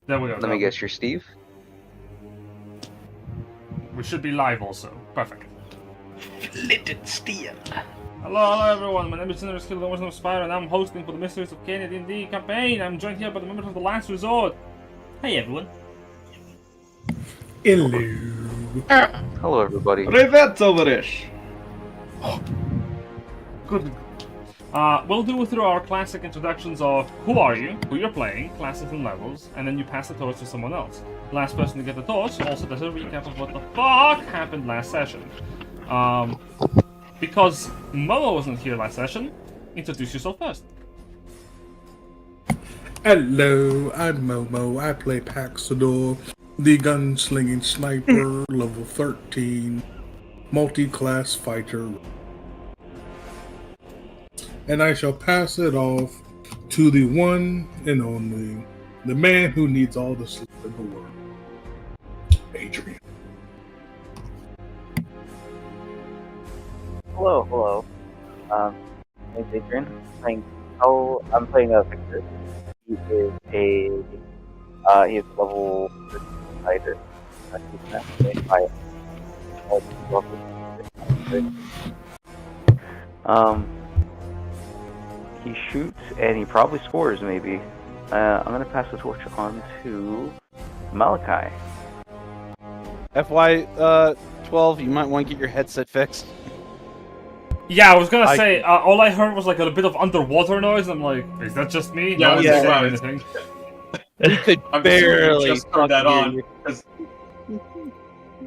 There we go. Let me guess, you're Steve? We should be live also. Perfect. Flitted steel. Hello everyone. My name is Senator Skill, the Wisdom of Spire, and I'm hosting for the Mysteries of Cainyad D&D campaign. I'm joined here by the members of the Last Resort. Hey everyone. Hello. Hello, everybody. Privet over ish. Good. We'll do through our classic introductions of who are you, who you're playing, classes and levels, and then you pass the torch to someone else. Last person to get the torch also does a recap of what the fuck happened last session. Because Momo wasn't here last session, introduce yourself first. Hello, I'm Momo. I play Paxador, the gunslinging sniper, level 13, multi-class fighter. And I shall pass it off to the one and only, the man who needs all the sleep in the world, Adrian. Hello. My name's Adrian. I'm playing a Victor. He is he is level 13 fighter. He shoots and he probably scores, maybe. I'm gonna pass the torch on to Malachi. FY12, you might want to get your headset fixed. Yeah, I was gonna say, all I heard was like a bit of underwater noise. I'm like, is that just me? Yeah, no one's yeah, saying right. anything. We could I'm barely just turned that fucking on. hear you. 'Cause-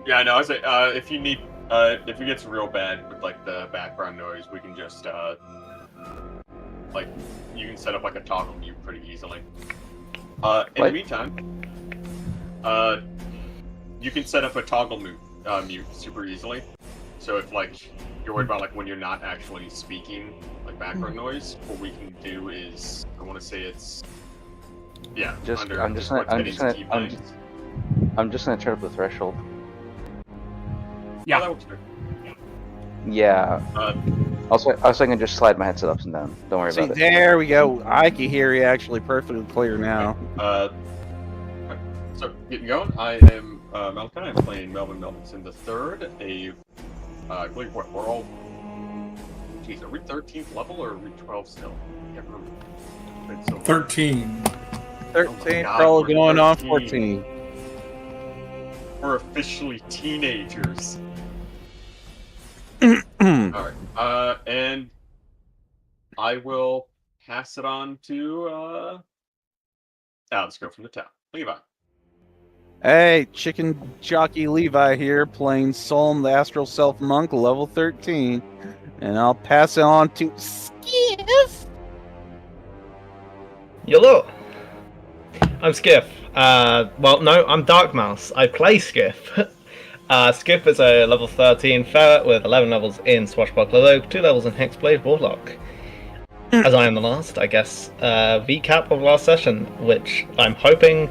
Yeah, I know. I say, if you need, if it gets real bad with like the background noise, we can just like you can set up like a toggle mute pretty easily. In the meantime, you can set up a toggle mute super easily. So if like you're worried about like when you're not actually speaking, like background noise, what we can do is I want to say it's I'm just gonna turn up the threshold. Yeah. that works good. Yeah. Uh, Also, I can just slide my headset up and down. Don't worry See, about it. there we go. I can hear you actually perfectly clear now. So getting going, I am Malachi. I'm playing Melvin Melvinson the Third. I believe we're all. Geez, are we 13th level or are we 12 still? I can't remember. It's so 13. 13, God, probably we're going on 13. 14. We're officially teenagers. Hmm. All right. And I will pass it on to let's go from the top. Levi. Hey, Chicken Jockey Levi here, playing Solm the Astral Self Monk, level 13. And I'll pass it on to Skiff. Hello, I'm Skiff. Well, no, I'm Dark Mouse. I play Skiff. Skiff is a level 13 ferret with 11 levels in Swashbuckler Rogue, 2 levels in Hexblade Warlock. As I am the last, I guess, recap of last session, which I'm hoping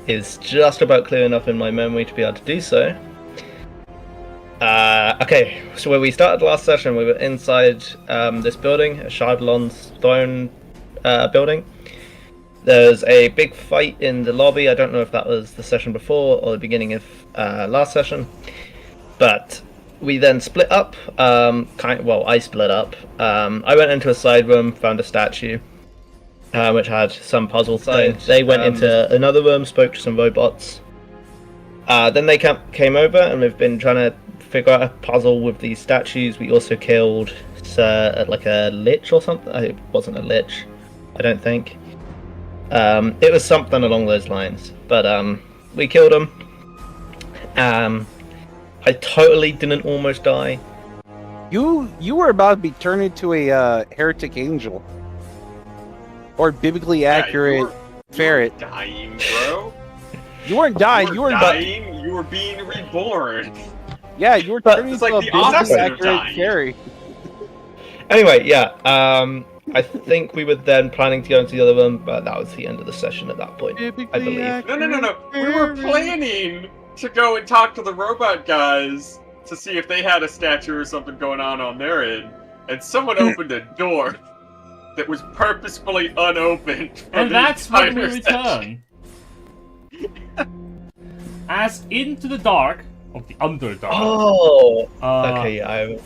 is just about clear enough in my memory to be able to do so. Okay, so where we started last session, we were inside this building, a Shardlon's Throne building. There's a big fight in the lobby. I don't know if that was the session before or the beginning of last session. But we then split up. I split up. I went into a side room, found a statue, which had some puzzle thing. They went into another room, spoke to some robots. Then they came over, and we've been trying to figure out a puzzle with these statues. We also killed like a lich or something. It wasn't a lich, I don't think. It was something along those lines, but we killed him. I totally didn't almost die. You were about to be turned into a heretic angel. Or biblically accurate ferret. You were dying, bro. You weren't dying, you were dying. You were being reborn. Yeah, you were But turning it's into like a the opposite biblically of accurate dying. fairy. Anyway, yeah. I think we were then planning to go into the other room, but that was the end of the session at that point. I believe. No. We were planning to go and talk to the robot guys to see if they had a statue or something going on their end, and someone opened a door that was purposefully unopened. And that's when we return. as into the dark of the Underdark. Oh. Uh, Okay. I.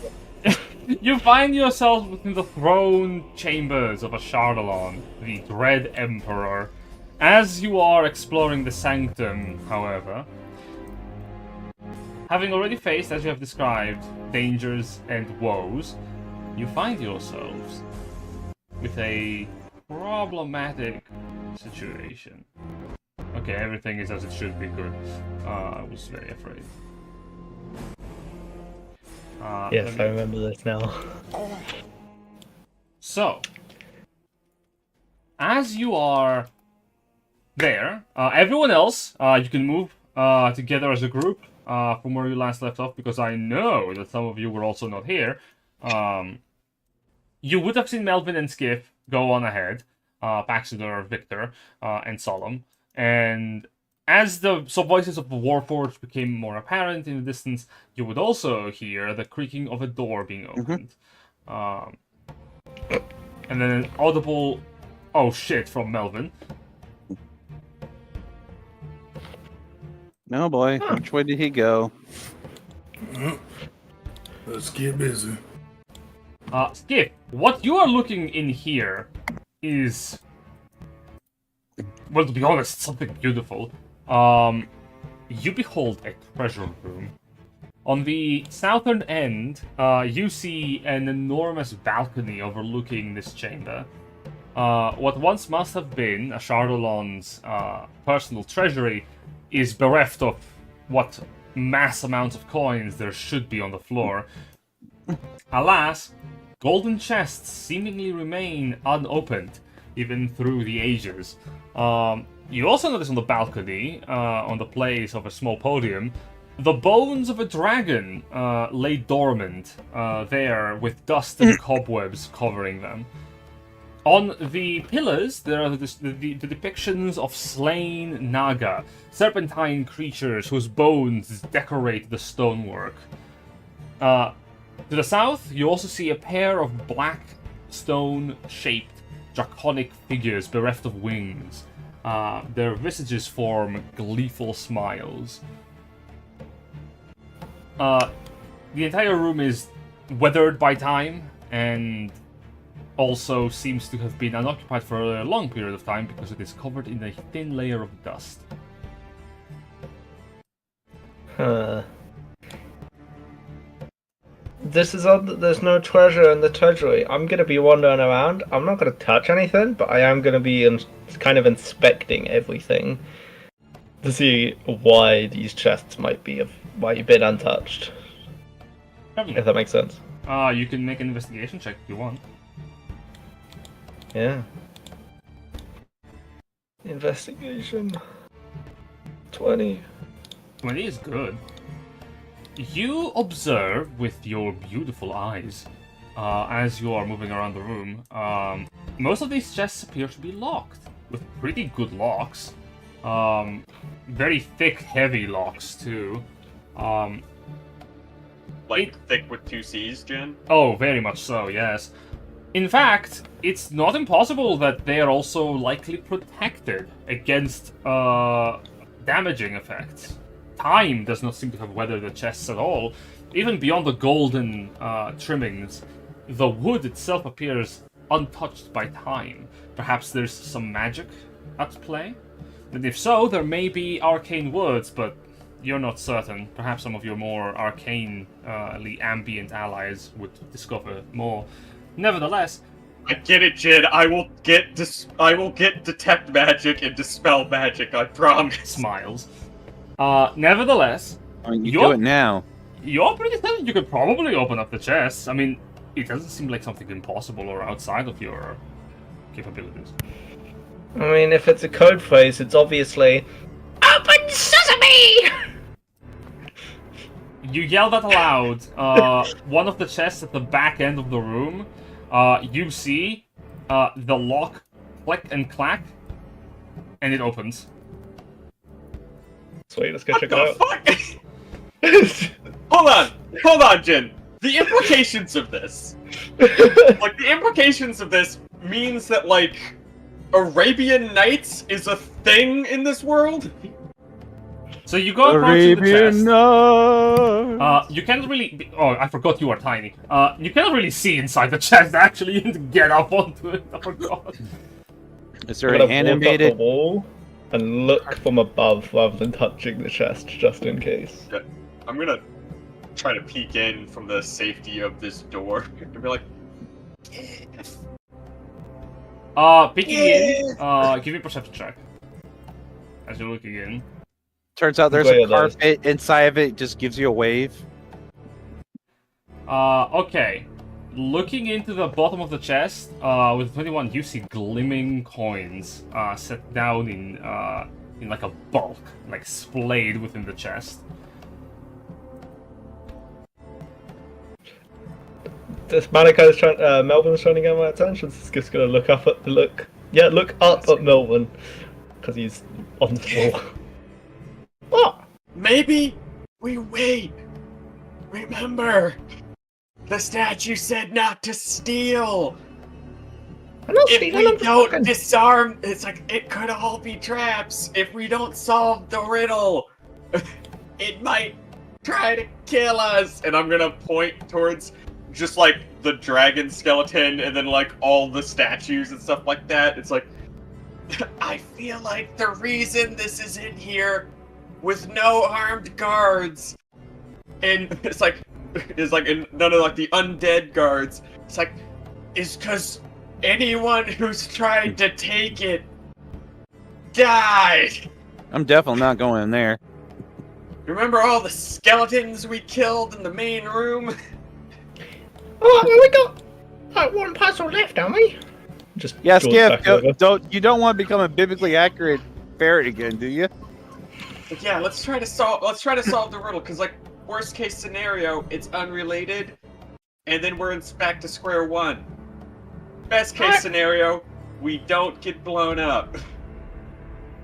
You find yourselves within the throne chambers of a Chardalon, the Dread Emperor. As you are exploring the sanctum, however, having already faced, as you have described, dangers and woes, you find yourselves with a problematic situation. Okay, everything is as it should be good. I was very afraid. Yes, I remember this now. So, as you are there, everyone else, you can move together as a group from where you last left off, because I know that some of you were also not here. You would have seen Melvin and Skiff go on ahead, Paxidor, Victor, and Solemn, and as the voices of the Warforged became more apparent in the distance, you would also hear the creaking of a door being opened. And then an audible, "Oh shit," from Melvin. No boy, which way did he go? Let's get busy. Skip, what you are looking in here is, well, to be honest, something beautiful. You behold a treasure room. On the southern end, you see an enormous balcony overlooking this chamber. What once must have been a Chardalon's personal treasury is bereft of what mass amounts of coins there should be on the floor. Alas, golden chests seemingly remain unopened, even through the ages. You also notice on the balcony, on the place of a small podium, the bones of a dragon lay dormant there, with dust and cobwebs covering them. On the pillars, there are the depictions of slain Naga, serpentine creatures whose bones decorate the stonework. To the south, you also see a pair of black stone-shaped draconic figures bereft of wings. Their visages form gleeful smiles. The entire room is weathered by time, and also seems to have been unoccupied for a long period of time because it is covered in a thin layer of dust. This is odd that there's no treasure in the treasury. I'm going to be wandering around. I'm not going to touch anything, but I am going to be kind of inspecting everything to see why these chests might be untouched. If that makes sense. You can make an investigation check if you want. Yeah. Investigation. 20. 20 is good. You observe with your beautiful eyes, as you are moving around the room, most of these chests appear to be locked, with pretty good locks. Very thick, heavy locks, too. Thick with 2 C's, Jen? Oh, very much so, yes. In fact, it's not impossible that they are also likely protected against damaging effects. Time does not seem to have weathered the chests at all. Even beyond the golden trimmings, the wood itself appears untouched by time. Perhaps there's some magic at play? And if so, there may be arcane words, but you're not certain. Perhaps some of your more arcanely ambient allies would discover more. Nevertheless, I get it, Jin. I will get detect magic and dispel magic. I promise. smiles. Nevertheless, You do it now. you're pretty certain you could probably open up the chest. I mean, it doesn't seem like something impossible or outside of your capabilities. I mean, if it's a code phrase, it's obviously "Open Sesame!" You yell that aloud. One of the chests at the back end of the room, you see the lock click and clack, and it opens. Sweet, let's go What check the it fuck? Hold on, Jin. The implications of this, means that Arabian Nights is a thing in this world. So you go approaching the chest. Nights. You can't really. Oh, I forgot you are tiny. You cannot really see inside the chest. Actually, you need to get up onto it. I forgot. Is there I'm an gonna walk up the animated? wall and look from above rather than touching the chest, just in case. I'm gonna try to peek in from the safety of this door and be like, Peeking in. Give me a perception check. As you're looking in. Turns out there's Where a are those? carpet inside of it. Just gives you a wave. Okay. Looking into the bottom of the chest, with 21, you see glimmering coins, set down in like a bulk, like splayed within the chest. This Manico's trying. Melvin's trying to get my attention. So he's just gonna look up at look up at Melvin because he's on the floor. What? maybe we wait. Remember, the statue said not to steal. I'm not If stealing, we I'm don't fucking- disarm, it's like it could all be traps. If we don't solve the riddle, it might try to kill us. And I'm gonna point towards just like the dragon skeleton and then like all the statues and stuff like that. It's like, I feel like the reason this is in here with no armed guards and it's like and none of like the undead guards, it's like, is because anyone who's tried to take it died. I'm definitely not going in there. Remember all the skeletons we killed in the main room? Oh, well, we got like one puzzle left, don't we? Just Yeah, draws Skip. back over. You don't want to become a biblically accurate ferret again, do you? But yeah, let's try to solve the riddle, because like worst case scenario, it's unrelated, and then we're back to square one. Best case scenario, we don't get blown up.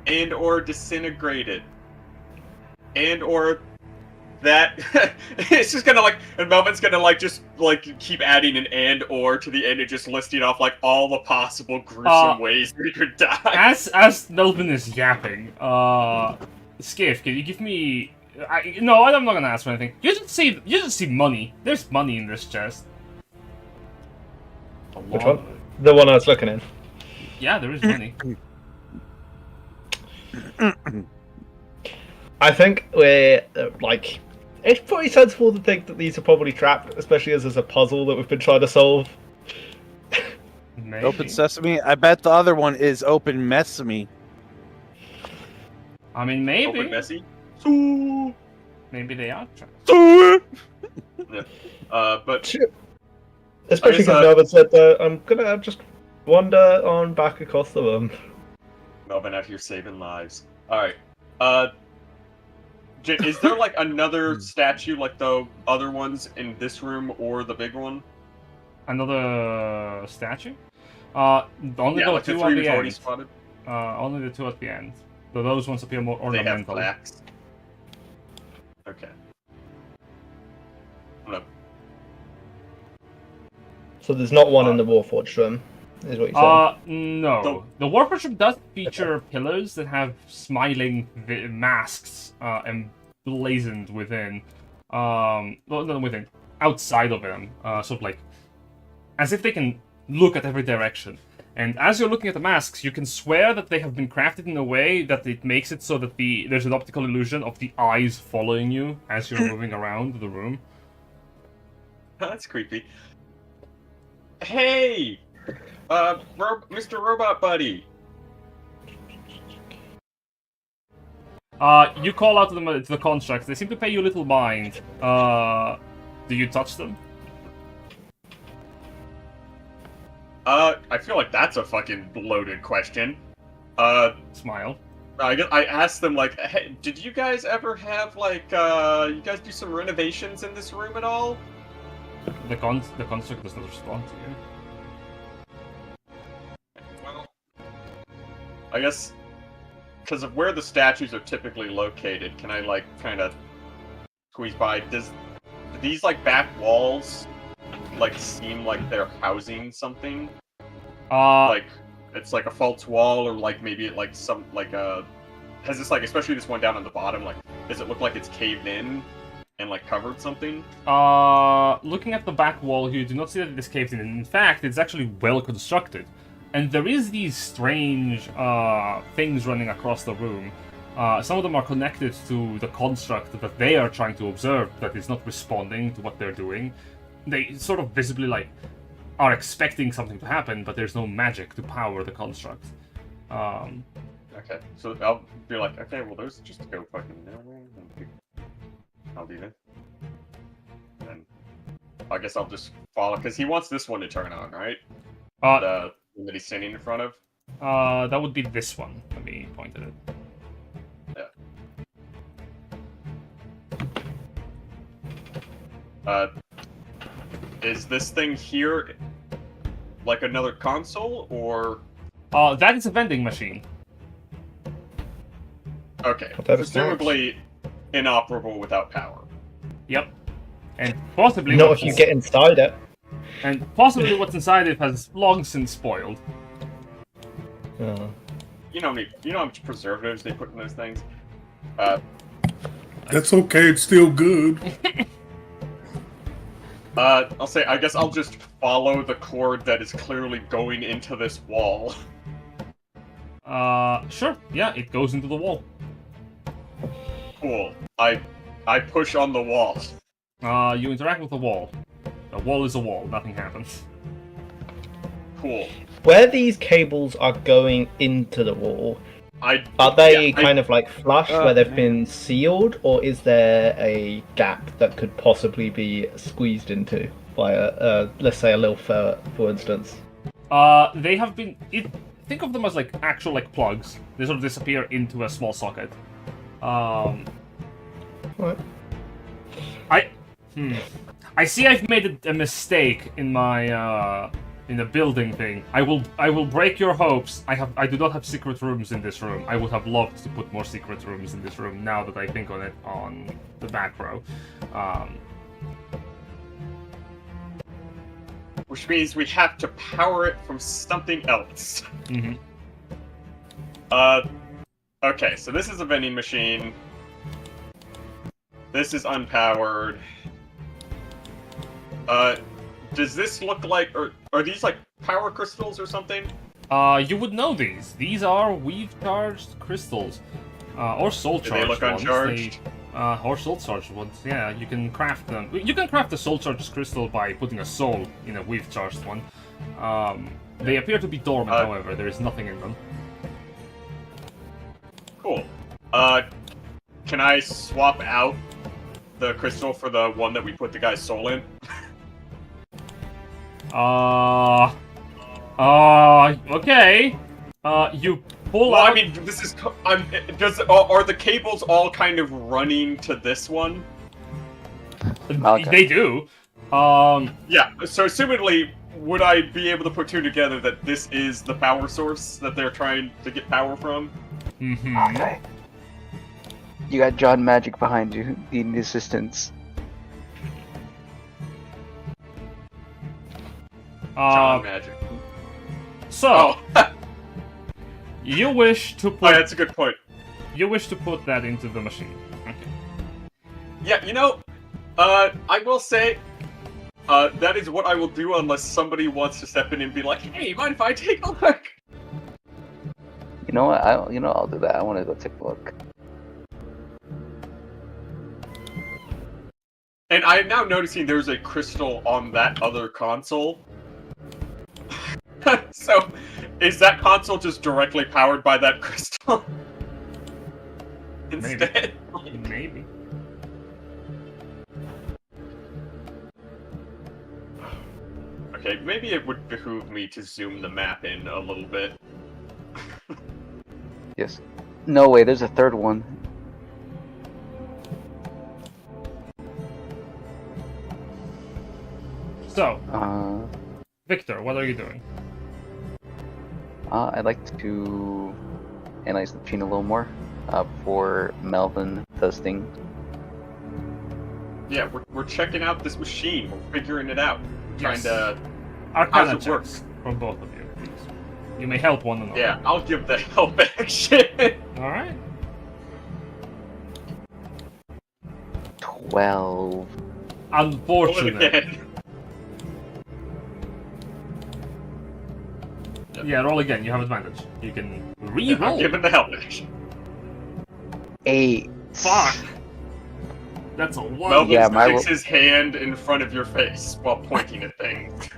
And or disintegrated. And or that it's just gonna like, and Melvin's gonna like just like keep adding an and or to the end and just listing off like all the possible gruesome ways we could die. As Melvin is yapping, Skiff, can you give me? No, I'm not gonna ask for anything. You just see money. There's money in this chest. Which one? The one I was looking in. Yeah, there is money. I think we're like, it's pretty sensible to think that these are probably trapped, especially as there's a puzzle that we've been trying to solve. Maybe. Open sesame. I bet the other one is open sesame. I mean, maybe. Open messy. Maybe they are trapped. But Especially because Melvin said that I'm gonna just wander on back across the room. Melvin out here saving lives. Alright. Is there like another statue like the other ones in this room or the big one? Another statue? Only Yeah, the like the two three at we've the already end. spotted. Only the two at the end. So those ones appear more They have ornamental. plaques. Okay. I'm gonna So there's not one in the Warforged room, is what you're saying. No. The Warforged room does feature pillars that have smiling masks emblazoned within. Well, not within. Outside of them. Sort of like, as if they can look at every direction. And as you're looking at the masks, you can swear that they have been crafted in a way that it makes it so that there's an optical illusion of the eyes following you as you're moving around the room. That's creepy. Hey! Mr. Robot Buddy! You call out to the constructs. They seem to pay you little mind. Do you touch them? I feel like that's a fucking loaded question. Smile. I asked them, like, hey, did you guys ever have, like, you guys do some renovations in this room at all? The construct does not respond to you. Well, I guess, because of where the statues are typically located, can I, like, kind of squeeze by? Do these, like, back walls, like, seem like they're housing something? Like, it's like a false wall, or like maybe it like some like a has this, like, especially this one down on the bottom, like, does it look like it's caved in and, like, covered something? Looking at the back wall here, you do not see that it is caved in. In fact, it's actually well constructed. And there is these strange things running across the room. Some of them are connected to the construct that they are trying to observe that is not responding to what they're doing. They sort of visibly, like, are expecting something to happen, but there's no magic to power the construct. Okay, so I'll be like, okay, well, there's just to go fucking nowhere. I'll do that. And then I guess I'll just follow, because he wants this one to turn on, right? The one that he's standing in front of? That would be this one. Let me point at it. Yeah. Is this thing here like another console, or...? That is a vending machine. Okay, That is presumably inoperable without power. Yep. And possibly... Not if you get inside it. And possibly what's inside it has long since spoiled. Oh. You know how much preservatives they put in those things? That's okay. It's still good. I'll say, I guess I'll just follow the cord that is clearly going into this wall. Sure. Yeah, it goes into the wall. Cool. I push on the wall. You interact with the wall. The wall is a wall. Nothing happens. Cool. Where these cables are going into the wall, are they kind of like flush where they've been sealed, or is there a gap that could possibly be squeezed into by a let's say a little ferret, for instance? They have been... think of them as like actual like plugs. They sort of disappear into a small socket. What? I see I've made a mistake in my in the building thing. I will break your hopes. I do not have secret rooms in this room. I would have loved to put more secret rooms in this room now that I think on it on the back row. Which means we have to power it from something else. Mm-hmm. Okay, so this is a vending machine. This is unpowered. Does this look like, or are these like power crystals or something? You would know these. These are weave-charged crystals. Or soul-charged Do they look ones. uncharged? Or soul-charged ones, yeah, you can craft them. You can craft a soul-charged crystal by putting a soul in a weave-charged one. They appear to be dormant, however, there is nothing in them. Cool. Can I swap out the crystal for the one that we put the guy's soul in? Okay. You pull out... I mean, this is... are the cables all kind of running to this one? Okay. They do. Yeah, so assumedly, would I be able to put two together that this is the power source that they're trying to get power from? Mm-hmm. Okay. You got John Magic behind you, needing assistance. John Magic. So, Oh, you wish to put... oh, that's a good point. You wish to put that into the machine. Okay. Yeah, you know, I will say, that is what I will do unless somebody wants to step in and be like, hey, mind if I take a look? You know what? I'll do that. I want to go take a look. And I am now noticing there's a crystal on that other console. So, is that console just directly powered by that crystal? Instead? Maybe. Okay, maybe it would behoove me to zoom the map in a little bit. Yes. No way. There's a third one. So, Victor, what are you doing? I'd like to analyze the machine a little more before Melvin does things. Yeah, we're checking out this machine. We're figuring it out. Trying to... Arcana How's it work? checks from both of you, please. You may help one another. Yeah, I'll give the help action. Alright. 12. Roll it Unfortunate. again. Yeah, roll again. You have advantage. You can I'm re-roll. giving the help action. 8. Fuck. That's a 1. Melvin Yeah, my sticks his hand in front of your face while pointing at things.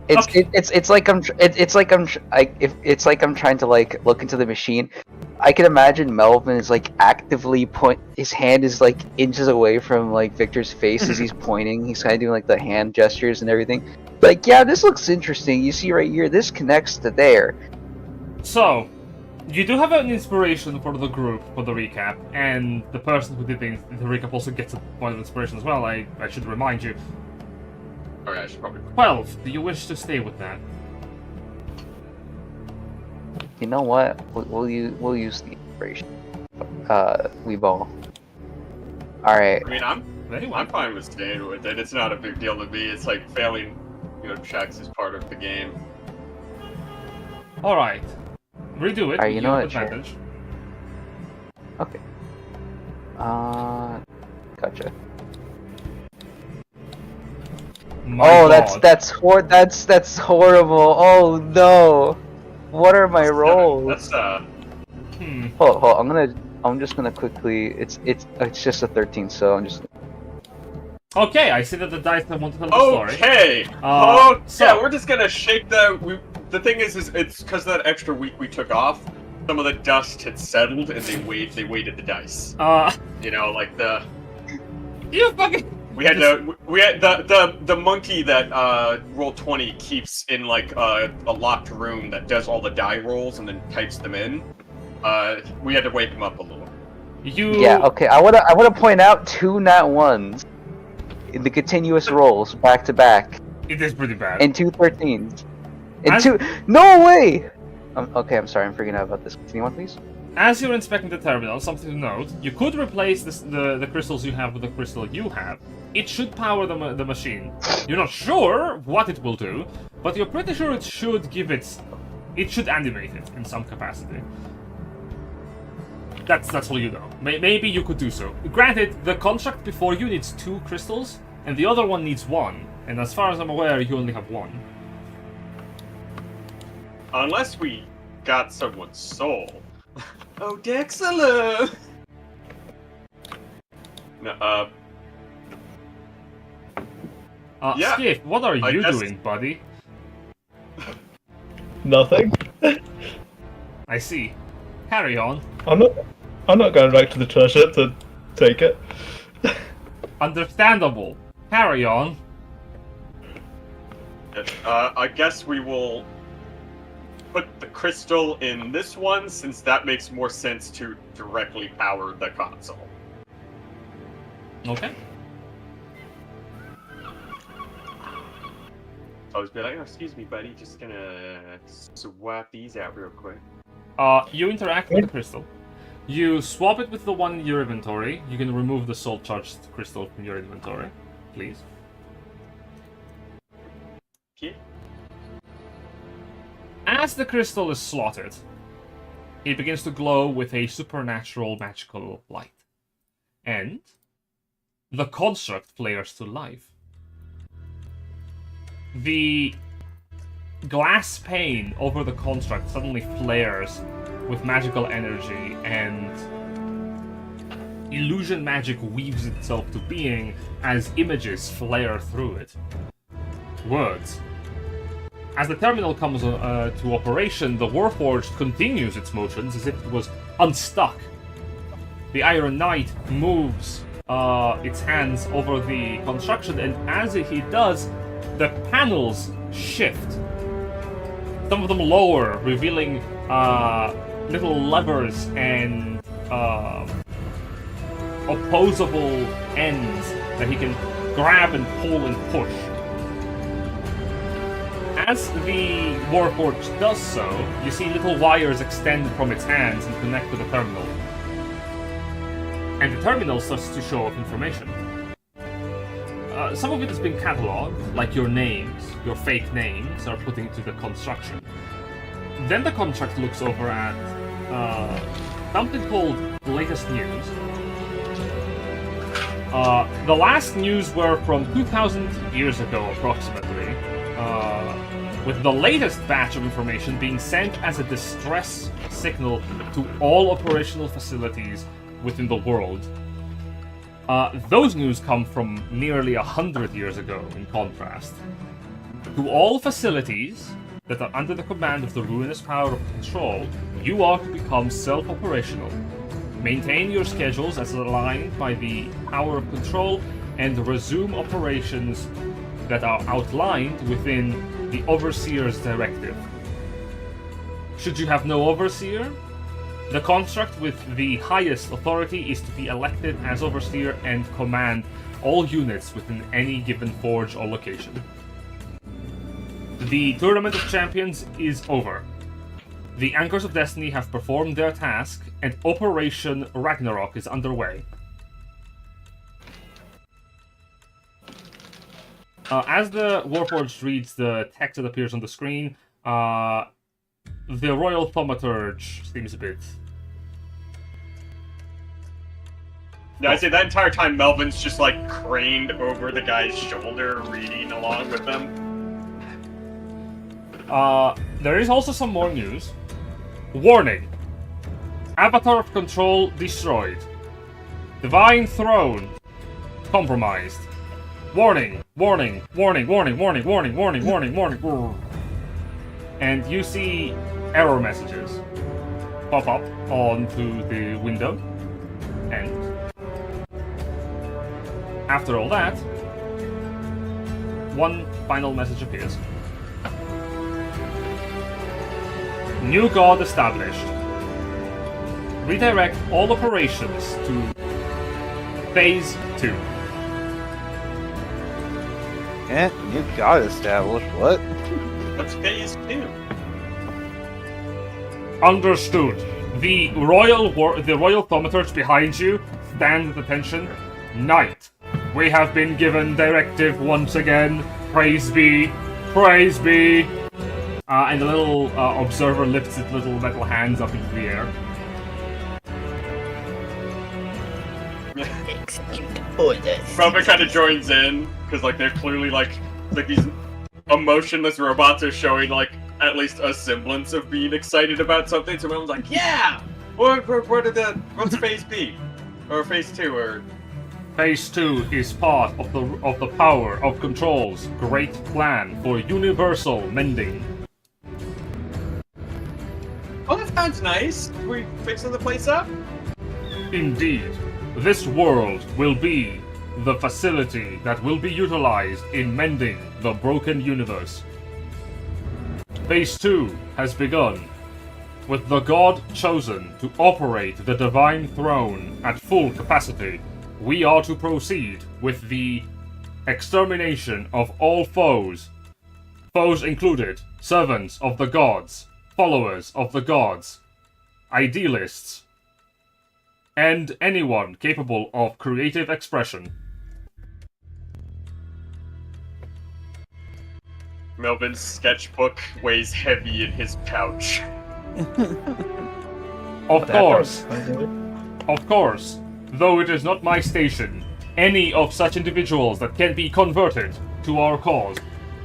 It's like I'm trying to like look into the machine. I can imagine Melvin is like actively his hand is like inches away from like Victor's face as he's pointing. He's kind of doing like the hand gestures and everything. Like, yeah, this looks interesting. You see right here, this connects to there. So, you do have an inspiration for the group for the recap, and the person who did the recap also gets a point of inspiration as well. I should remind you. Okay, I should probably. 12. Do you wish to stay with that? You know what? We'll use the inspiration. We ball. All right. I mean, I'm Very well. fine with staying with it. It's not a big deal to me. It's like failing, checks is part of the game. All right. Redo it. Alright, you know have what, sure. advantage. Okay. Gotcha. My Oh, God. that's horrible. Oh no. What are my rolls? That's Hold. I'm just gonna quickly. It's just a 13, so I'm just. Okay, I see that the dice have want to tell the story. okay. So- Yeah, we're just gonna shake that. The thing is it's because that extra week we took off. Some of the dust had settled, and they weighted the dice. Like the. You fucking. We had the monkey that roll 20 keeps in like a locked room that does all the die rolls and then types them in. We had to wake him up a little. Yeah. Okay. I wanna point out 2 nat 1s in the continuous rolls back to back. It is pretty bad. And 2 13s. And 2. No way. Okay. I'm sorry. I'm freaking out about this. Continue on, please. As you're inspecting the terminal, something to note: you could replace the crystals you have with the crystal you have. It should power the machine. You're not sure what it will do, but you're pretty sure it should it should animate it in some capacity. That's all you know. Maybe you could do so. Granted, the construct before you needs 2 crystals, and the other one needs 1. And as far as I'm aware, you only have 1. Unless we got someone's soul. Oh, Dexala! No, yeah, Skiff, what are I you guess- doing, buddy? Nothing. I see. Carry on. I'm not going back to the treasure to take it. Understandable. Carry on. I guess we will put the crystal in this one, since that makes more sense to directly power the console. Okay. So I was be like, oh, excuse me, buddy, just gonna swap these out real quick. You interact with the crystal. You swap it with the one in your inventory. You can remove the soul charged crystal from your inventory, please. Okay. As the crystal is slotted, it begins to glow with a supernatural magical light. And the construct flares to life. The glass pane over the construct suddenly flares with magical energy, and illusion magic weaves itself to being as images flare through it. Words. As the terminal comes to operation, the Warforged continues its motions as if it was unstuck. The Iron Knight moves its hands over the construction, and as he does, the panels shift. Some of them lower, revealing little levers and opposable ends that he can grab and pull and push. As the Warforged does so, you see little wires extend from its hands and connect to the terminal. And the terminal starts to show off information. Some of it has been catalogued, like your names, your fake names, are put into the construction. Then the contract looks over at something called Latest News. The last news were from 2,000 years ago, approximately, with the latest batch of information being sent as a distress signal to all operational facilities within the world. Those news come from nearly 100 years ago, in contrast. To all facilities that are under the command of the ruinous power of control, you are to become self-operational. Maintain your schedules as aligned by the power of control and resume operations that are outlined within the Overseer's directive. Should you have no Overseer, the construct with the highest authority is to be elected as Overseer and command all units within any given forge or location. The Tournament of Champions is over. The Anchors of Destiny have performed their task, and Operation Ragnarok is underway. As the Warforged reads the text that appears on the screen, the Royal Thaumaturge seems a bit... Yeah, I say that entire time Melvin's just like craned over the guy's shoulder, reading along with them. There is also some more news. Warning! Avatar of Control destroyed. Divine Throne compromised. Warning! Warning! Warning! Warning! Warning! Warning! Warning! Warning! Warning! And you see error messages pop up onto the window. And after all that, one final message appears. New God established. Redirect all operations to Phase 2. Eh, new God established. What? What's Phase 2? Understood. The Royal Thaumaturge behind you stands at attention. Knight, we have been given directive once again. Praise be. Praise be. And the little observer lifts its little metal hands up into the air. Melvin kind of joins in because like they're clearly like these emotionless robots are showing like at least a semblance of being excited about something. So Melvin's like, "Yeah, what's Phase B or Phase 2 or?" Phase 2 is part of the power of control's great plan for universal mending. Oh, that sounds nice. Are we fixing the place up? Indeed, this world will be the facility that will be utilized in mending the broken universe. Phase 2 has begun, with the god chosen to operate the Divine Throne at full capacity. We are to proceed with the extermination of all foes. Foes included servants of the gods, followers of the gods, idealists, and anyone capable of creative expression. Melvin's sketchbook weighs heavy in his pouch. Of course, though it is not my station, any of such individuals that can be converted to our cause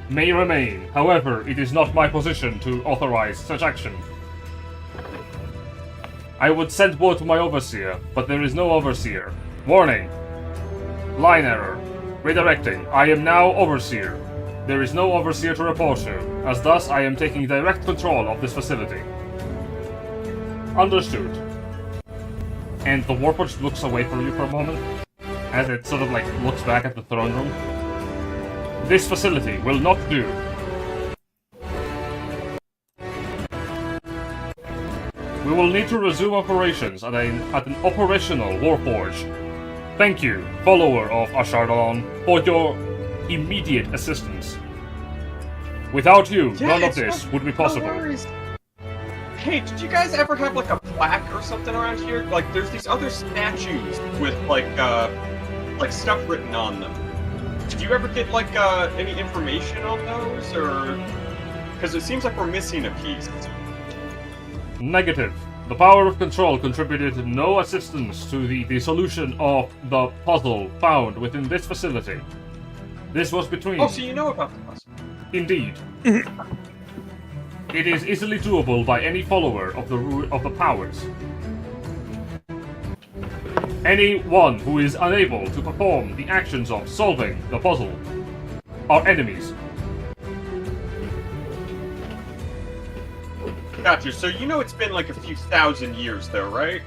may remain. However, it is not my position to authorize such action. I would send word to my overseer, but there is no overseer. Warning. Line error. Redirecting. I am now overseer. There is no overseer to report to, as thus I am taking direct control of this facility. Understood. And the Warforged looks away from you for a moment, as it sort of like looks back at the throne room. This facility will not do. We will need to resume operations at an operational Warforge. Thank you, follower of Ashardalon, for your immediate assistance. Without you, none of this would be possible. Hey, did you guys ever have like a plaque or something around here? Like, there's these other statues with like stuff written on them. Did you ever get like any information on those, or because it seems like we're missing a piece? Negative. The power of control contributed no assistance to the solution of the puzzle found within this facility. This was between... Oh, so you know about the puzzle? Indeed. It is easily doable by any follower of the powers. Anyone who is unable to perform the actions of solving the puzzle are enemies. Gotcha. So you know it's been like a few thousand years, though, right?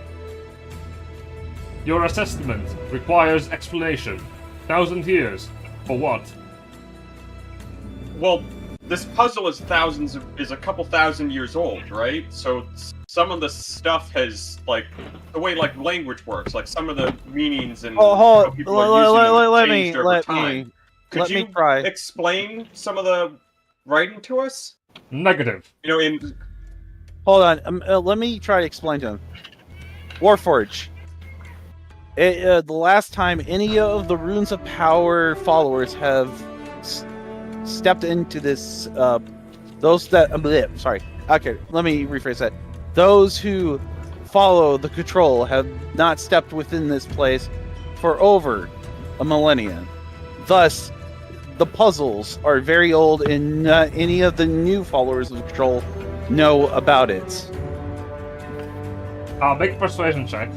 Your assessment requires explanation. 1,000 years. For what? Well, this puzzle is a couple thousand years old, right? So some of the stuff has, like, the way, like, language works, like, some of the meanings and how people are using it changed over time. Could you explain some of the writing to us? Negative. You know, in... Hold on. Let me try to explain to him. Warforge. The last time any of the Runes of Power followers have stepped into this, those that... sorry. Okay, let me rephrase that. Those who follow the control have not stepped within this place for over a millennia. Thus, the puzzles are very old and not any of the new followers of the control know about it. I'll make a persuasion check.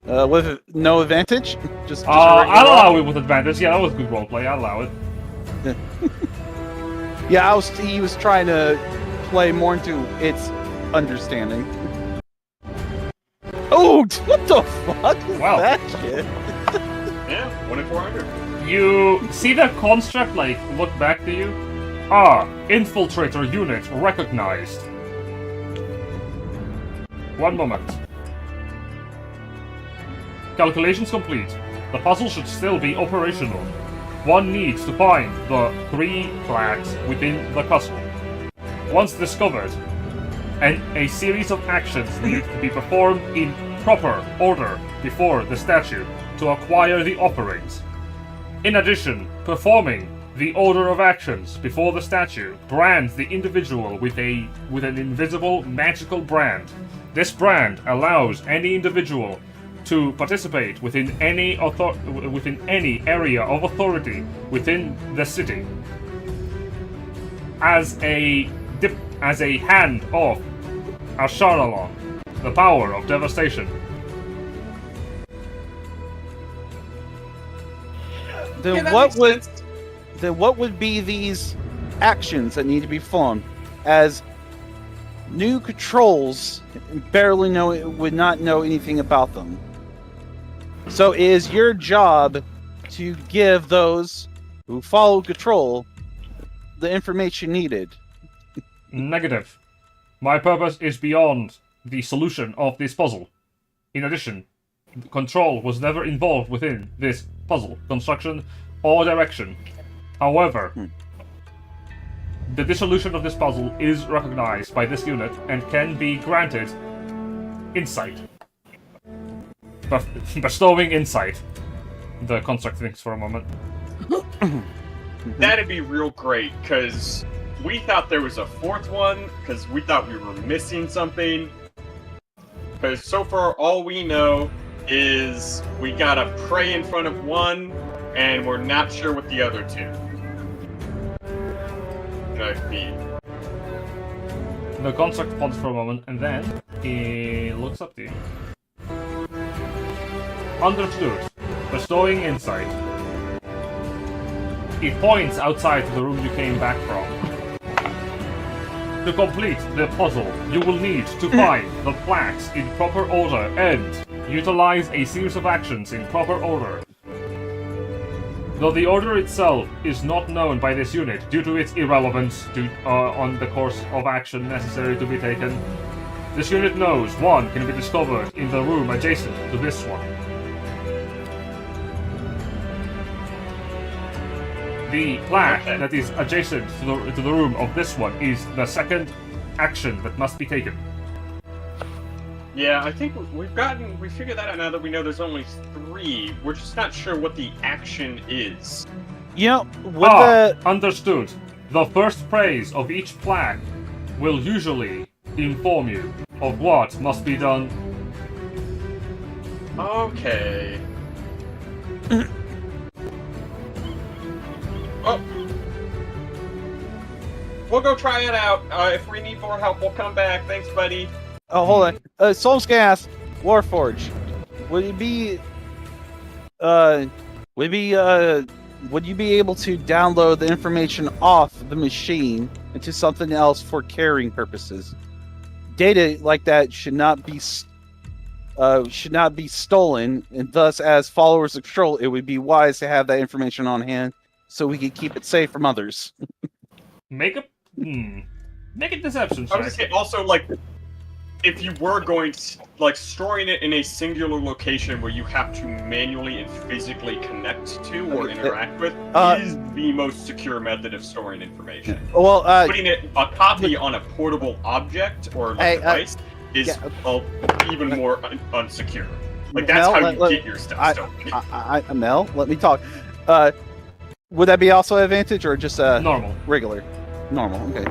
With no advantage? Just I'll allow it with advantage. Yeah, that was good roleplay. I'll allow it. Yeah, he was trying to play more into its understanding. Oh, what the fuck is Wow. that shit? Yeah, 1 in 400. You see the construct, like, look back to you? Ah, infiltrator unit recognized. One moment. Calculations complete. The puzzle should still be operational. One needs to find the 3 flags within the castle. Once discovered, and a series of actions need to be performed in proper order before the statue to acquire the offerings. In addition, performing the order of actions before the statue brands the individual with an invisible magical brand. This brand allows any individual to participate within any area of authority within the city as a hand of Asharalon, the power of devastation. Then what would be these actions that need to be performed? As new controls would not know anything about them. So it is your job to give those who follow control the information needed. Negative. My purpose is beyond the solution of this puzzle. In addition, control was never involved within this puzzle construction or direction. However, the dissolution of this puzzle is recognized by this unit and can be granted insight. Bestowing insight. The construct thinks for a moment. That'd be real great, because we thought there was a 4th one, because we thought we were missing something. Because so far, all we know is we gotta pray in front of one, and we're not sure what the other 2 might be. The construct pauses for a moment, and then he looks up to you. Understood. Bestowing insight. He points outside to the room you came back from. To complete the puzzle, you will need to find the flags in proper order and utilize a series of actions in proper order. Though the order itself is not known by this unit due to its irrelevance on the course of action necessary to be taken, this unit knows one can be discovered in the room adjacent to this one. The flag that is adjacent to the room of this one is the second action that must be taken. Yeah, I think we figured that out now that we know there's only 3. We're just not sure what the action is. You know, Understood. The first praise of each flag will usually inform you of what must be done. Okay. Oh. We'll go try it out. If we need more help, we'll come back. Thanks, buddy. Oh, hold on. Soul's Gas, Warforge. Would you be able to download the information off the machine into something else for carrying purposes? Data like that should not be stolen, and thus, as followers of Control, it would be wise to have that information on hand so we can keep it safe from others. Make a deception I was check. gonna say also, like, if you were going to, like, storing it in a singular location where you have to manually and physically connect to or interact with is the most secure method of storing information. Well, Putting a copy on a portable object or like, device is even more unsecure. Like, that's how you get your stuff stolen. Mel, let me talk. Would that be also advantage or just Normal. regular? Normal, okay.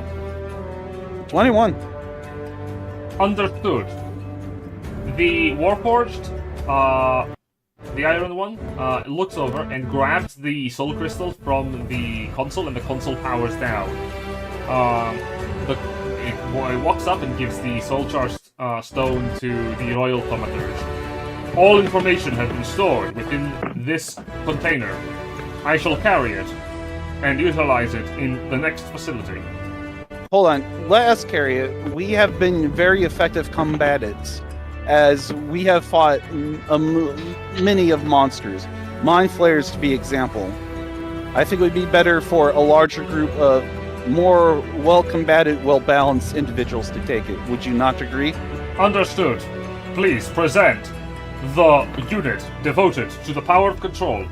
21. Understood. The Warforged, the Iron One, looks over and grabs the Soul Crystal from the console, and the console powers down. It walks up and gives the Soul Charged stone to the Royal Thaumaturge. All information has been stored within this container. I shall carry it and utilize it in the next facility. Hold on, let us carry it. We have been very effective combatants, as we have fought many of monsters. Mind flayers to be example. I think it would be better for a larger group of more well-combated, well-balanced individuals to take it. Would you not agree? Understood. Please present the unit devoted to the power of control.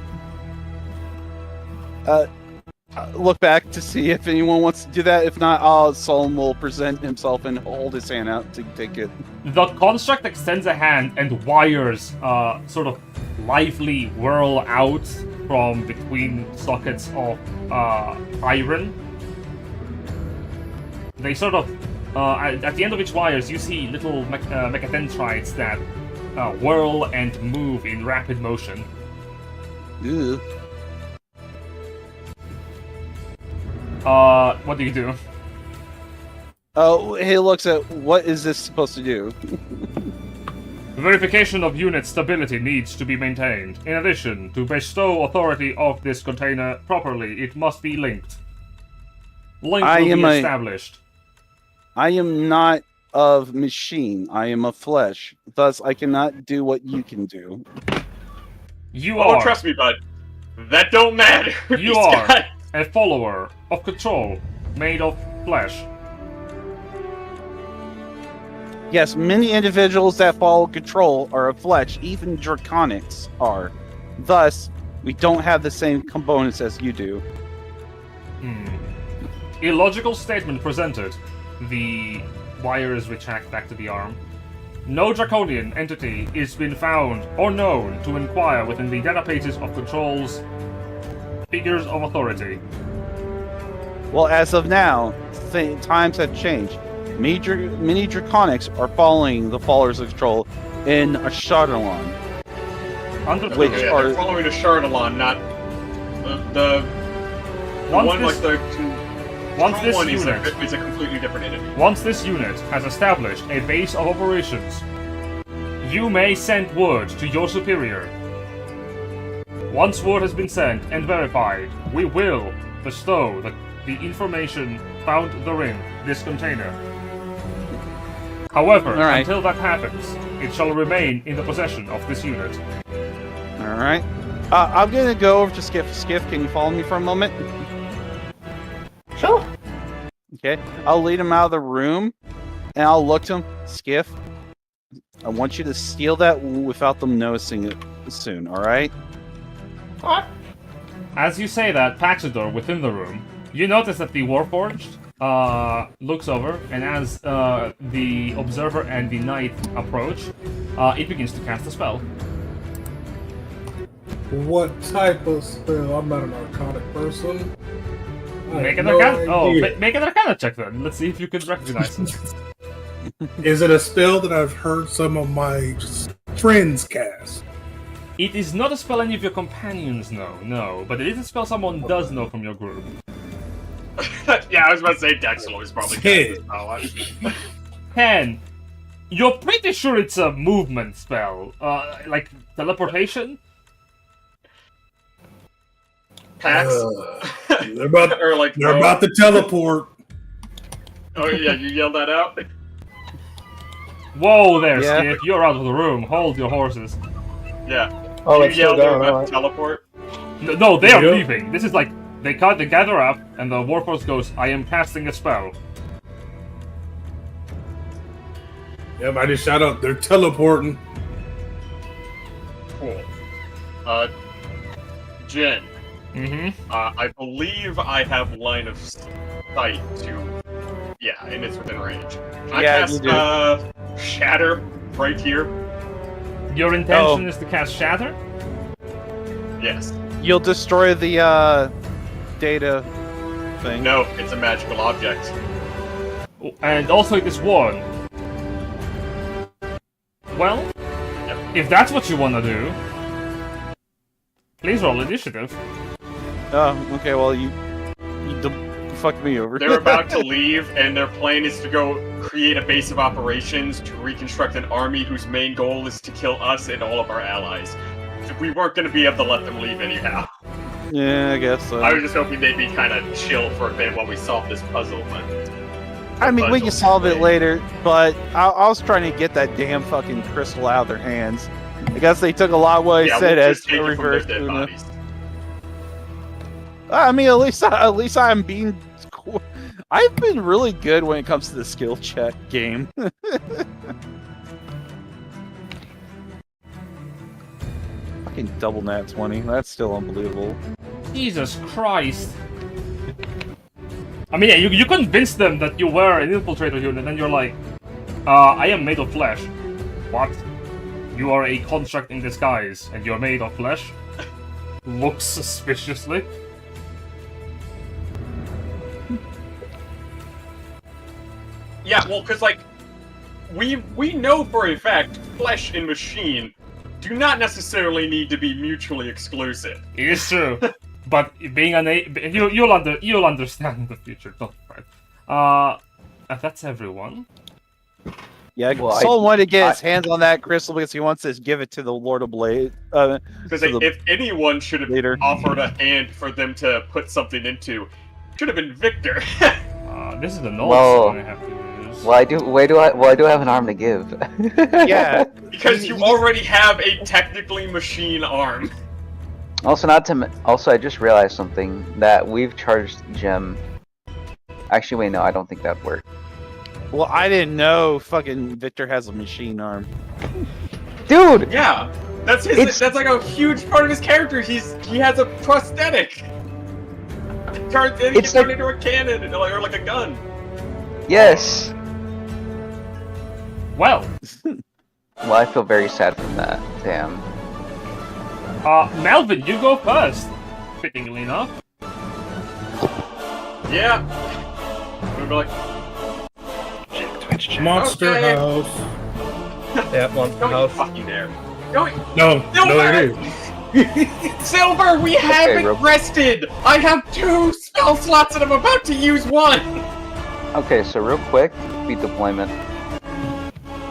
Look back to see if anyone wants to do that. If not, Solon will present himself and hold his hand out to take it. The construct extends a hand, and wires sort of lively whirl out from between sockets of iron. They sort of, at the end of each wires, you see little mechadendrites that whirl and move in rapid motion. Ew. What do you do? Oh, he looks at, what is this supposed to do? Verification of unit stability needs to be maintained. In addition, to bestow authority of this container properly, it must be linked. Link will be established. I am not of machine. I am of flesh. Thus, I cannot do what you can do. You Oh, are. trust me, bud. That don't matter. You are a follower of control, made of flesh. Yes, many individuals that follow control are of flesh. Even draconics are. Thus, we don't have the same components as you do. Illogical statement presented. The wires retract back to the arm. No draconian entity is been found or known to inquire within the databases of control's figures of authority. Well, as of now, times have changed. Many draconics are following the followers of control in Ashardalon. Understood. They're following a Shardalon, not the one this, like the once this one unit is a completely different entity. Once this unit has established a base of operations, you may send word to your superior. Once word has been sent and verified, we will bestow the information found therein, this container. However, until that happens, it shall remain in the possession of this unit. Alright. I'm gonna go over to Skiff. Skiff, can you follow me for a moment? Sure. Okay. I'll lead him out of the room, and I'll look to him. Skiff, I want you to steal that without them noticing it soon, alright? What? As you say that, Paxidor, within the room, you notice that the Warforged looks over, and as the Observer and the Knight approach, it begins to cast a spell. What type of spell? I'm not an arcanic person. Make an Arcana check then. Let's see if you can recognize it. Is it a spell that I've heard some of my friends cast? It is not a spell any of your companions know, no, but it is a spell someone does know from your group. Yeah, I was about to say Dexel is probably Hey. Ken, you're pretty sure it's a movement spell, like teleportation? Pax? They're about, Or like, they're about to teleport. Oh yeah, you yelled that out? Whoa there, Yeah. Skip, you're out of the room. Hold your horses. Yeah. Oh, you it's still yelled they were going. about Alright. to teleport? No, they are Yep. leaving. This is like, they gather up, and the Warforce goes, I am casting a spell. Yep, I just shout out, they're teleporting. Cool. Jen, Mm-hmm. I believe I have line of sight to... Yeah, and it's within range. I Yeah, cast, you do. Shatter right here. Your intention is to cast Shatter? Yes. You'll destroy the data thing. No, it's a magical object. And also it is warned. Well, if that's what you want to do, please roll initiative. Oh, okay. Well, you fucked me over. They're about to leave, and their plan is to go create a base of operations to reconstruct an army whose main goal is to kill us and all of our allies. We weren't going to be able to let them leave anyhow. Yeah, I guess so. I was just hoping they'd be kind of chill for a bit while we solve this puzzle, but... I mean, we can puzzle's solve it late. later, but I was trying to get that damn fucking crystal out of their hands. I guess they took a lot of what I Yeah, said we'll as just take a it from their reverse dead Una. bodies. I mean, at least I'm being. I've been really good when it comes to the skill check game. Fucking double nat 20. That's still unbelievable. Jesus Christ. I mean, yeah, you convinced them that you were an infiltrator unit, and then you're like, I am made of flesh. What? You are a construct in disguise, and you're made of flesh? Looks suspiciously. Yeah, well, because, like, we know for a fact flesh and machine do not necessarily need to be mutually exclusive. It is true. But being you'll understand in the future, don't worry. That's everyone. Yeah, Well, Soul wanted to get his hands on that crystal because he wants to give it to the Lord of Blade. Because to the if anyone should have leader. offered a hand for them to put something into, should have been Victor. This is the null Well- sign I have to use. Well, I do have an arm to give. Yeah. Because you already have a technically machine arm. Also, I just realized something that we've charged Gem. Actually, wait, no, I don't think that'd work. Well, I didn't know fucking Victor has a machine arm. Dude, Yeah, that's his. It's- That's like a huge part of his character. He has a prosthetic. Turns in, It's turned like- into a cannon or like a gun. yes. Well, Well, I feel very sad from that. Damn. Melvin, you go first. Fittingly enough. Yeah. We'll be like, Monster Okay. House. Yeah, Monster don't you House. fucking dare. Don't No, Silver! it is. Silver, we haven't Rob. rested! I have 2 spell slots and I'm about to use 1! Okay, so real quick, speed deployment.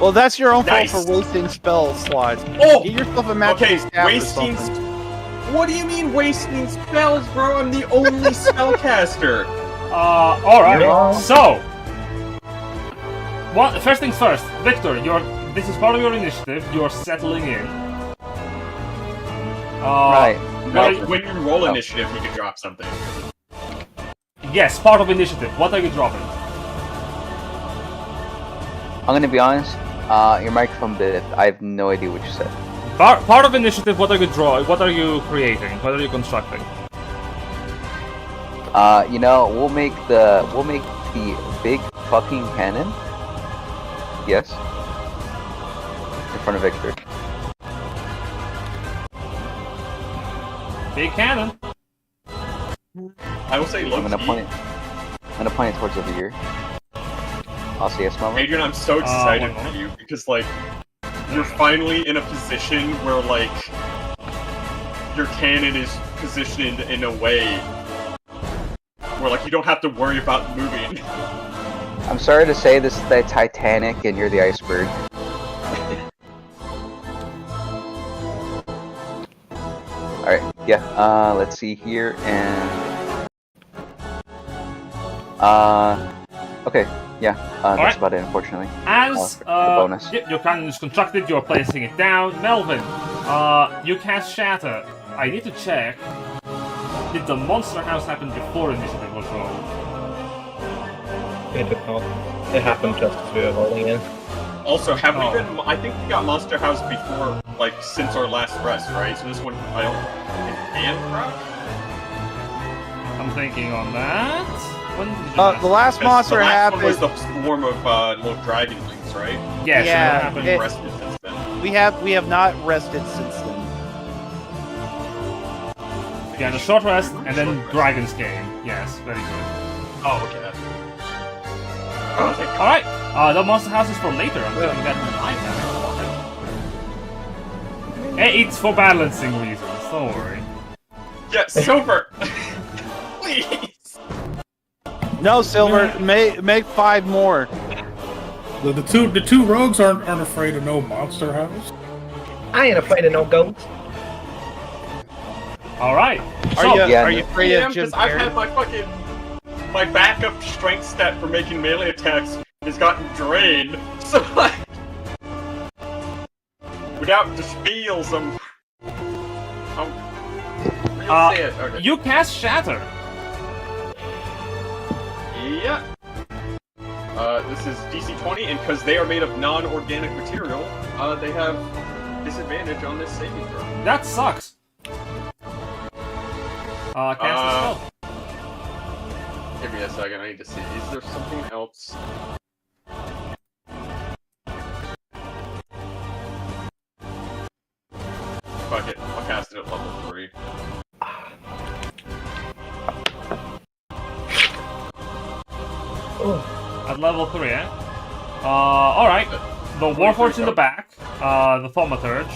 Well, that's your own Nice. fault for wasting spell slots. Oh! Get yourself a magic Okay, staff or wasting... something. What do you mean wasting spells, bro? I'm the only spellcaster. Alright. Yeah. So, first things first. Victor, this is part of your initiative. You're settling in. Right. No, What- when you roll initiative, you can drop something. Yes, part of initiative. What are you dropping? I'm gonna be honest. Your microphone bit. I have no idea what you said. Part of initiative. What are you drawing? What are you creating? What are you constructing? You know, we'll make the big fucking cannon. Yes. In front of Victor. Big cannon. I will say, I'm low gonna key, point it. I'm gonna point it towards over here. I'll see us, moment. Adrian, I'm so excited one for moment. you because like you're finally in a position where like your cannon is positioned in a way where like you don't have to worry about moving. I'm sorry to say this is the Titanic and you're the iceberg. Alright, yeah, let's see here, and... okay, yeah, that's Alright. about it, unfortunately. As the bonus. your cannon is constructed, you're placing it down. Melvin, you cast Shatter. I need to check. Did the monster house happen before initiative was rolled? It did not. It happened just as we were rolling in. Also, have we been? I think we got Monster House before, like since our last rest, right? So this one, I don't. And crouch? I'm thinking on that. When did you The last monster the last happened. one was the swarm of little dragon things, right? Yes, Yeah, it happened. it- Rested since then. We have not rested since then. Yeah, the short rest, and then dragons came. Yes, very good. Oh, okay. That's Alright, the monster house is for later. I'm thinking that I have. It's for balancing reasons, don't worry. yeah, Silver. Please. No, Silver, make 5 more. The two rogues aren't afraid of no monster house. I ain't afraid of no goats. Alright, yeah, Are you afraid Yeah, of Jim because I've Carrey? had my backup strength stat for making melee attacks has gotten drained. So like, without the spiels, I'm real sad. Okay. you cast Shatter. Yeah. This is DC 20, and because they are made of non-organic material, they have disadvantage on this saving throw. That sucks. Cast the spell. Give me a second, I need to see. Is there something else? Fuck it, I'll cast it at level 3. At level 3, eh? Alright. The Warforged in the back, the Thaumaturge,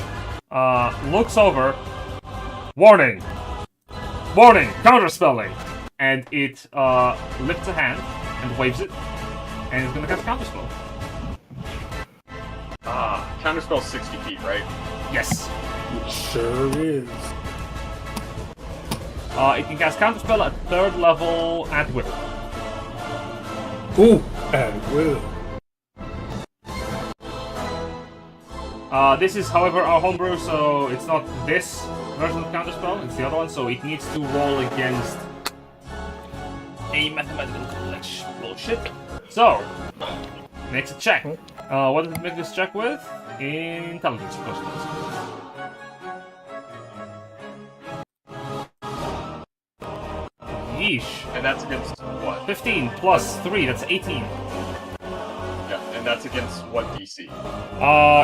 looks over. Warning! Warning! Counterspelling! And it lifts a hand and waves it, and it's gonna cast Counterspell. Counterspell 60 feet, right? Yes. It sure is. It can cast Counterspell at 3rd level at will. Ooh, at will. This is, however, our homebrew, so it's not this version of Counterspell, it's the other one, so it needs to roll against a mathematical bullshit. So, makes a check. What does it make this check with? Intelligence, of course it does. Yeesh. And that's against what? 15 plus 3, that's 18. Yeah, and that's against what DC?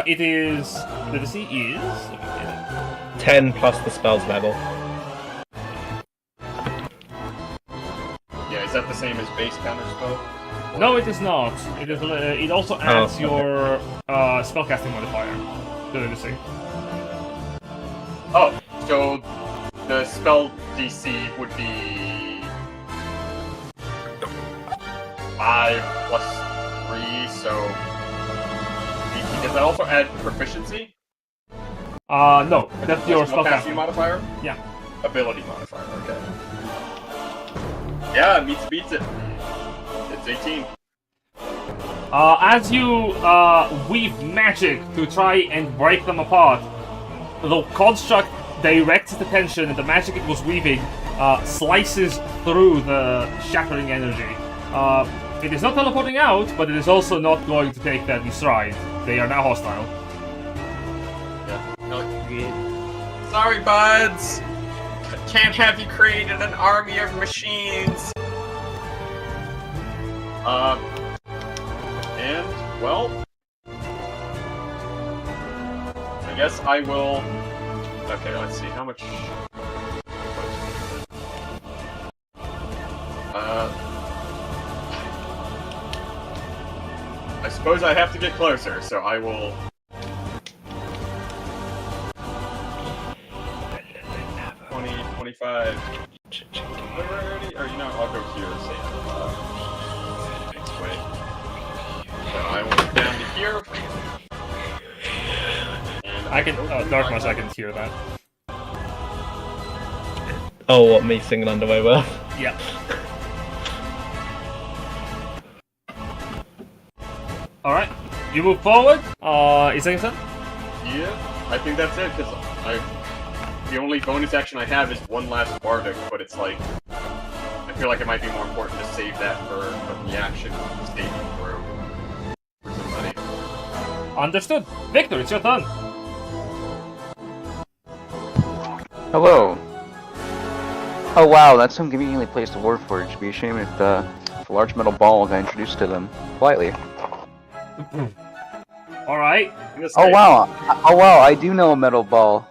It is... The DC is... Let me get it. 10 plus the spell's level. Yeah, is that the same as base counterspell? No, it is not. It is. It also adds okay. your spellcasting modifier to the DC. Oh, so the spell DC would be 5 plus 3, so does that also add proficiency? No, that's your Spellcasting spellcasting. modifier? Yeah. Ability modifier, okay. Yeah, beats it. It's 18. As you weave magic to try and break them apart, the construct directs its attention, and the magic it was weaving slices through the shattering energy. It is not teleporting out, but it is also not going to take that in stride. They are now hostile. Yeah. Sorry, buds. Can't have you created an army of machines. And well, I guess I will. Okay, let's see how much. suppose I have to get closer, so I will... 20, 25... 30, or you know, I'll go here, say, next way. So I will go down to here. And I can, Darkmouse, I can hear that. Oh, what, me singing Underway well? Yeah. Alright, you move forward. Islington? Yeah, I think that's it, because the only bonus action I have is one last Bardic, but it's like, I feel like it might be more important to save that for a reaction saving throw for somebody. Understood. Victor, it's your turn. Hello. Oh wow, that's some conveniently placed Warforged. Be ashamed if the large metal ball got introduced to them politely. Alright. Oh wow, I do know a metal ball.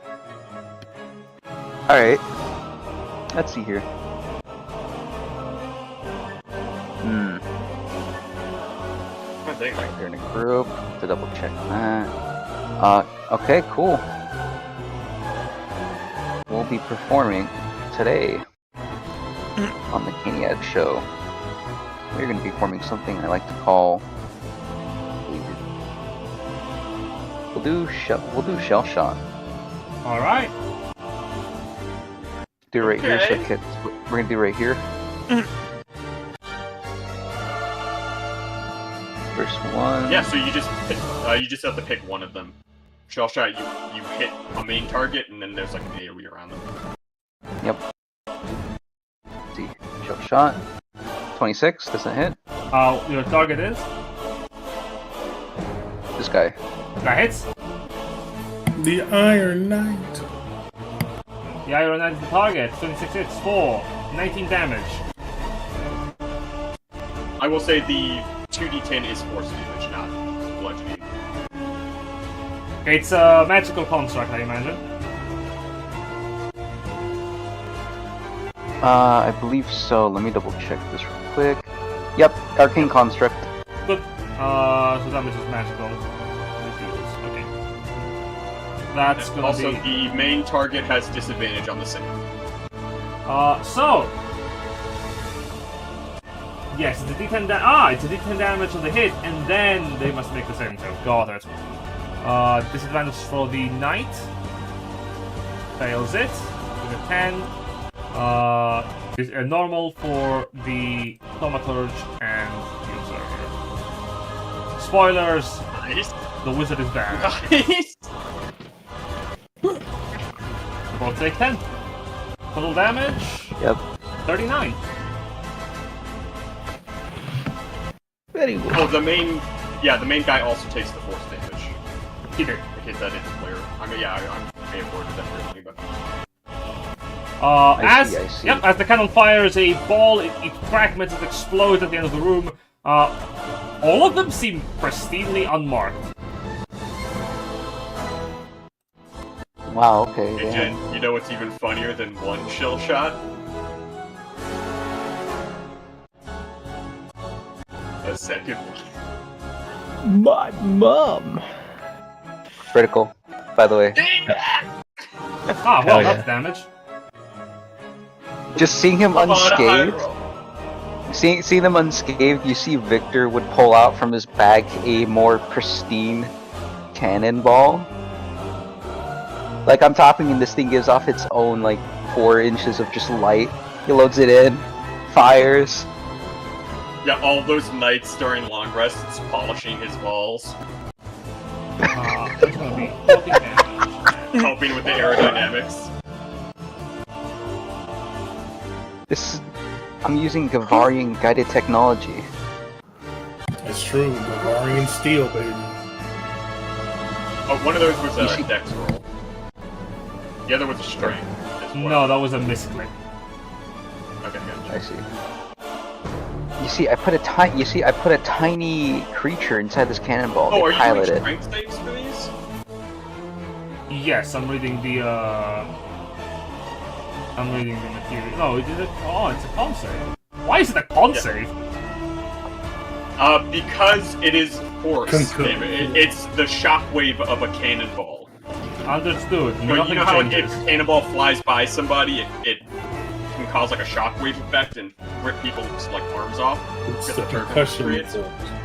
Alright. Let's see here. I think Right here in a group to double check that. Okay, cool. We'll be performing today on the Cainyad show. We're going to be performing something I like to call. We'll do shell shot. Alright. Do it right here, so Okay. kids. We're gonna do right here. First one. Yeah, so you just have to pick one of them. Shell shot, you hit a main target, and then there's like an AoE around them. Yep. Let's see, shell shot. 26 doesn't hit. Your target is? This guy. That hits. The Iron Knight. The Iron Knight is the target. 26 hits, 4. 19 damage. I will say the 2d10 is force damage, not bludgeoning. Okay, it's a magical construct, I imagine. I believe so. Let me double check this real quick. Yep, arcane construct. Good. So damage is magical. Okay. That's gonna Also, be... the main target has disadvantage on the save. So... Yes, it's a D10 it's a D10 damage on the hit, and then they must make the saving throw. Got it. Disadvantage for the knight. Fails it. With a 10. Is a normal for the thaumaturge and the observer. Spoilers! Nice. The wizard is bad. Nice. Both take 10. Total damage? Yep. 39. Very good. Oh, the main guy also takes the force damage. He did. In case that isn't clear. I mean, yeah, I may have worded that differently, but I see. Yep, as the cannon fires a ball, it fragments, it explodes at the end of the room. All of them seem pristinely unmarked. Wow, okay. hey, Damn. Jen, you know what's even funnier than one shell shot? A second one. My mum. Critical, by the way. Ah, well, Hell yeah. that's damage. Just seeing him Come on, high unscathed. roll. Seeing them unscathed, you see Victor would pull out from his bag a more pristine cannonball. Like, I'm talking, and this thing gives off its own, like, 4 inches of just light. He loads it in, fires. Yeah, all those nights during long rests polishing his balls, That's gonna be 14 damage. helping with the aerodynamics. I'm using Gavarian guided technology. It's true. Bavarian steel, baby. Oh, one of those was You a see- dex roll. The other was a strength. As well. No, that was a misclick. Okay, I gotcha. see. You see, I put a tiny creature inside this cannonball. Oh, They are you pilot doing it. strength saves for these? Yes, I'm reading the material. No, it's a con save. Why is it a con Yeah. save? Because it is force. It's the shockwave of a cannonball. Understood. You know how if a cannonball flies by somebody, it can cause like a shockwave effect and rip people's like arms off It's because the the turbulence concussion creates. effect.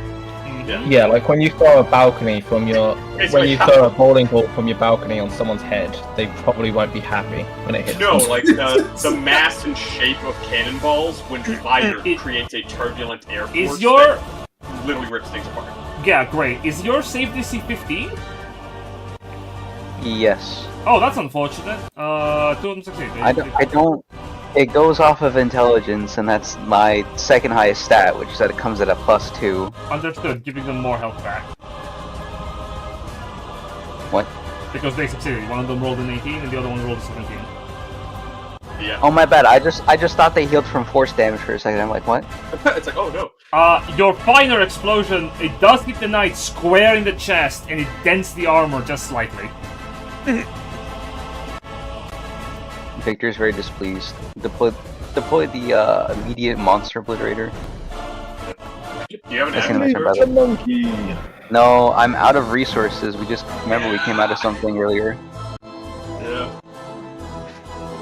Yeah, like when you throw a balcony from your when you throw a bowling ball from your balcony on someone's head, they probably won't be happy when it hits. No, them. like the mass and shape of cannonballs when fired creates a turbulent air force Is your that literally rips things apart. yeah, great. Is your save DC 15? Yes. Oh, that's unfortunate. 216. I don't. It goes off of intelligence, and that's my second highest stat, which is that it comes at a +2. Understood, giving them more health back. What? Because they succeeded. One of them rolled an 18 and the other one rolled a 17. Yeah. Oh my bad. I just thought they healed from force damage for a second. I'm like, what? It's like, oh no. Your finer explosion, it does hit the knight square in the chest and it dents the armor just slightly. Victor's very displeased. Deploy the immediate monster obliterator. You have an That's gonna action make him surge? better. monkey. No, I'm out of resources. We came out of something earlier. Yeah.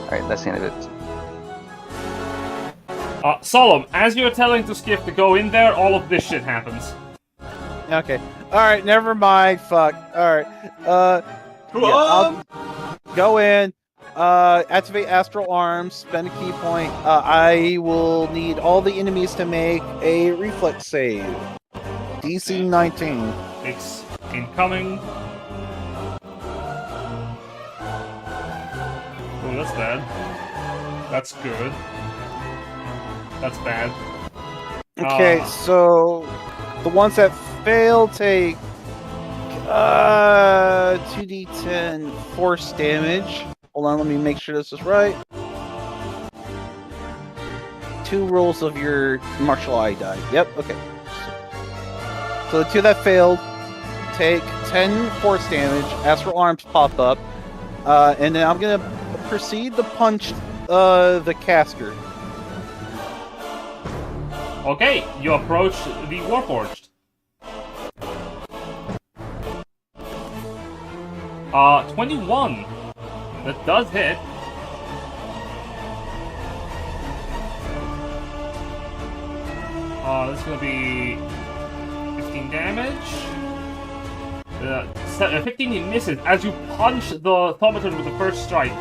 Alright, that's the end of it. Solemn, as you're telling to Skiff to go in there, all of this shit happens. Okay. Alright, never mind. Fuck. Alright. I'll go in. Activate Astral Arms, spend a key point. I will need all the enemies to make a reflex save. DC 19. It's incoming. Oh, that's bad. That's good. That's bad. Okay, so the ones that fail take 2d10 force damage. Hold on, let me make sure this is right. 2 rolls of your martial eye die. Yep, okay. So the 2 that failed take 10 force damage. Astral Arms pop up. And then I'm gonna proceed to punch the caster. Okay, you approach the Warforged. 21. That does hit. That's gonna be 15 damage. 15 he misses. As you punch the Thaumaturge with the first strike,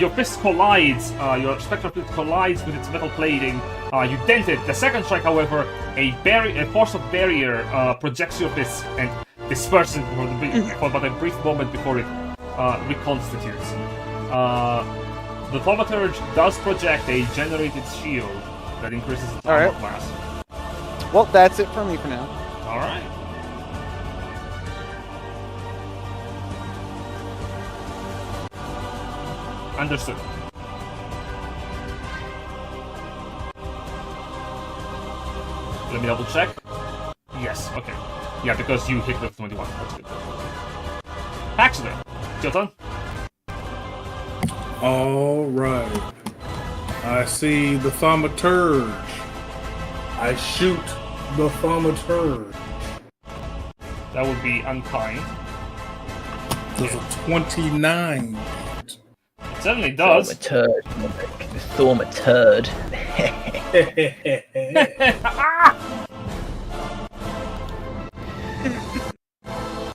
your fist collides, your spectral fist collides with its metal plating. You dent it. The second strike, however, a force of barrier projects your fist and disperses for about a brief moment before it reconstitutes. The Thaumaturge does project a generated shield that increases its armor class. Well, that's it for me for now. Alright. Understood. Let me double check. Yes, okay. Yeah, because you hit with 21. That's good. Paxton, it's your turn. Alright. I see the Thaumaturge. I shoot the Thaumaturge. That would be unkind. Does a 29. It certainly does. Thaumaturge.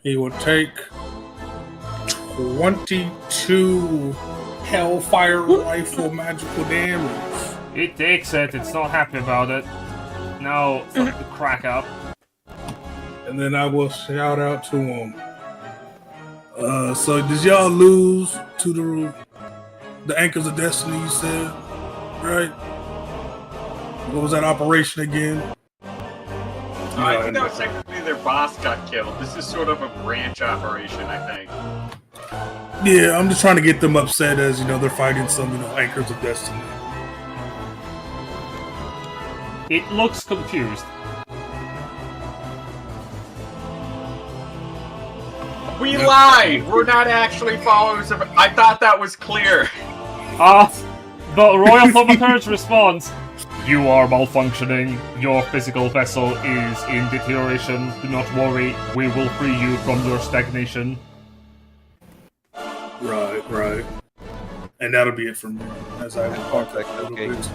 He will take 22 Hellfire Rifle magical damage. It takes it, it's not happy about it. Now, fuck the crack up. And then I will shout out to him. So did y'all lose to the Anchors of Destiny, you said? Right? What was that operation again? I think that was technically their boss got killed. This is sort of a branch operation, I think. Yeah, I'm just trying to get them upset as, they're fighting some, Anchors of Destiny. It looks confused. We lied! We're not actually followers of... I thought that was clear. The Royal Thaumaturge responds, You are malfunctioning. Your physical vessel is in deterioration. Do not worry. We will free you from your stagnation. Right. And that'll be it from me, as I will talk Perfect, a little okay. bit.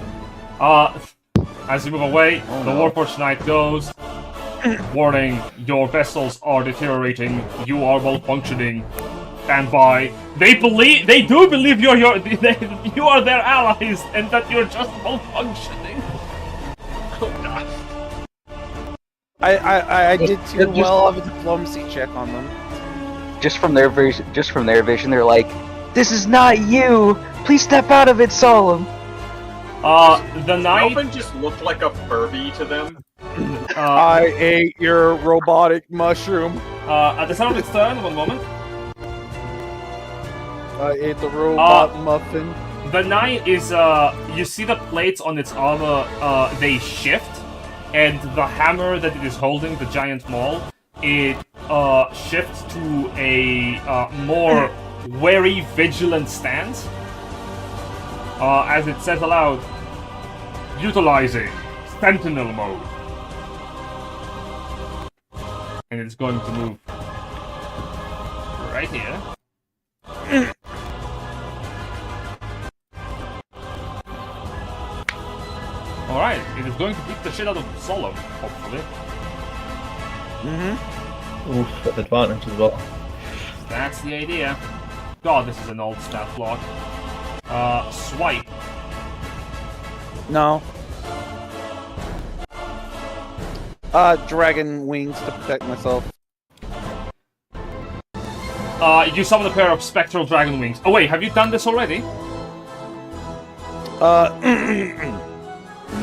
As you move away, Oh, the no. Warforged Knight goes. Warning, your vessels are deteriorating. You are malfunctioning. Stand by. They do believe you are their allies, and that you're just malfunctioning. I did too just- well of a diplomacy check on them. Just from their vision, they're like, "This is not you. Please step out of it, Solemn." The knight. Melvin just looked like a Furby to them. I ate your robotic mushroom. At the start of its turn, one moment. I ate the robot muffin. The knight is, you see the plates on its armor, they shift, and the hammer that it is holding, the giant maul, it, shifts to a, more wary, vigilant stance. As it says aloud, utilizing Sentinel mode. And it's going to move right here. Alright, it is going to beat the shit out of Solemn, hopefully. Oof, with advantage as well. That's the idea. God, this is an old stat block. Swipe. No. Dragon wings to protect myself. You summon a pair of spectral dragon wings. Oh wait, have you done this already?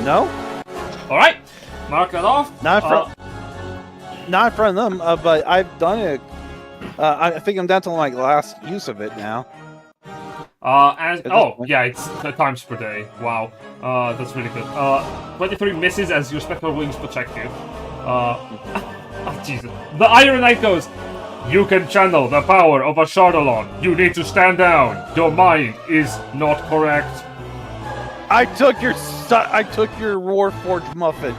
No. Alright, mark that off. Not in front of them, but I've done it. I think I'm down to my last use of it now. Yeah, it's times per day. Wow, that's really good. 23 misses as your spectral wings protect you. Jesus. The Iron Knight goes. You can channel the power of a Shardalon. You need to stand down. Your mind is not correct. I took your Warforged muffin.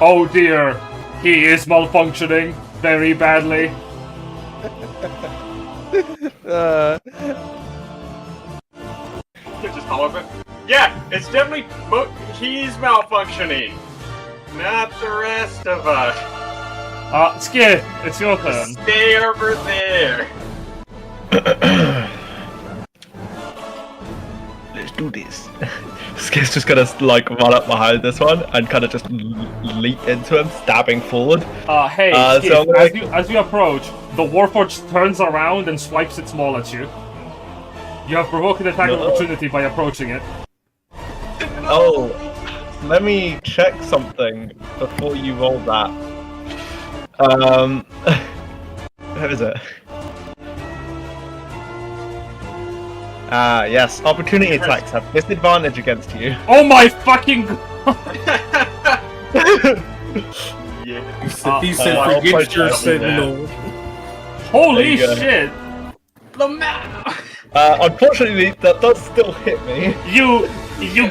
Oh dear, he is malfunctioning very badly. Just all of it. Yeah, it's definitely. He's malfunctioning. Not the rest of us. Skid, it's your turn. Stay over there. Let's do this. Skid's just gonna like run up behind this one and kind of just leap into him, stabbing forward. Hey, Skid, so I'm gonna- as you approach, the Warforged turns around and swipes its maul at you. You have provoked an attack of opportunity by approaching it. Oh, let me check something before you roll that. Where is it? Yes. Opportunity attacks have disadvantage against you. Oh my fucking god! Yeah. He said, I'll "Forget punch your you. Sentinel." Holy There you go. shit! Unfortunately, that does still hit me. You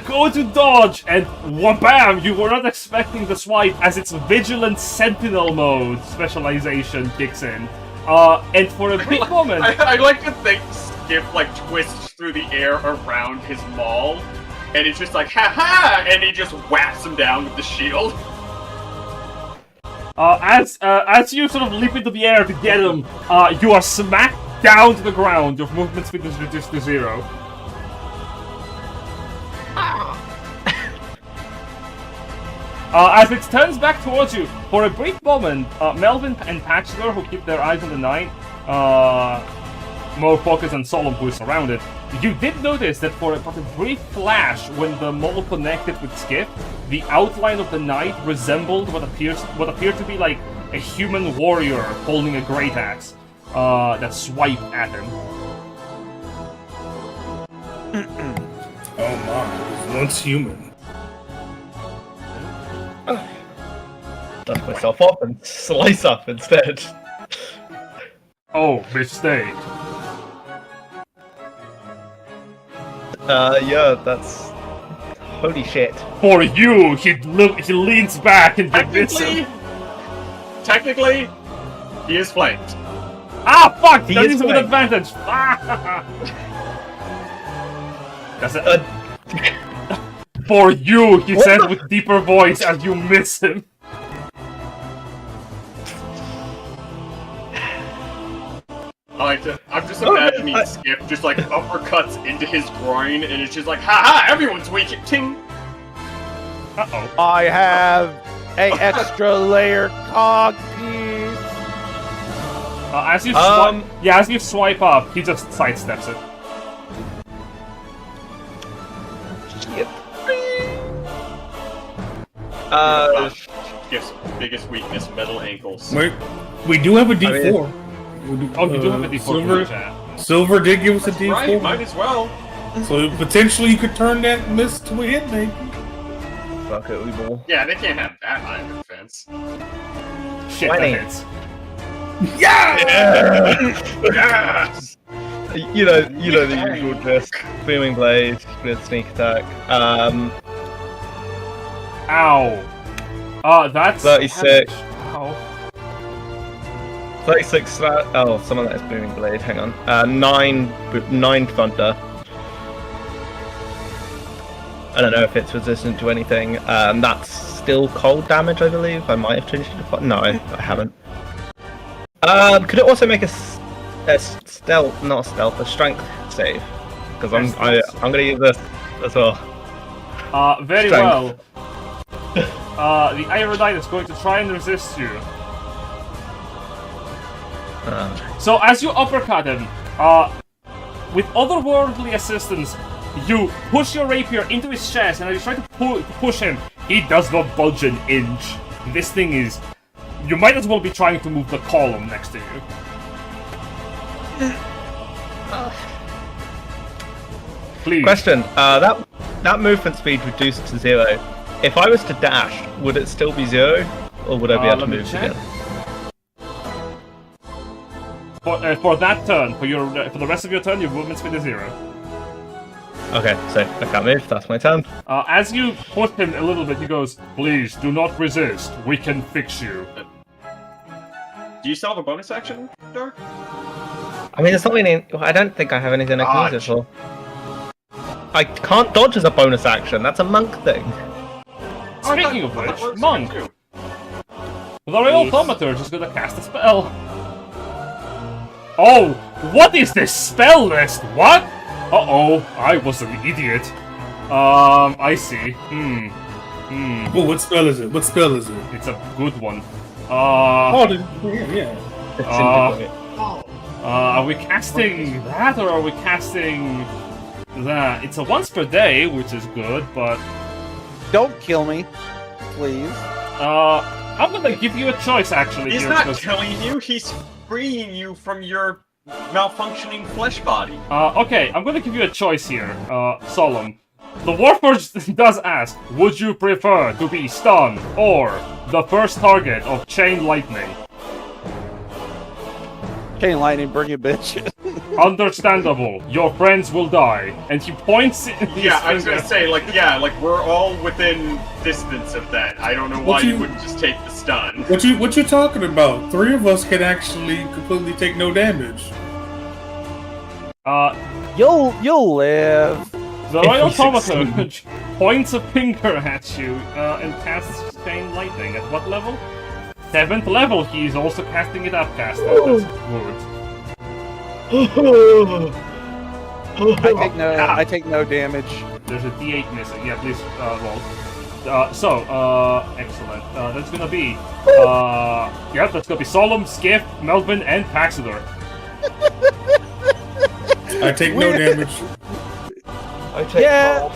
go to dodge, and whabam! You were not expecting the swipe as its Vigilant Sentinel mode specialization kicks in. And for a brief moment... I like to think Skip like twists through the air around his maul, and it's just like, ha-ha! And he just whaps him down with the shield. As you sort of leap into the air to get him, you are smacked down to the ground. Your movement speed is reduced to 0. As it turns back towards you, for a brief moment, Melvin and Patchler, who keep their eyes on the knight, more focused on Solemn, who is surrounded, you did notice that for a brief flash, when the mole connected with Skip, the outline of the knight resembled what appeared to be like a human warrior holding a great axe that swiped at him. Oh my, he was once human. Dust myself off and slice up instead. Oh, mistake. Yeah, that's Holy shit. For you, he leans back and hits him. Technically, he is flanked. Ah, fuck! He That is is with flanked. advantage. Ah. That's it. For you, he What said the- with deeper voice as you miss him. I'm just imagining Skip just like uppercuts into his groin, and it's just like, ha ha, everyone's weak. Ting. Uh-oh. I have a extra layer cog piece. As you as you swipe up, he just sidesteps it. Skip's biggest weakness: metal ankles. Wait, we do have a D4. Oh, you do have a D4 for Silver, the chat. Silver did give us a D4. Right, might as well. So potentially you could turn that miss to a hit, maybe. Fuck it, we ball. Yeah, they can't have that high of a defense. Shit, Why that not? hits. Yes! You know the usual gist. Booming blade with sneak attack. Ow. That's 36. Ow. 36 slat. Oh, some of that is booming blade. Hang on. 9 thunder. I don't know if it's resistant to anything. That's still cold damage, I believe. I might have changed it to no, I haven't. Could it also make a stealth, not a stealth, a strength save? Because I'm gonna use this as well. Very Strength. well. The Irodite is going to try and resist you. So as you uppercut him, with otherworldly assistance, you push your rapier into his chest, and as you try to push him, he does not budge an inch. This thing is... You might as well be trying to move the column next to you. Please. Question: that movement speed reduced to 0. If I was to dash, would it still be 0, or would I be able to let me move check. again? For that turn, for the rest of your turn, your movement speed is 0. Okay, so I can't move. That's my turn. As you push him a little bit, he goes, "Please do not resist. We can fix you." Do you still have a bonus action, Dark? I mean, there's not really. I don't think I have anything I can use it for. I can't dodge as a bonus action. That's a monk thing. Speaking of which, Monk, the real thaumaturge is gonna cast a spell. Oh, what is this spell list? What? Uh-oh, I was an idiot. I see. Oh, what spell is it? What spell is it? It's a good one. Yeah. Are we casting that, or are we casting that? It's a once per day, which is good, but... Don't kill me, please. I'm gonna give you a choice, actually. He's here, not because- killing you, he's freeing you from your malfunctioning flesh body. Okay, I'm gonna give you a choice here, Solemn. The Warforged does ask, would you prefer to be stunned or the first target of Chain Lightning? Chain lightning, bring it, bitch. Understandable, your friends will die. And he points his Yeah, I was finger. gonna say, like we're all within distance of that. I don't know why you wouldn't just take the stun. What you talking about? 3 of us can actually completely take no damage. You'll live. The Royal Thaumaturge points a finger at you and casts Chain Lightning. At what level? 7th level. He is also casting it upcast. That's good. I take no damage. There's a D8 missing. Yeah, please roll. Excellent. That's gonna be that's gonna be Solemn, Skiff, Melvin, and Taxidor. I take no damage. I take Yeah.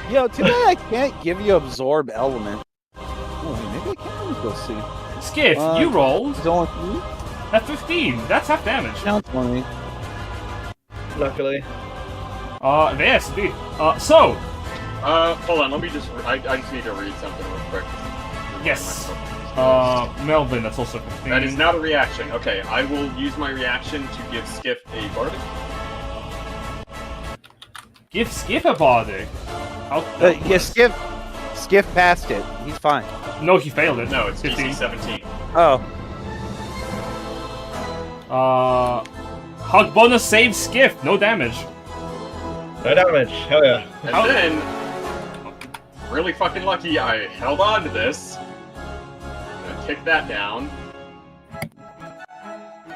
Yo, too bad I can't give you absorb element. Oh, maybe I can go see. Skiff, you rolled It's only 3? at 15. That's half damage. Down 20. Luckily. Yes, indeed. Hold on, let me just. I just need to read something real quick. Yes. Melvin, that's also 15. That is not a reaction. Okay, I will use my reaction to give Skiff a bardic. Give Skiff a body. How Yeah, Skiff passed it. He's fine. No, he failed it. No, it's 15. DC 17. Oh. Hug bonus save Skiff. No damage. No damage. Hell yeah. And then, really fucking lucky, I held on to this. Gonna kick that down.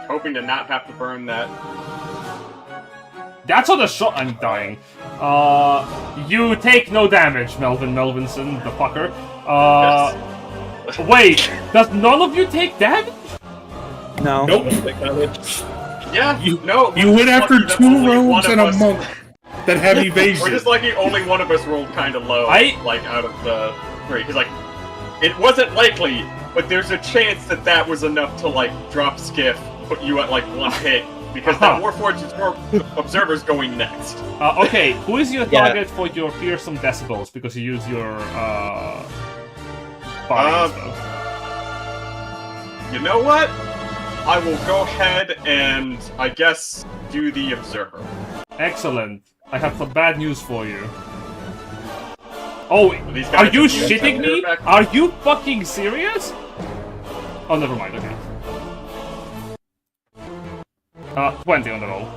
Hoping to not have to burn that. That's on the shot. I'm dying. You take no damage, Melvinson, the fucker. Wait, does none of you take damage? No. Nope. Yeah, You no. You we're went just after lucky that 2 only one rogues of and a us- monk that have We're evasion. just lucky only one of us rolled kind of low, like out of the 3. Because like, it wasn't likely, but there's a chance that that was enough to like drop Skiff, put you at like 1 hit, because that Warforged Observer's going next. Okay, who is your Yeah. target for your fearsome decibels? Because you use your body stuff. You know what? I will go ahead and I guess do the Observer. Excellent. I have some bad news for you. Oh, These are guys you have the shitting me? effect. Are you fucking serious? Oh, never mind. Okay. 20 on the roll.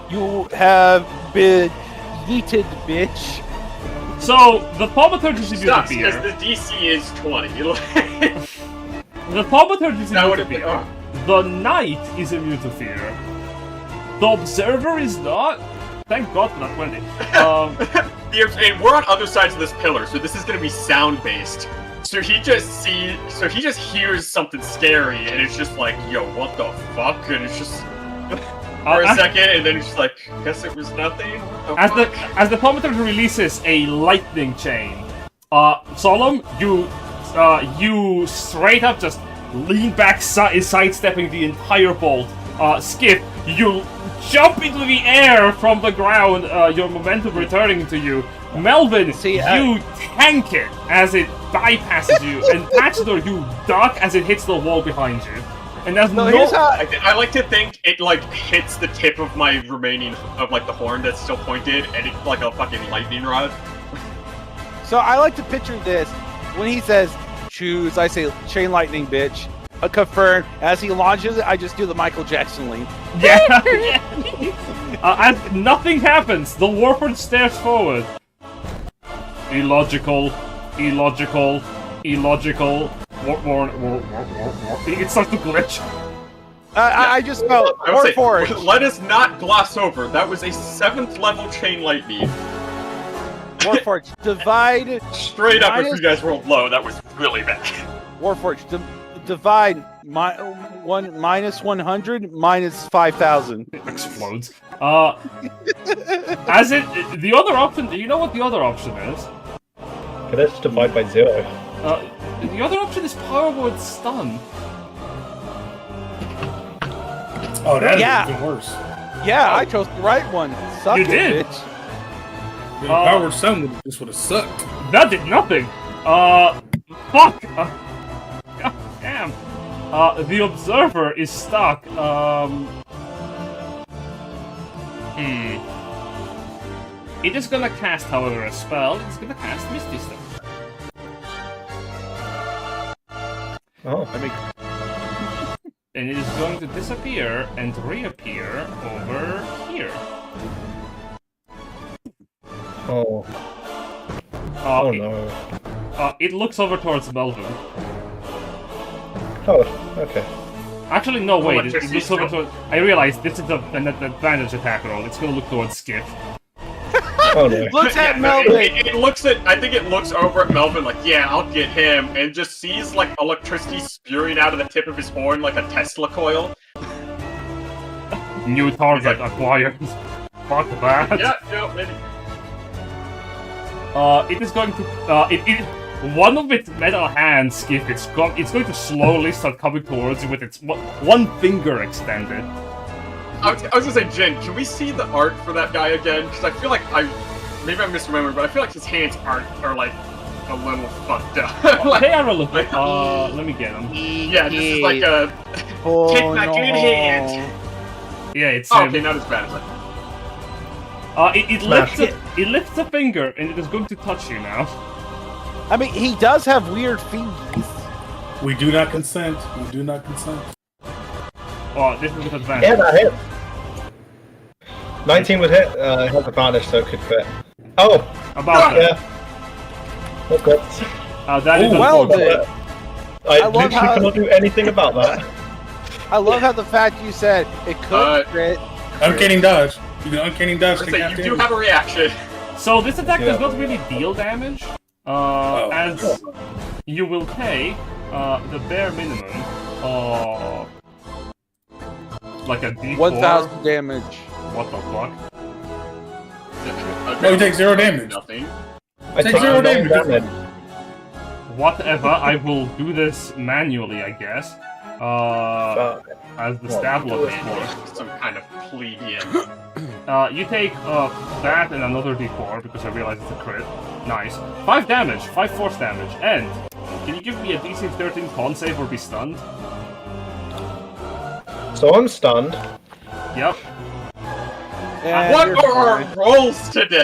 You have been yeeted, bitch. So the thaumaturge is Sucks, disappear. because the DC is 20. The thaumaturge is That immune would to have been... fear. The knight is immune to fear. The observer is not. Thank God for that 20. And we're on other sides of this pillar, so this is going to be sound-based. So he just hears something scary, and it's just like, yo, what the fuck? And it's just... for a second, and then it's just like, guess it was nothing? As the thaumaturge releases a lightning chain, Solemn, you straight up just lean back, sidestepping the entire bolt. Skip, you jump into the air from the ground, your momentum returning to you. Melvin, you tank it as it bypasses you, and Patchador, you duck as it hits the wall behind you. And there's Here's how I like to think it like hits the tip of my remaining of like the horn that's still pointed, and it's like a fucking lightning rod. So I like to picture this when he says choose. I say chain lightning, bitch. Confirm. As he launches it, I just do the Michael Jackson lean. Yeah. As nothing happens, the Warford stares forward. Illogical. It starts to glitch. I just felt I would say, Warforged. let us not gloss over. That was a 7th level chain lightning. Warforged. Divide. Straight up, if you guys rolled low, that was really bad. Warforged. Divide. Minus 100 minus 5,000. It explodes. As it, the other option. Do you know what the other option is? Okay, let's divide by 0. The other option is power word stun. Oh, that is Yeah. even worse. Yeah, I chose the right one. Suck You it, did. bitch. The power sun this would have sucked. That did nothing. Fuck. God damn. The observer is stuck. It is gonna cast, however, a spell. It's gonna cast Misty Step. Oh. And it is going to disappear and reappear over here. Oh. Oh No. It looks over towards Melvin. Oh, okay. Actually, no, wait. It Electricity looks over still. towards... I realize this is an advantage attack roll. It's gonna look towards Skip. Oh no. Looks at Yeah, Melvin. it looks at. I think it looks over at Melvin like, yeah, I'll get him, and just sees like electricity spewing out of the tip of his horn like a Tesla coil. New target acquired. Fuck that. Yeah, no, maybe. It is going to. One of its metal hands, Skip. It's going to slowly start coming towards you with its one finger extended. I was gonna say, Jen, can we see the art for that guy again? Because I feel like maybe I'm misremembering, but I feel like his hands are like a little fucked up. Like, They are a little bit. Let me get them. yeah, this is like a Oh, take my good hand. Yeah, it's Oh, okay, not as bad as that. It lifts a finger, and it is going to touch you now. I mean, he does have weird fingers. We do not consent. We do not consent. Oh, this is with advantage. Yeah, that hit. 19 would hit. It has advantage, so it could fit. Oh! About Yeah. That's good. that is well unfortunate. I love literally how- cannot do anything about that. I love how the fact you said it could crit. Uncanny dodge. You can uncanny dodge. Let's take say half you do damage. have a reaction. So this attack Yeah. does not really deal damage, as you will pay the bare minimum of like a D4. 1,000 damage. What the fuck? Okay. No, you take 0 damage. Nothing. I Take take 0 no damage. Whatever, I will do this manually, I guess. Fuck. As the Well, stab do look it. for. Some kind of plebeian. You take that and another D4 because I realize it's a crit. Nice. 5 damage, 5 force damage. And can you give me a DC 13 con save or be stunned? So I'm stunned. Yep. And What you're are our fine. rolls today?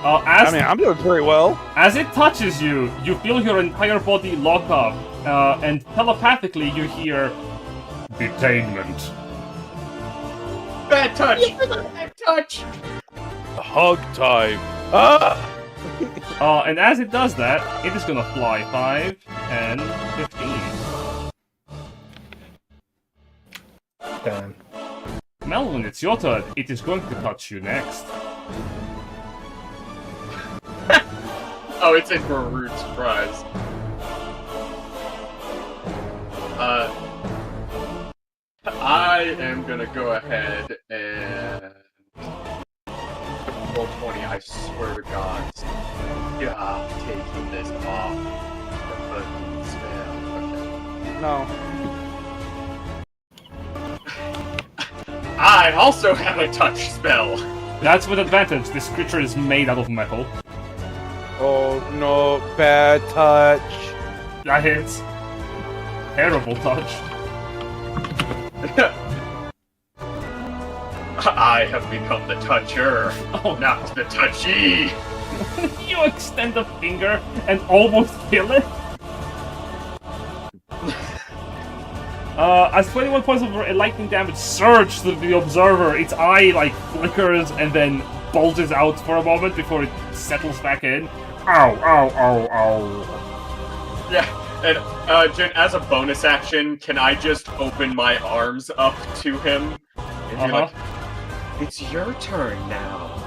I'm doing very well. As it touches you, you feel your entire body lock up, and telepathically you hear detainment. Bad touch! Bad touch! Hug time. Ah! And as it does that, it is gonna fly 5 and 15. Damn. Melvin, it's your turn. It is going to touch you next. Oh, it's in for a rude surprise. I am gonna go ahead and roll 20. I swear to God, stop taking this off the fucking spell. No. I also have a touch spell. That's with advantage. This creature is made out of metal. Oh no, bad touch. That hits. Terrible touch. I have become the toucher, Oh, not the touchy. You extend a finger and almost kill it. As 21 points of lightning damage surge through the observer, its eye like flickers and then bulges out for a moment before it settles back in. Ow, ow, ow, ow. Yeah, and Jen, as a bonus action, can I just open my arms up to him and be like, "It's your turn now,"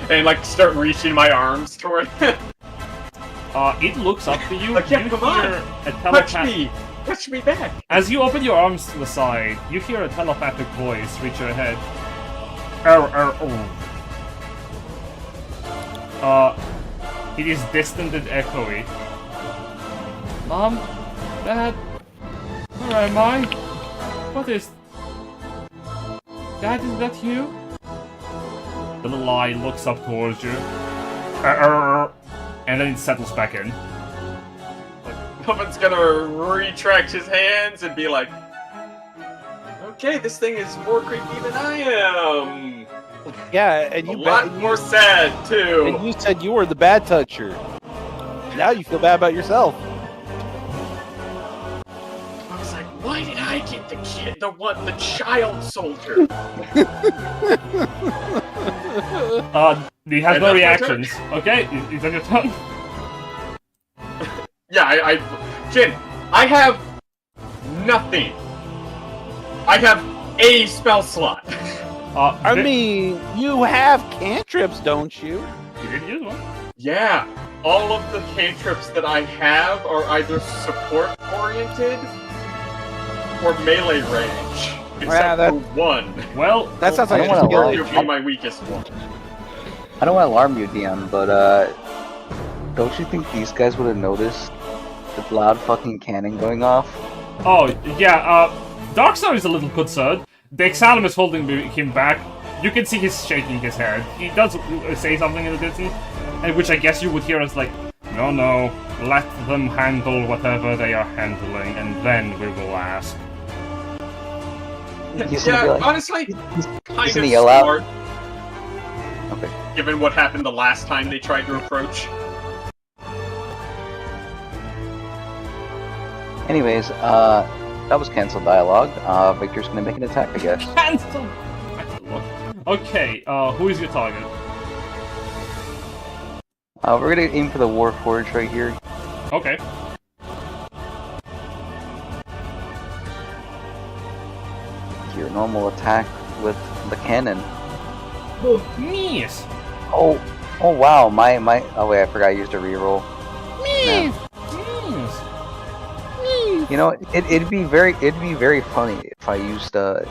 and like start reaching my arms toward him? It looks up to you. Like, yeah, You come on. hear a Touch me back. As you open your arms to the side, you hear a telepathic voice reach your head. It is distant and echoey. Dad, where am I? What is... Dad, is that you? The little eye looks up towards you. And then it settles back in. Puppen's gonna retract his hands and be like, "Okay, this thing is more creepy than I am. Yeah, and A you lot more sad too." And you said you were the bad toucher. Now you feel bad about yourself. I was like, "Why did I get the child soldier?" He has And no that's my reactions. Okay, is that your turn? Yeah, Jin, I have nothing. I have a spell slot. I mean, you have cantrips, don't you? You didn't use one. Yeah, all of the cantrips that I have are either support-oriented or melee range, except that- for one. Well, That sounds like I don't a wanna skill. lie. Would be my weakest one. I don't want to alarm you, DM, but don't you think these guys would have noticed the loud fucking cannon going off? oh, yeah, Darkstar is a little concerned. The Exalum is holding him back. You can see he's shaking his head. He does say something in the distance, and which I guess you would hear as like, no, let them handle whatever they are handling, and then we will ask. He's gonna be like, honestly, he's kind gonna of yell out. smart, Okay. given what happened the last time they tried to approach. Anyways, that was canceled dialogue. Victor's gonna make an attack, I guess. Cancel! Okay, who is your target? We're gonna aim for the Warforged right here. Okay. Your normal attack with the cannon. Yes! Oh wow, my oh wait, I forgot I used a reroll. Yes! You know, it'd be very funny if I used a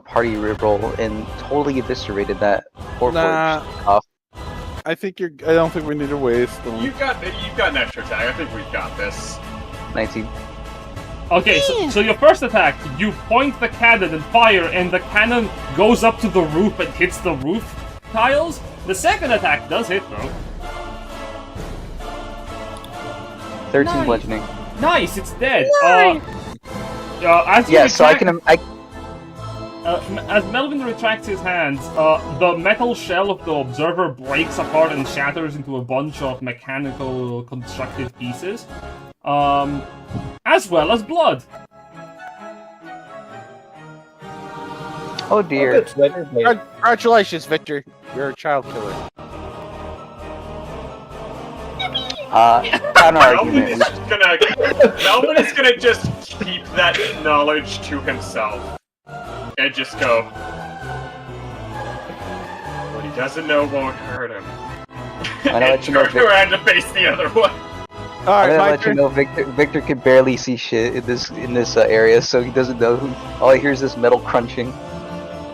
party reroll and totally eviscerated that Warforged off. I don't think we need to waste them. You've got an extra attack. I think we've got this. 19. Okay, so your first attack, you point the cannon and fire, and the cannon goes up to the roof and hits the roof tiles. The second attack does hit, though. 13 Nice. bludgeoning. Nice, it's dead. Nice. As you Yeah, so I retract- can. as Melvin retracts his hands, the metal shell of the observer breaks apart and shatters into a bunch of mechanical constructed pieces, as well as blood. Oh dear. good, Victor. Congratulations, Victor. You're a child killer. Counter argument. Melvin is gonna just keep that knowledge to himself and just go. What he doesn't know won't hurt him. I'm gonna And let you know, turn around to face the other one. I'm Alright, gonna my let you turn. know, Victor can barely see shit in this area, so he doesn't know who. All he hears is metal crunching.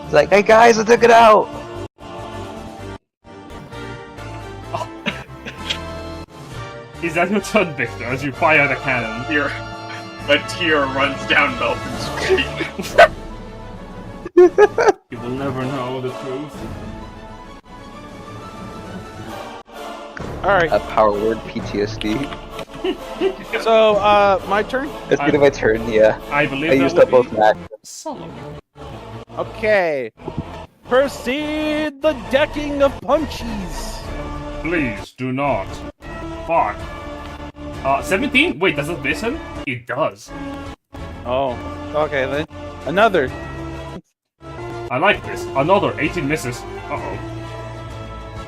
He's like, "Hey guys, I took it out." Is that your turn, Victor, as you fire the cannon? A tear runs down Melvin's cheek. You will never know the truth. Alright, A power word PTSD. so, my turn? That's gonna be my turn, yeah. I believe I that used would up both be max. Solomon. Okay. Proceed the decking of punchies. Please do not. Fuck. 17? Wait, does it miss him? It does. Oh, okay then. Another. I like this. Another 18 misses. Uh-oh.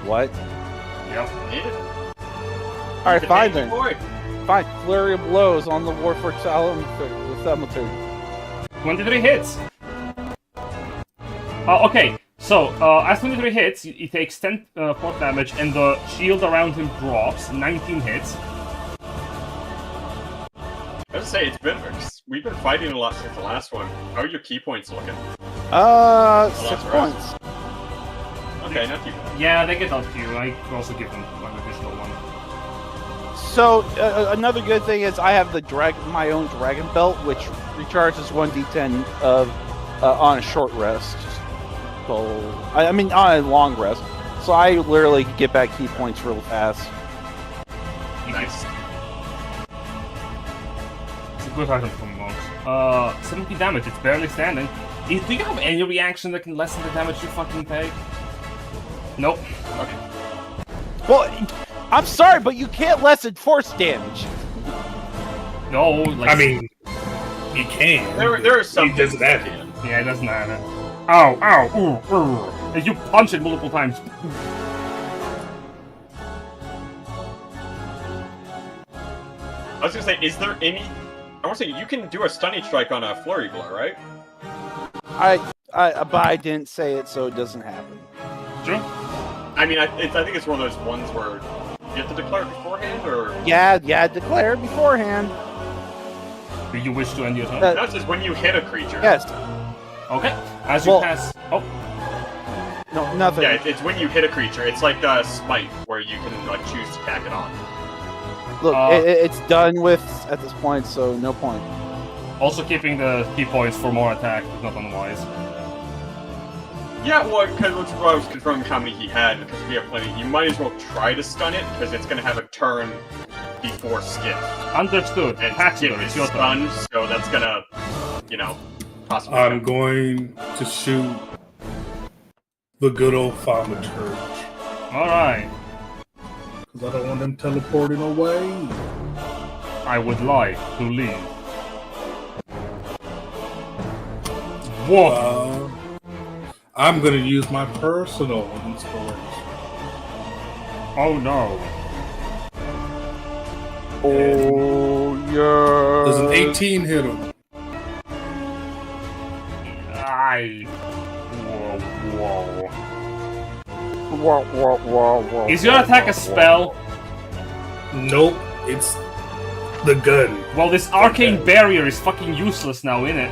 What? Yep. Alright, fine then. Boy. Fine. Flurry of blows on the Warforged Cemetery. 23 hits. Okay, so as 23 hits, he takes 10 force damage, and the shield around him drops. 19 hits. I would say we've been fighting a lot since the last one. How are your key points looking? 6 that's right. points. Okay, not too bad. Yeah, they get up to you. I could also give them an additional one. So, another good thing is I have my own dragon belt, which recharges 1d10 on a short rest. So, I mean, on a long rest. So I literally can get back key points real fast. Nice. It's a good item from monks. 70 damage. It's barely standing. Do you have any reaction that can lessen the damage you fucking take? Nope. Okay. Well, I'm sorry, but you can't lessen force damage. No, like... I mean, he can. There are some He doesn't have it. Yeah, it doesn't matter. Ow, ow, ooh, ooh. And you punch it multiple times. I was gonna say, is there any? I want to say you can do a stunning strike on a flurry blow, right? But I didn't say it, so it doesn't happen. Sure. I mean, I think it's one of those ones where you have to declare it beforehand, or Yeah, declare beforehand. Do you wish to end your turn? that's just when you hit a creature. Yes. Okay. As you Well- pass... Oh, No, nothing. Yeah, it's when you hit a creature. It's like a smite where you can like choose to tack it on. Look, it's done with at this point, so no point. also keeping the key points for more attack is not unwise. Yeah, well, because I was confirming how many he had, because if you have plenty, you might as well try to stun it, because it's going to have a turn before Skiff. Understood. And Patcher, Skiff is it's your turn. stunned, so that's going to, you know... Possibly. I'm going to shoot the good old thaumaturge. Alright. Because I don't want them teleporting away. I would like to leave. Whoa! I'm going to use my personal inspiration. Oh no. Oh, yeah. Does an 18 hit him? Whoa. Whoa. Is your attack a spell? Nope. It's the gun. Well, this arcane barrier is fucking useless now, innit?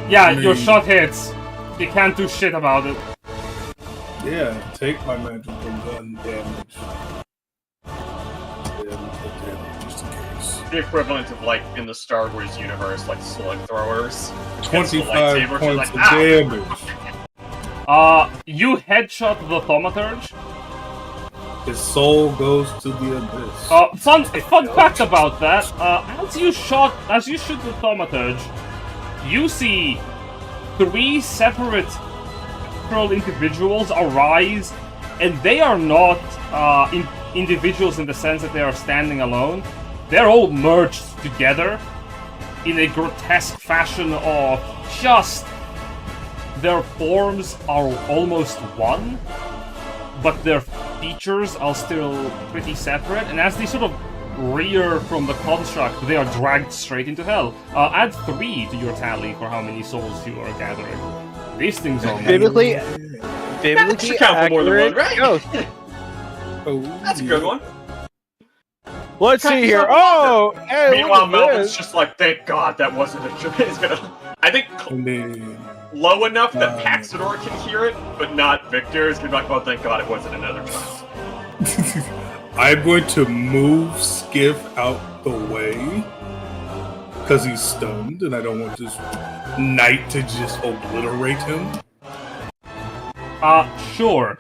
Yeah, your shot hits. You can't do shit about it. Yeah, take my magical gun damage. Just in case. The equivalent of, like, in the Star Wars universe, like, slug throwers. 25 lightsabers, points like, of "Ow!" damage. You headshot the thaumaturge. His soul goes to the abyss. Fun fact about that, as you shoot the thaumaturge, you see 3 separate individuals arise, and they are not individuals in the sense that they are standing alone. They're all merged together in a grotesque fashion of just their forms are almost one, but their features are still pretty separate, and as they sort of rear from the construct, they are dragged straight into hell. Add 3 to your tally for how many souls you are gathering. These things are Biblically should count for more than one, accurate right? ghost. That's a good one. Let's see here. Oh, hey, Meanwhile, look at Melvin's this. just like, thank God that wasn't a joke. He's gonna, I think, And then low enough that Paxidor can hear it, but not Victor. Is gonna be like, oh, thank God it wasn't another child. I'm going to move Skiff out the way because he's stunned, and I don't want this knight to just obliterate him. Sure.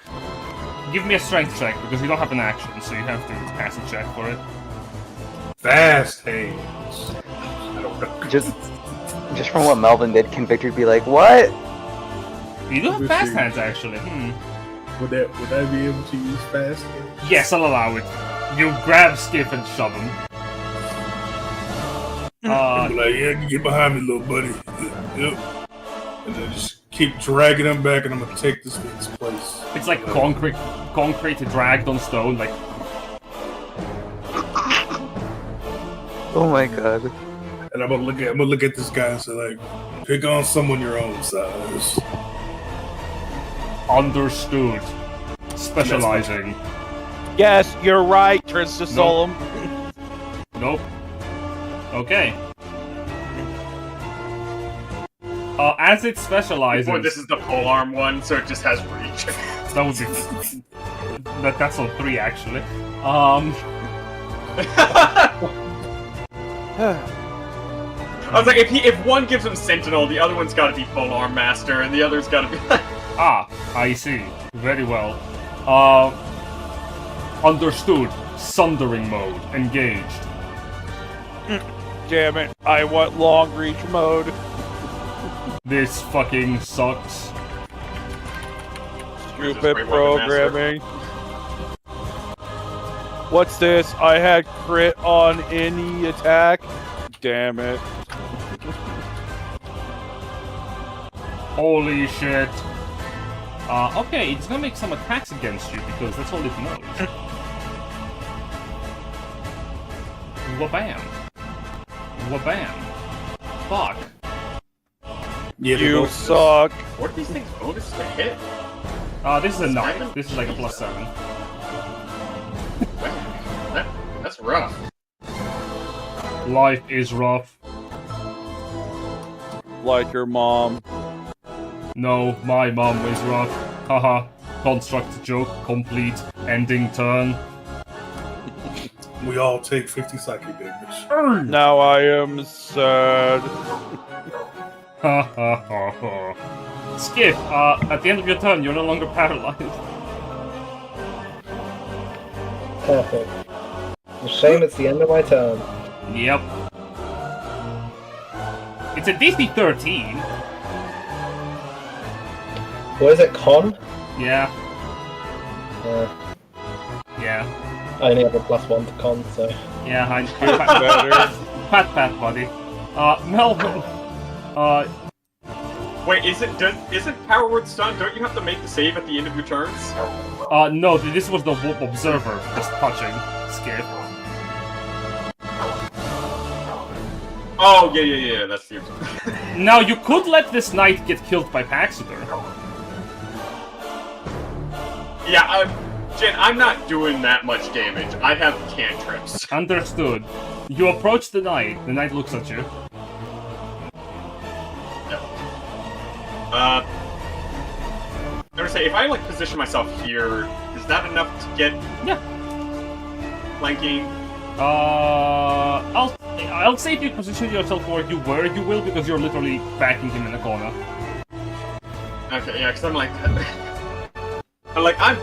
Give me a strength check, because you don't have an action, so you have to pass a check for it. Fast hands. I don't know. Just from what Melvin did, can Victor be like, what? You do have fast hands, actually. Would I be able to use fast hands? Yes, I'll allow it. You grab Skiff and shove him. I'm like, yeah, get behind me, little buddy. Yep. And then just keep dragging him back, and I'm gonna take this thing's place. It's like concrete dragged on stone, like... Oh my god. And I'm gonna look at this guy and say, like, pick on someone your own size. Understood. Specializing. Yes, you're right, Tristan Solom. Nope. Okay. As it specializes... Boy, this is the polearm one, so it just has reach. That would be... That's on 3, actually. I was like, if one gives him Sentinel, the other one's gotta be polearm master, and the other's gotta be like... I see. Very well. Understood. Sundering mode. Engaged. Damn it, I want long reach mode. This fucking sucks. Stupid Great weapon, programming. What's this? I had crit on any attack? Damn it. Holy shit. Okay, it's gonna make some attacks against you because that's all it knows. Wabam. Wabam. Fuck. Yeah, You suck. What are these things bonus to hit? This is a 9. This is like a +7. That's rough. Life is rough. Like your mom. No, my mom is rough. Haha. Construct joke complete. Ending turn. We all take 50 psychic damage. Now I am sad. Ha ha ha ha. Skip, at the end of your turn, you're no longer paralyzed. Perfect. A shame it's the end of my turn. Yep. It's a DC 13. What is it, con? Yeah. Uh, Yeah. I only have a +1 to con, so... Yeah, hi. Better. Pat, buddy. Melvin. Wait, isn't Power Word Stun? Don't you have to make the save at the end of your turns? No, this was the Whoop Observer just touching Skip. Oh, yeah, that's the observer. Now, you could let this knight get killed by Paxeter. Yeah, Jen, I'm not doing that much damage. I have cantrips. Understood. You approach the knight looks at you. I'm gonna say, if I like position myself here, is that enough to get flanking? I'll say if you position yourself where you were, you will, because you're literally backing him in the corner. Okay, yeah, because I'm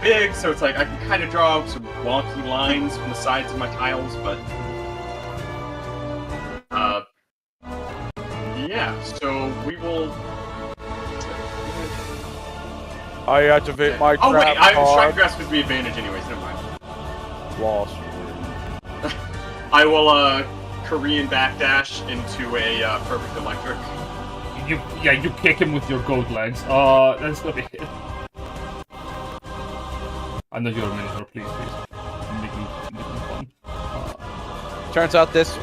big, so it's like I can kind of draw some wonky lines from the sides of my tiles, but yeah. So we will. I activate my trap Oh wait, Strike card. Grasp gives me advantage anyways. Never mind. Lost. I will Korean backdash into a perfect electric. You kick him with your goat legs. That's gonna be hit. I know you're a minotaur, please. Making fun. Turns out this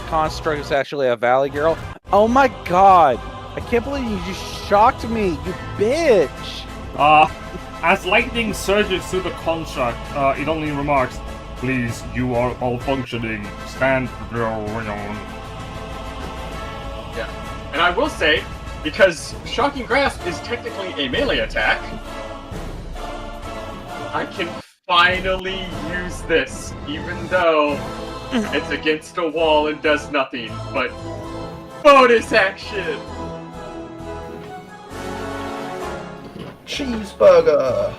construct is actually a valley girl. Oh my god! I can't believe you just shocked me, you bitch! As lightning surges through the construct, it only remarks, "Please, you are all functioning. Stand down." Yeah, and I will say, because Shocking Grasp is technically a melee attack, I can finally use this, even though it's against a wall and does nothing, but bonus action! Cheeseburger!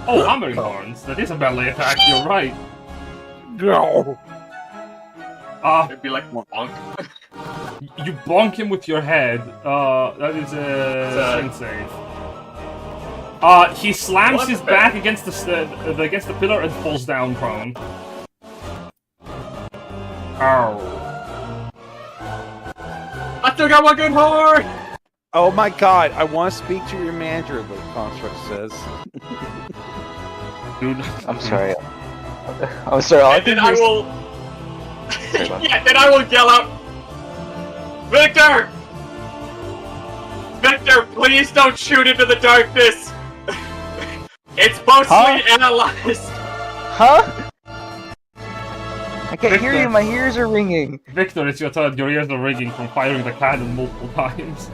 Oh, hammering horns. That is a melee attack, you're right. No! It'd be like, bonk. You bonk him with your head. That is a strength save. He slams his back against the pillar and falls down prone. Ow. I still got one good horn! Oh my god, I want to speak to your manager, the construct says. Dude. I'm sorry. I'm sorry. All And then I will... yeah, then I will yell out, Victor! Victor, please don't shoot into the darkness! It's mostly analyzed! Huh? I can't hear Victor. you. My ears are ringing. Victor, it's your turn. Your ears are ringing from firing the cannon multiple times.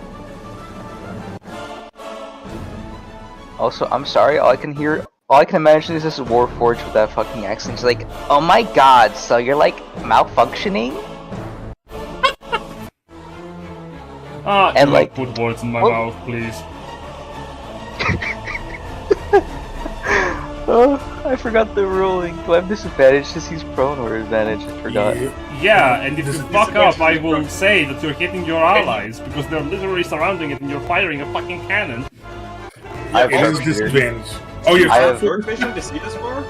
Also, I'm sorry. All I can imagine is this Warforged with that fucking accent. He's like, "Oh my god, so you're like malfunctioning?" And do like- not put words in my Oh. mouth, please. Oh, I forgot the ruling. Do I have disadvantage since he's prone or advantage? I forgot. Yeah, and if you fuck up, I will disadvantage. say that you're hitting your allies, because they're literally surrounding it and you're firing a fucking cannon. I have It is sharpshooter. disadvantage. Oh, you're I have- Dark vision to see this far?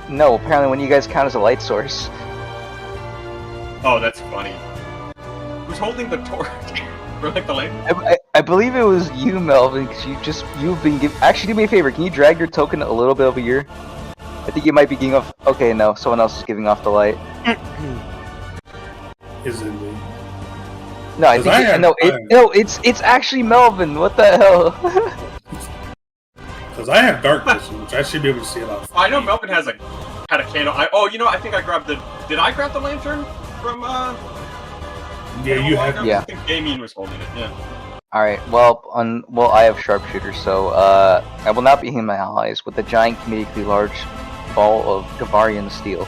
No, apparently when you guys count as a light source. Oh, that's funny. Who's holding the torch? For like the light? I believe it was you, Melvin, because you've been actually, do me a favor, can you drag your token a little bit over here? I think you might be giving off. Okay, no, someone else is giving off the light. Is it me? No, I 'Cause think I have- it's actually Melvin. What the hell? Because I have dark vision, which I should be able to see it off. I know Melvin had a candle. I think I grabbed the... Did I grab the lantern from, Yeah, you have. Yeah. I think Damien was holding it, yeah. All right. Well, I have sharpshooter, so I will not be hitting my allies with the giant comedically large ball of Gavarian steel.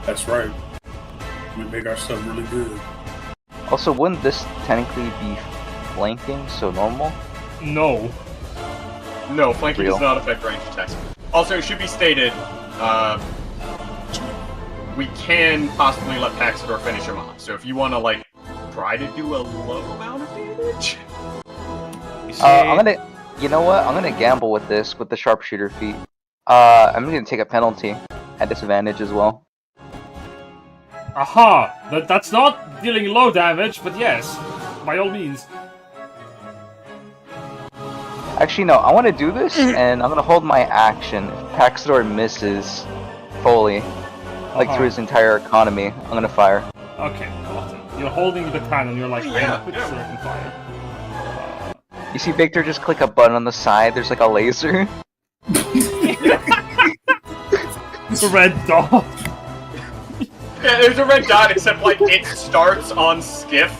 That's right. We make ourselves really good. Also, wouldn't this technically be flanking? So normal. No. No, flanking Real. does not affect range attacks. Also, it should be stated, we can possibly let Paxidor finish him off. So if you want to like try to do a low amount of damage, You see, I'm gonna. You know what? I'm gonna gamble with this with the sharpshooter feat. I'm gonna take a penalty at disadvantage as well. Aha! That's not dealing low damage, but yes, by all means. Actually, no. I want to do this, and I'm gonna hold my action. If Paxidor misses fully, like through his entire economy, I'm gonna fire. Okay, got it. You're holding the cannon, you're like, Yeah, put yeah. certain fire. You see Victor just click a button on the side. There's like a laser. It's a red dot. yeah, there's a red dot. Except like it starts on Skiff,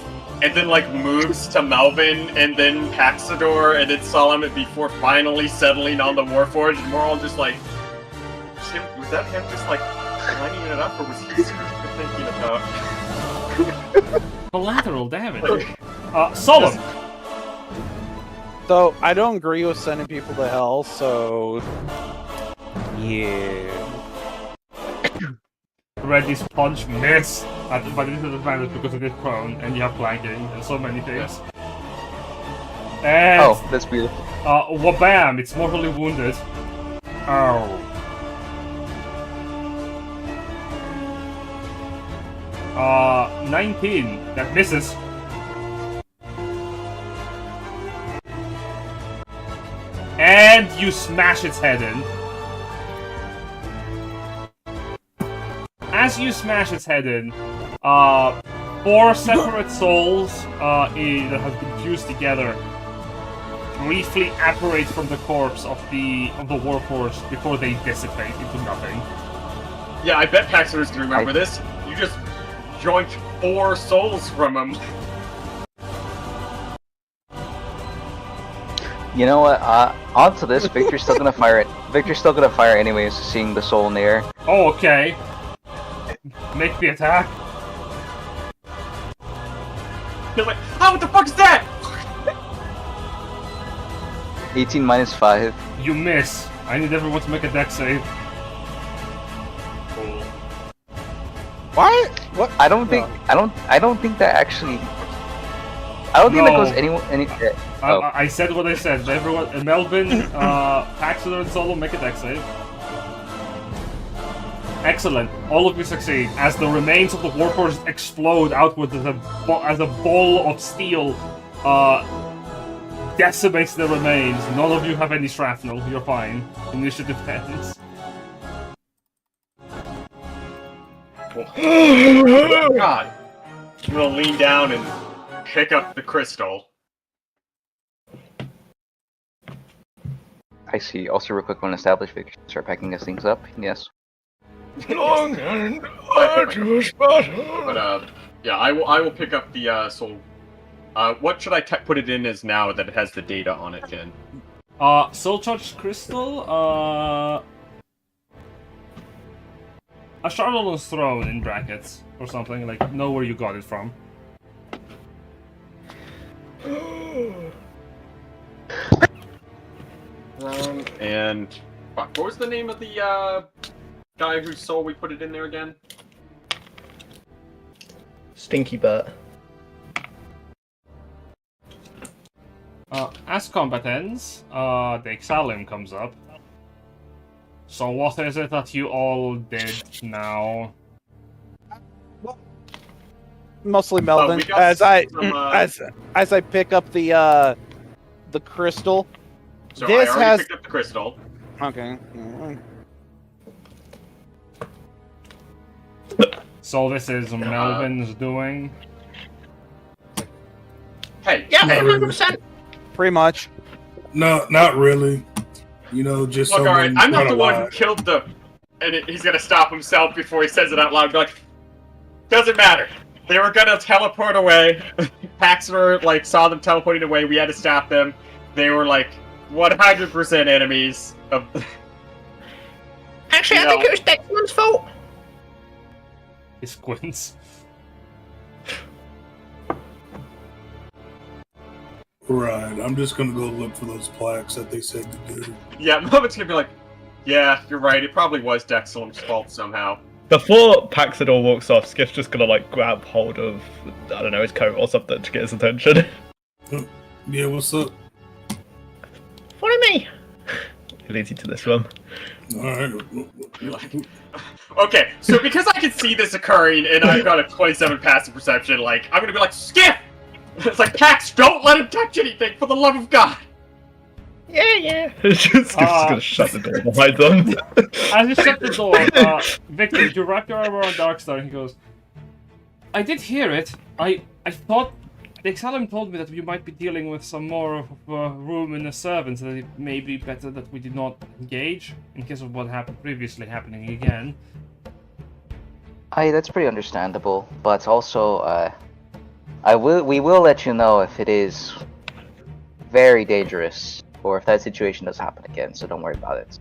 and then like moves to Melvin, and then Paxidor, and then Solomon before finally settling on the Warforged. And we're all just like, was that him just like lining it up, or was he seriously thinking about? Collateral damage. Solemn. so I don't agree with sending people to hell. So yeah. Reddy's punch miss, but it is an advantage because it is prone, and you have flanking, and so many things. And Oh, that's beautiful. wabam! It's mortally wounded. Ow. 19. That misses. And you smash its head in. As you smash its head in, 4 separate souls that have been fused together briefly apparate from the corpse of the Warforged before they dissipate into nothing. Yeah, I bet Paxidor's gonna remember this. You just joinked 4 souls from him. You know what? Onto this, Victor's still gonna fire it. Victor's still gonna fire anyways, seeing the soul in the air. Oh, okay. Make the attack. He's like, oh, what the fuck is that? 18 minus 5. You miss. I need everyone to make a dex save. Cool. What? What? I don't think. I don't think that actually. I don't think that No. goes any. Oh. I said what I said. Everyone, Melvin, Paxidor, and Solo make a dex save. Excellent. All of you succeed as the remains of the Warforged explode outward as a ball of steel decimates the remains. None of you have any shrapnel. You're fine. Initiative 10s. Oh God. I'm gonna lean down and pick up the crystal. I see. Also, real quick, when established, Victor start packing his things up. Yes. Long and arduous battle. But yeah, I will pick up the soul. What should I put it in as now that it has the data on it, Jen? Soul Charged Crystal, a Charlatan's Throne in brackets, or something, like, know where you got it from. And fuck, what was the name of the guy whose soul we put it in there again? Stinky butt. As combat ends, the Exalium comes up. So what is it that you all did now? Mostly Melvin. we got As I some, as I pick up the crystal. So This I already has- picked up the crystal. Okay. So this is Melvin's doing. Hey, Yeah, Not 100%. Pretty much. No, not really. You know, just look, someone. alright, I'm not the kinda one who lied. killed the... And he's gonna stop himself before he says it out loud. Be like, doesn't matter. They were gonna teleport away. Paxidor, like, saw them teleporting away. We had to stop them. They were, like, 100% enemies of... Actually, I You think know. it was Declan's fault. He squints. Right. I'm just gonna go look for those plaques that they said to do. Yeah, Moment's gonna be like, yeah, you're right. It probably was Dexlam's fault somehow. Before Paxidor walks off, Skiff's just gonna like grab hold of, I don't know, his coat or something to get his attention. Yeah, what's up? Follow me. He leads you to this room. Alright. Okay, so because I can see this occurring and I've got a 27 passive perception, like, I'm gonna be like, Skiff! It's like, Pax, don't let him touch anything, for the love of God! Yeah. Skiff's just gonna shut the door behind them. As you shut the door, Victor, you wrap your arm around Darkstar and he goes, I did hear it. I thought the Exalum told me that we might be dealing with some more of a room in the servants, and it may be better that we did not engage in case of what happened previously happening again. Aye, that's pretty understandable, but also, we will let you know if it is very dangerous, or if that situation does happen again, so don't worry about it.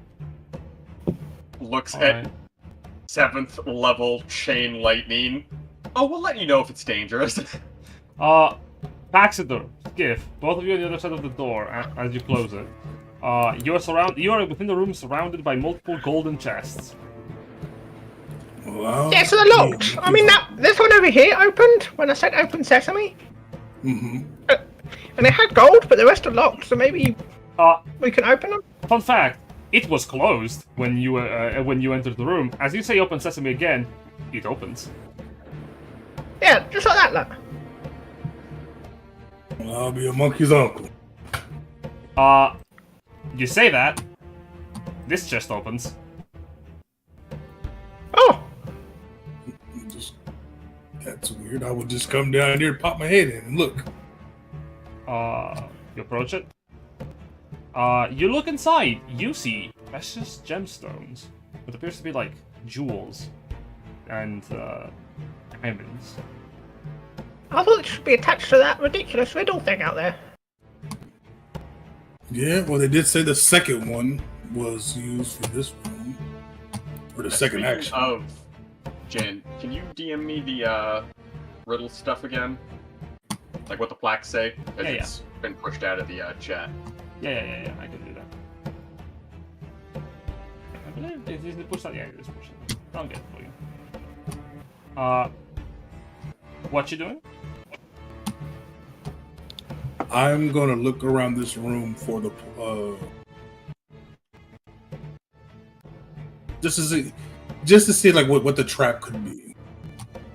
Looks All at right. 7th level chain lightning. Oh, we'll let you know if it's dangerous. Paxidor, Skiff, both of you on the other side of the door as you close it. You are within the room surrounded by multiple golden chests. Well, Yeah, so they're locked. I mean, this one over here opened when I said open sesame. Mm-hmm. And it had gold, but the rest are locked, so maybe we can open them? Fun fact, it was closed when you entered the room. As you say open sesame again, it opens. Yeah, just like that, look. Well, I'll be a monkey's uncle. You say that, this chest opens. Oh! That's weird. I would just come down here, pop my head in, and look. You approach it. You look inside. You see precious gemstones. What appears to be like jewels and diamonds. I thought it should be attached to that ridiculous riddle thing out there. Yeah, well, they did say the second one was used for this room. For the second Speaking action. of Jen, can you DM me the riddle stuff again? Like what the plaques say? Because Yeah. it's been pushed out of the chat. Yeah, I can do that. I believe it is push that. Yeah, it is push that. I'll get it for you. What you doing? I'm gonna look around this room for the just to see like what the trap could be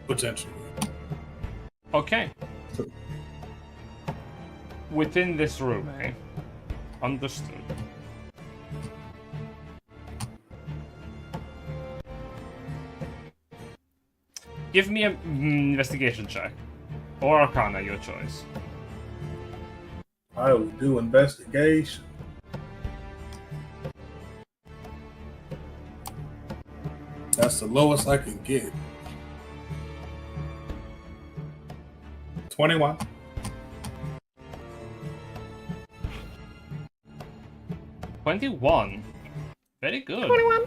potentially. Okay. Within this room, eh? Understood. Give me an investigation check. Or Arcana, your choice. I will do investigation. That's the lowest I can get. 21. Very good. 21.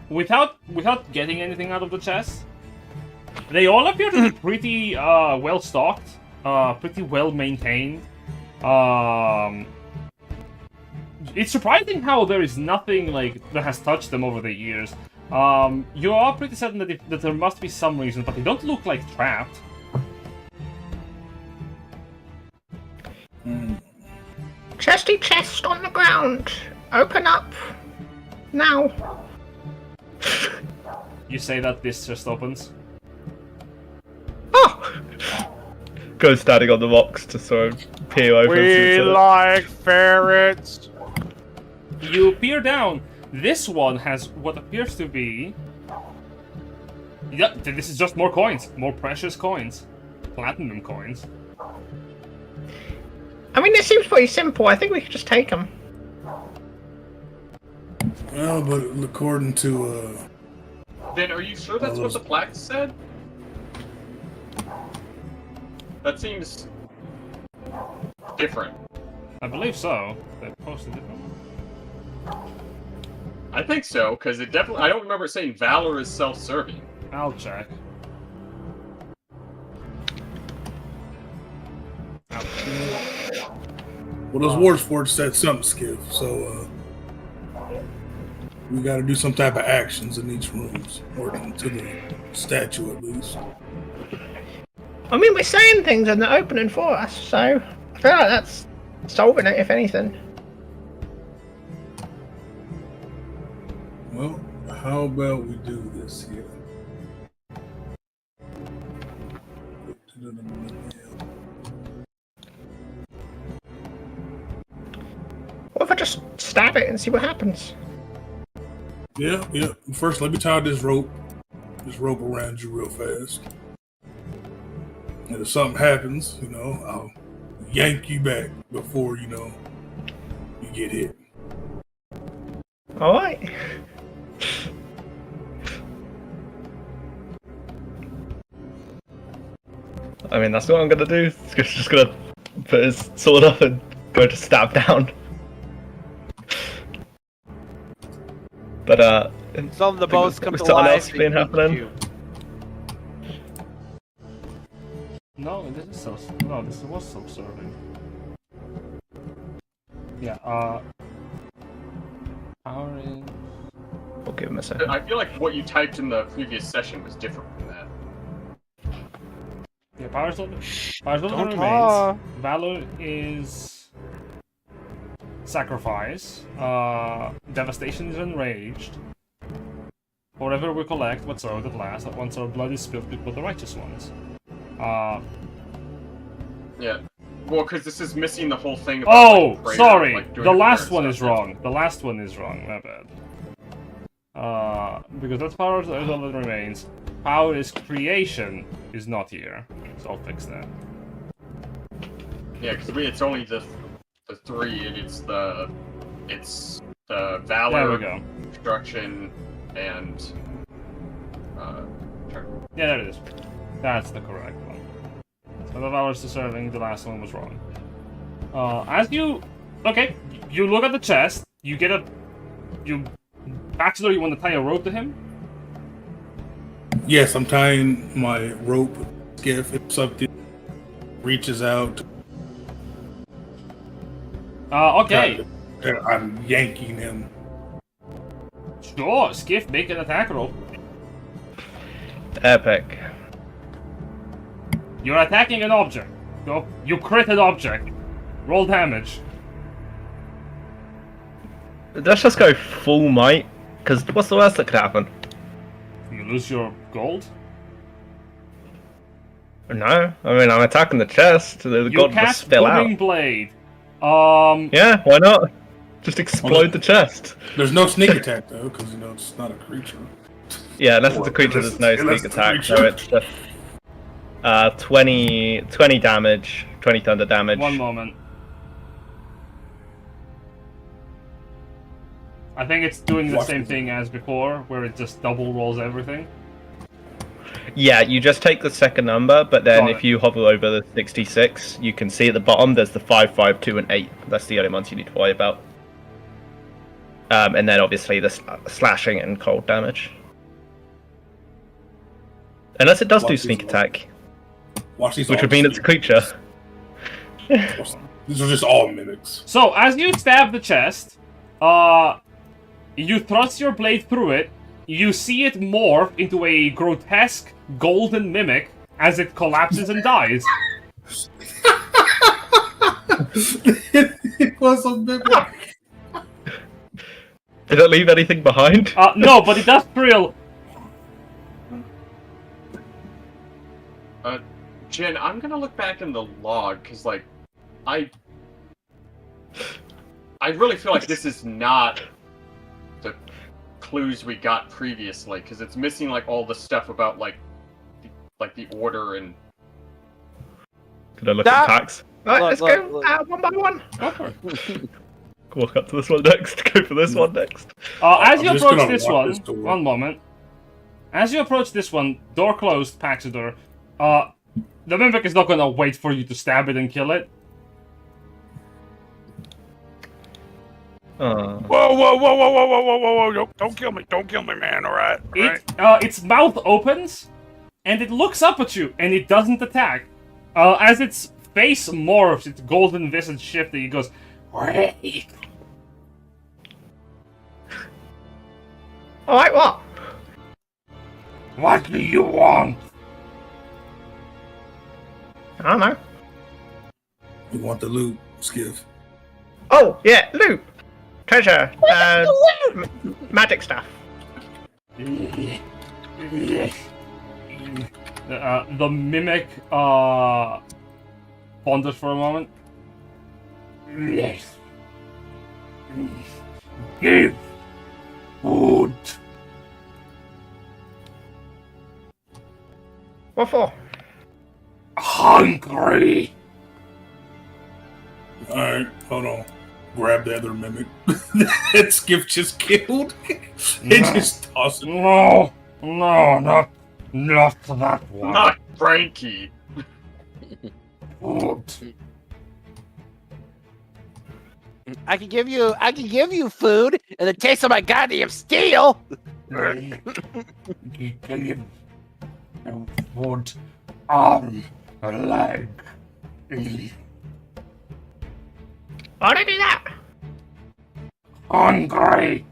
Without getting anything out of the chest, they all appear to be pretty well stocked, pretty well maintained. It's surprising how there is nothing like that has touched them over the years. You are pretty certain that there must be some reason, but they don't look like trapped. Chesty chest on the ground. Open up. Now. You say that this chest opens. Oh! Go standing on the rocks to sort of peer over. We like ferrets. You peer down. This one has what appears to be... Yeah, this is just more coins. More precious coins. Platinum coins. I mean, it seems pretty simple. I think we could just take them. Well, but according to Then are you sure that's what the plaques said? That seems different. I believe so. They posted it. I think so, because it definitely. I don't remember it saying valor is self-serving. I'll check. well, those Warsforge said something, Skiff. So we got to do some type of actions in each room, or to the statue at least. I mean, we're saying things and they're opening for us, so I feel like that's solving it, if anything. Well, how about we do this here? What if I just stab it and see what happens? Yeah. First, let me tie this rope around you real fast. And if something happens, I'll yank you back before, you get hit. Alright. I mean, that's what I'm gonna do. He's just gonna put his sword up and go to stab down. But Some of the boats come to something life. else been they eat happening? you. No, this is this was self-serving. Yeah, power in... We'll give him a second. I feel like what you typed in the previous session was different from that. Yeah, power's still Don't remains. talk. Valor is... Sacrifice. Devastation is enraged. Whatever we collect, what's served at last, once our blood is spilled with the righteous ones. Yeah. Well, because this is missing the whole thing about, Oh, like, prayer, sorry! like, doing The the last prayer one and is stuff. wrong. The last one is wrong, my bad. Because that's power is all that remains. Power is creation is not here. So I'll fix that. Yeah, because it's only the three, and it's the valor, There we go. destruction, and Yeah, there it is. That's the correct one. So the valor is deserving, the last one was wrong. Okay, you look at the chest, you get Bachelor, you want to tie a rope to him? Yes, I'm tying my rope. If something reaches out, Okay. I'm yanking him. Sure, Skiff, make an attack roll. Epic. You're attacking an object. Go. You crit an object. Roll damage. Let's just go full might, because what's the worst that could happen? You lose your gold. No, I mean I'm attacking the chest. The You god just cast spill out. Booming Blade. Yeah, why not? Just explode the chest. There's no sneak attack though, because it's not a creature. Yeah, unless it's a creature, there's no Unless sneak it's a attack, so creature. it's just 20 damage, 20 thunder damage. One moment. I think it's doing the Watch same this. thing as before, where it just double rolls everything. Yeah, you just take the second number, but then Got if it. you hover over the 66, you can see at the bottom there's the 5, 5, 2, and 8. That's the only ones you need to worry about. And then obviously the slashing and cold damage. Unless it does do Watch sneak these attack, Watch these. which all would mean it's a creature. These are just all mimics. So, as you stab the chest, you thrust your blade through it, you see it morph into a grotesque golden mimic as it collapses and dies. It was a mimic. Did it leave anything behind? No, but it does thrill. Jen, I'm gonna look back in the log, because, like, I really feel like this is not the clues we got previously, because it's missing, like, all the stuff about, like the order and... Could I look That- at packs? Right, Look, let's look, go look. one by one. Go for it. Walk up to this one next, go for this one next. As you I'm just approach gonna this lock one, this door. one moment. As you approach this one, door closed, Paxidor. The mimic is not gonna wait for you to stab it and kill it. Oh. Whoa! Don't kill me, man. All right. Its mouth opens, and it looks up at you, and it doesn't attack. As its face morphs, its golden visage shifts, it goes, "Wait." Alright, what? What do you want? I don't know. We want the loot, Skiff. Oh, yeah, loot. Treasure. Magic stuff. The mimic ponders for a moment. Yes. Give food. What for? Hungry. Alright, hold on. Grab the other mimic that Skiff just killed. And just toss it. No, not that one. Not Frankie. Food. I can give you food and the taste of my goddamn steel. Give food, arm, a leg. Why did I do that? Hungry.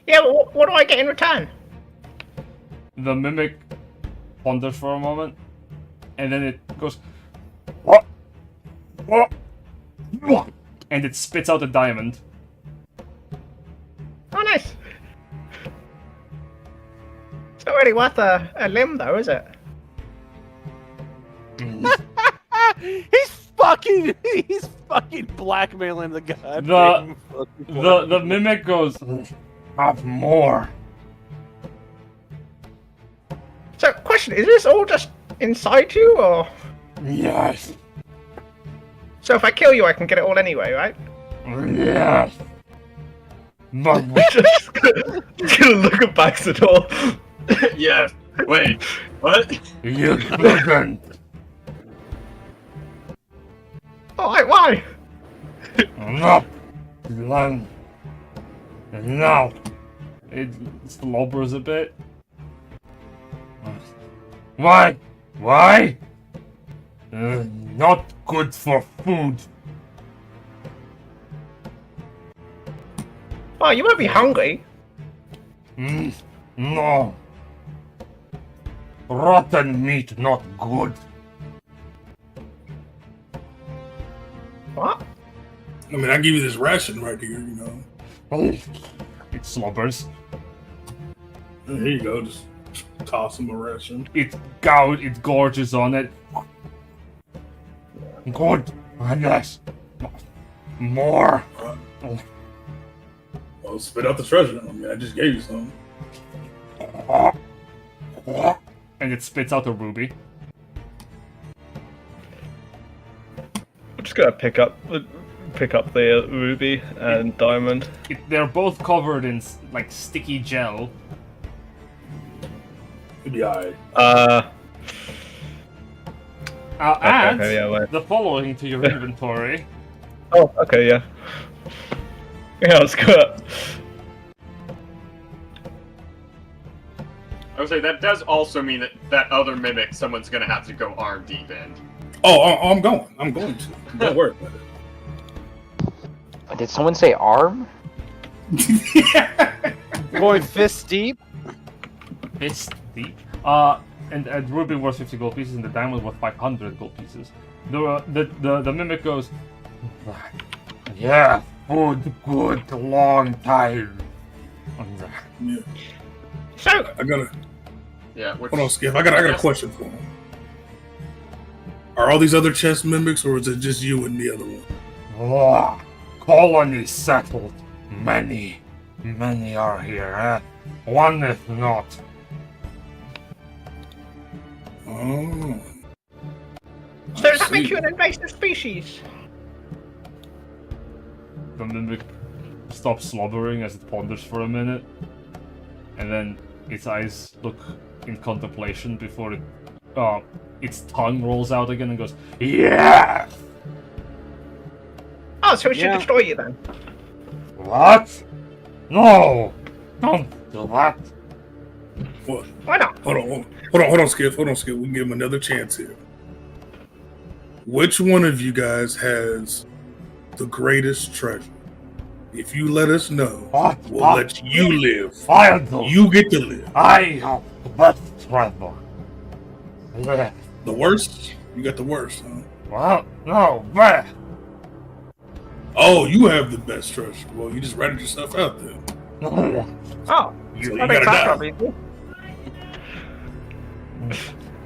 Yeah, but what do I get in return? The mimic ponders for a moment, and then it goes, What? and it spits out a diamond. Oh, nice. It's not really worth a limb, though, is it? He's fucking blackmailing the goddamn The mimic goes, Have more. So, question, is this all just inside you, or... Yes. So if I kill you, I can get it all anyway, right? Yes. But we Just gonna look at Baxador. Yes. Wait. What? you couldn't. Alright, why? Not long. Now. it slobbers a bit. Why? Why? Not good for food. Oh, you won't be hungry. No. Rotten meat, not good. What? I mean, I give you this ration right here, you know. It slobbers. Here you go, just toss him a ration. It gorges on it. Good. Yes. More. Well, spit out the treasure. I mean, I just gave you some. And it spits out a ruby. I'm just gonna pick up the ruby and diamond. They're both covered in like sticky gel. It'd be alright. Add okay, yeah, wait. the following to your inventory. Oh, okay, yeah. Yeah, let's go. I would say that does also mean that other mimic someone's gonna have to go arm deep in. Oh, I'm going. I'm going to. Don't worry about Did someone say arm? it. Going fist deep. Fist deep. And ruby worth 50 gold pieces, and the diamond worth 500 gold pieces. The mimic goes, Yeah, food good long time. Yeah. So, I gotta. Yeah. Which, Hold on, Skip. I got a question for him. Are all these other chess mimics, or is it just you and the other one? Colony settled. Many are here. One if not. Oh. so does I that make see. you an invasive species? the mimic stops slobbering as it ponders for a minute, and then its eyes look in contemplation before its tongue rolls out again and goes, Yeah. Oh, so we should Yeah. destroy you then. What? No. Don't do that. What? Why not? Hold on, Skip. We can give him another chance here. Which one of you guys has the greatest treasure? If you let us know, What? we'll What? let you live. I'll do. You get to live. I have the best travel. Yeah. The worst? You got the worst, huh? Well, no, man. Oh, you have the best treasure. Well, you just ratted yourself out there. Oh, So you gotta die.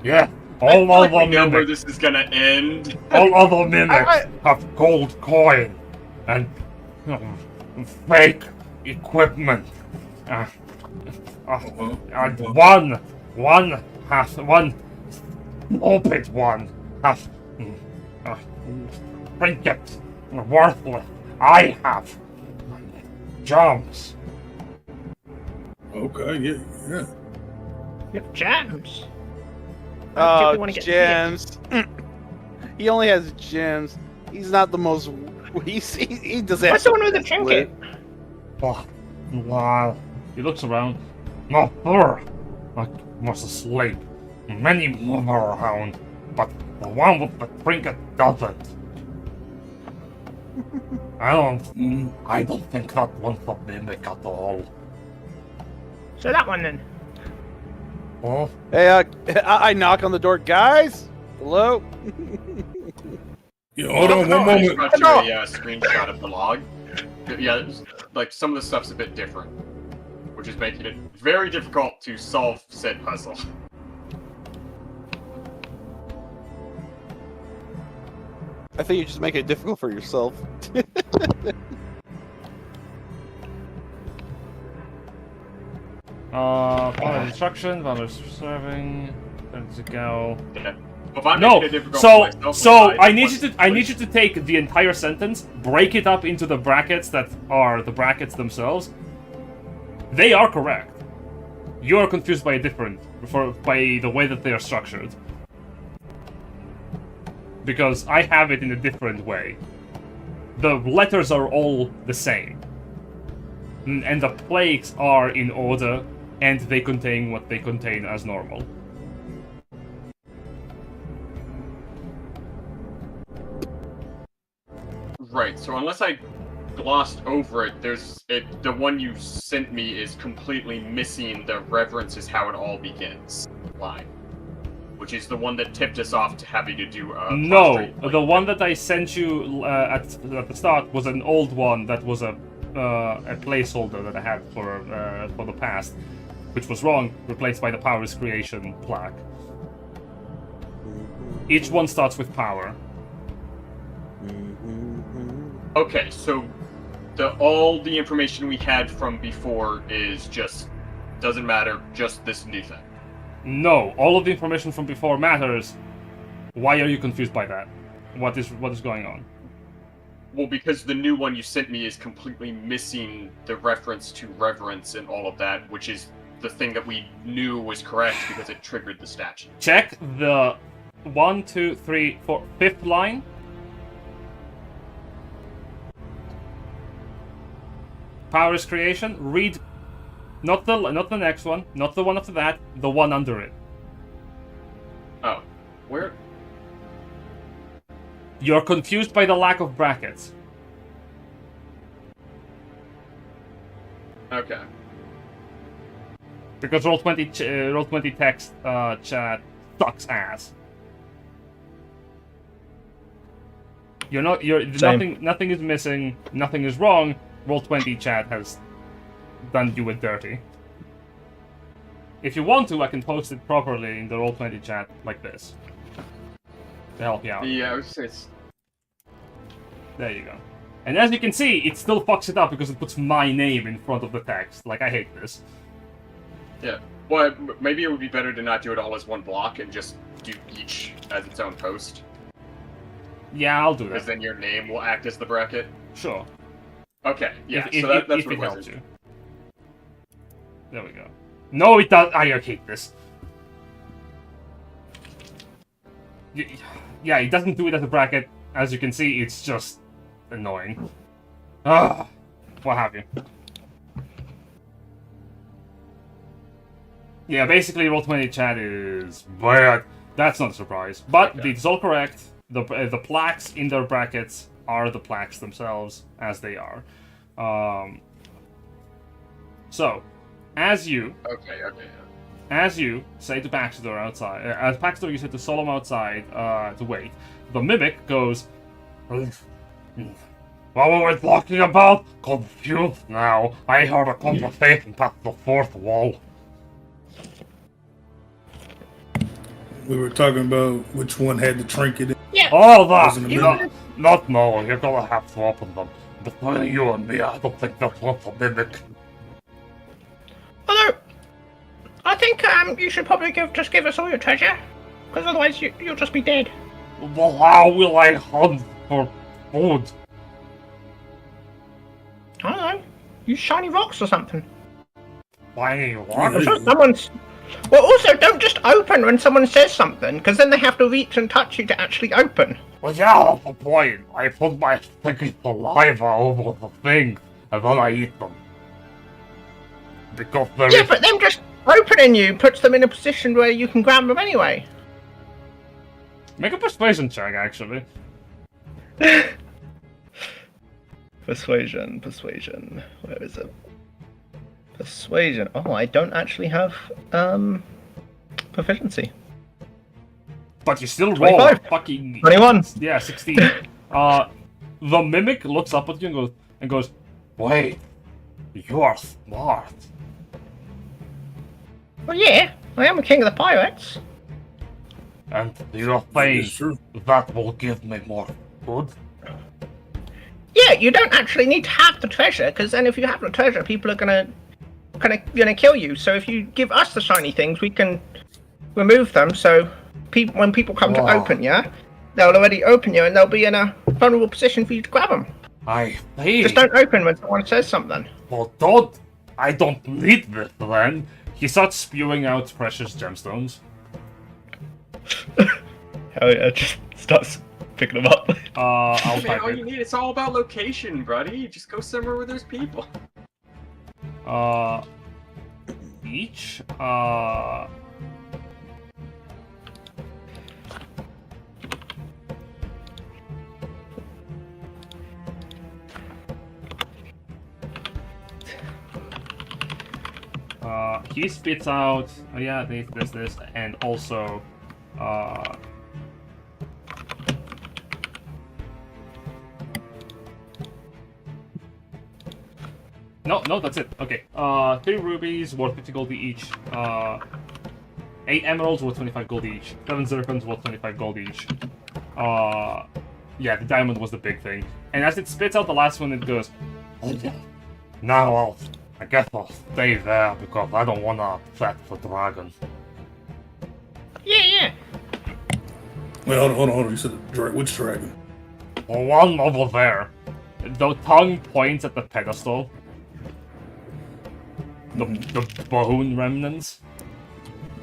Yeah, I all feel like we other know where mimics, this is gonna end. all other mimics have gold coin and fake equipment. And one stupid one has trinkets worthless. I have gems. Okay, yeah. you have gems. Oh, wanna get gems. He only has gems. He's not the most. He doesn't. What's the one with the trinket? Wow. He looks around. Not sure. I was asleep. Many move around, but the one with the trinket doesn't. I don't think that one's a mimic at all. So that one then. Oh, Hey, I knock on the door, guys. Hello. Yeah, hold on one I moment. just got you a screenshot of the log. Yeah, like some of the stuff's a bit different, which is making it very difficult to solve said puzzle. I think you just make it difficult for yourself. Follow instruction, follow serving, turn to go. Yeah. If I'm No, making it difficult for myself, so then I need you to take the entire sentence, break it up into the brackets that are the brackets themselves. They are correct. You are confused by by the way that they are structured. Because I have it in a different way. The letters are all the same. And the plaques are in order, and they contain what they contain as normal. Right, so unless I glossed over it, the one you sent me is completely missing the reverence is how it all begins line. Which is the one that tipped us off to having to do No, prostrate the one that I sent you at the start was an old one that was a placeholder that I had for the past, which was wrong, replaced by the Power is Creation plaque. Each one starts with power. Okay, so all the information we had from before is just doesn't matter, just this new thing. No, all of the information from before matters. Why are you confused by that? What is going on? Well, because the new one you sent me is completely missing the reference to reverence and all of that, which is the thing that we knew was correct because it triggered the statue. Check the 1, 2, 3, 4, 5th line. Power is Creation. Read not the next one, not the one after that, the one under it. Oh, where? You're confused by the lack of brackets. Okay. Because Roll20 text chat sucks ass. Same. Nothing is missing, nothing is wrong. Roll20 chat has done you a dirty. If you want to, I can post it properly in the Roll20 chat like this. To help you out. Yeah, it's There you go. And as you can see, it still fucks it up because it puts my name in front of the text. Like, I hate this. yeah. Well, maybe it would be better to not do it all as one block and just do each as its own post, Yeah, I'll do because that. then your name will act as the bracket. Sure. Okay, yeah. If, so that's if what it it was. helps you. There we go. No, it does. I hate this. Yeah, it doesn't do it as a bracket. As you can see, it's just annoying. What have you. Yeah, basically, Roll20 chat is bad. That's not a surprise. But Okay. it's all correct. The plaques in their brackets are the plaques themselves, as they are. So, as you Okay. say to Baxter outside, as Baxter you say to Solom outside to wait, the mimic goes, What were we talking about? Confused now. I heard a conversation past the fourth wall. We were talking about which one had the trinket. Yeah. Oh, Wasn't that! a No, mimic. not no. You're gonna have to open them. Between you and me, I don't think that one's a mimic. Although, I think you should probably just give us all your treasure, because otherwise you'll just be dead. Well, how will I hunt for food? I don't know. Use shiny rocks or something. Finding I'm rocks? sure someone's. Well, also don't just open when someone says something, because then they have to reach and touch you to actually open. Well, yeah, that's the point. I put my sticky saliva over the thing, and then I eat them. Because there Yeah, is... but them just opening you puts them in a position where you can grab them anyway. make a persuasion check, actually. Persuasion. Where is it? Persuasion. Oh, I don't actually have proficiency. But you still roll a 25. fucking 21. Yeah, 16. The mimic looks up at you and goes, Wait, you are smart. Well, yeah, I am the king of the pirates. And you It's think true. that will give me more food? Yeah, you don't actually need to have the treasure, because then if you have the treasure, people are gonna kill you. So if you give us the shiny things, we can remove them. So when people come to Wow. open you, they'll already open you, and they'll be in a vulnerable position for you to grab them. I see. Just don't open when someone says something. Well, don't. I don't need this then. he starts spewing out precious gemstones. Hell yeah, just starts picking them up. I'll Man, type all you it. need, it's all about location, buddy. Just go somewhere where there's people. Each. He spits out. Oh yeah, this, and also. No, that's it. Okay. 3 rubies worth 50 gold each. 8 emeralds worth 25 gold each. 7 zircons worth 25 gold each. Yeah, the diamond was the big thing. And as it spits out the last one, it goes. Now I guess I'll stay there because I don't want to upset the dragon. Yeah. Wait, hold on. You said which dragon? The one over there. The tongue points at the pedestal. The bone remnants.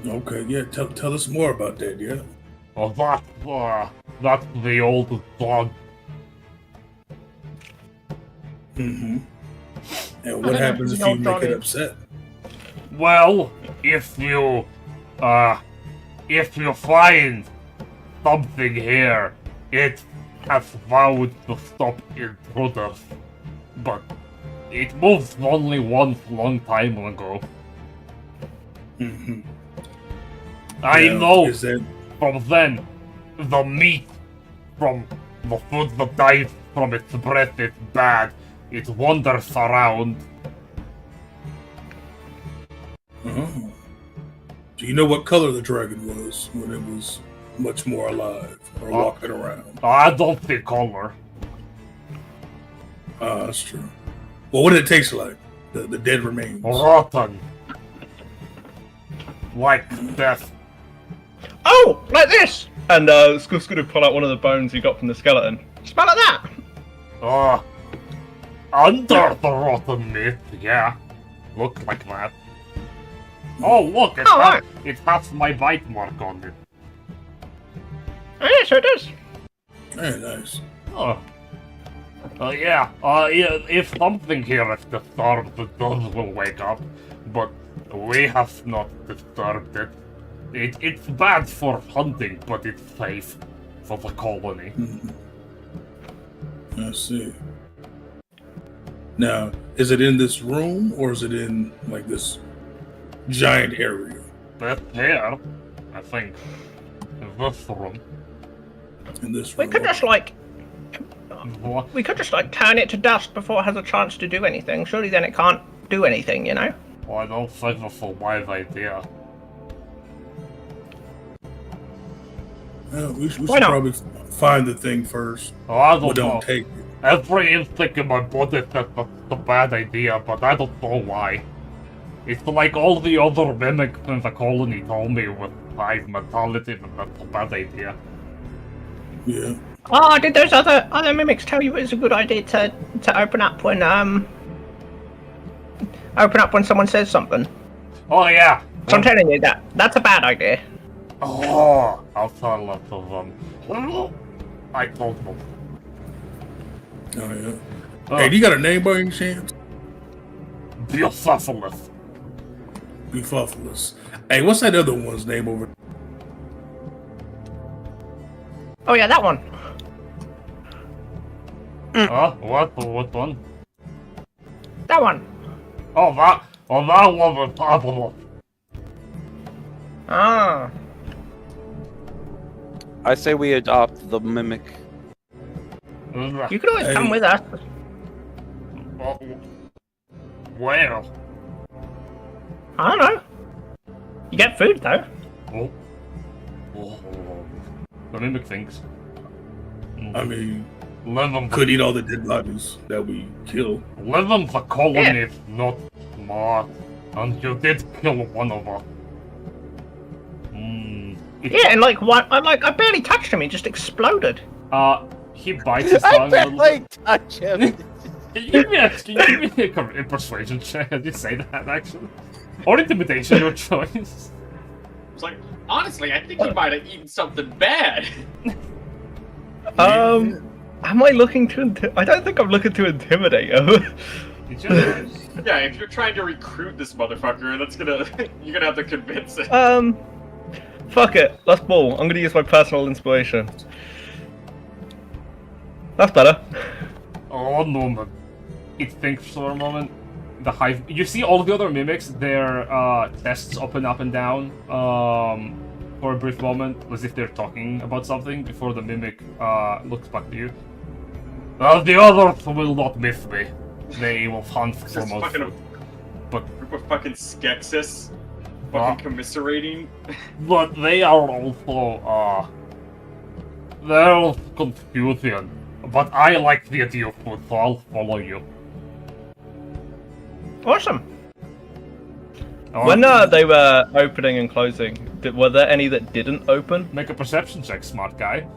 Okay, yeah. Tell us more about that. Yeah. Well, that's the old dog. Mm-hmm. And what happens if you make it upset? Well, if you find something here, it has vowed to stop intruders. But it moved only once long time ago. Mm-hmm. I know Is that from then, the meat from the food that dies from its breath is bad. It wanders around. oh. Do you know what color the dragon was when it was much more alive or walking around? I don't see color. Ah, that's true. Well, what did it taste like? The dead remains. Rotten. Like death. Oh, like this. And Scoof's gonna pull out one of the bones he got from the skeleton. Smell like that. Under the rotten meat, yeah. Look like that. Oh, look, Oh, right. it has my bite mark on it. Oh, yeah, so it does. Very nice. Oh. Yeah, if something here is disturbed, the dogs will wake up. But we have not disturbed it. It's bad for hunting, but it's safe for the colony. I see. Now, is it in this room or is it in like this giant area? That's here, I think. In this room. In this We room. could just like What? we could just like turn it to dust before it has a chance to do anything. Surely then it can't do anything, you know? Well, I don't think that's a wise idea. Yeah, we should Why not? probably find the thing first. Well, I But don't know. don't take it. Every instinct in my body says that's a bad idea, but I don't know why. It's like all the other mimics in the colony told me with hive mentality that that's a bad idea. Yeah. Oh, did those other mimics tell you it was a good idea to open up when someone says something? Oh yeah! So I'm telling you that's a bad idea. Oh, I'll tell lots of them. I told them. Oh yeah. Oh, Hey, do you got a name by any chance? Bucephalus. Bucephalus. Hey, what's that other one's name over? Oh yeah, that one. What one? That one. Oh, that one was possible. Ah. I say we adopt the mimic. You could always come Hey. with us. Where? I don't know. You get food though. Oh. The mimic thinks. I mean, Live in could eat all the dead bodies that we kill. the colony is not smart, and you did kill one of us. Yeah, and like what? I barely touched him. He just exploded. He bites his I tongue a little barely bit. touch him. Can you give me a persuasion check? Did you say that, actually? Or intimidation, your choice. It's like, honestly, I think he might have eaten something bad. Am I looking to? I don't think I'm looking to intimidate him. Did you? Yeah, if you're trying to recruit this motherfucker, that's gonna you're gonna have to convince it. Fuck it. Let's ball. I'm gonna use my personal inspiration. That's better. Oh, no, man. It thinks for a moment. The hive. You see all the other mimics, their chests open up and down for a brief moment, as if they're talking about something, before the mimic looks back to you. The others will not miss me. They will hunt for Just most fucking food. But, Group of fucking Skeksis, fucking commiserating. but they are also, they're confusion. But I like the idea of food, so I'll follow you. Awesome. When they were opening and closing, were there any that didn't open? Make a perception check, smart guy.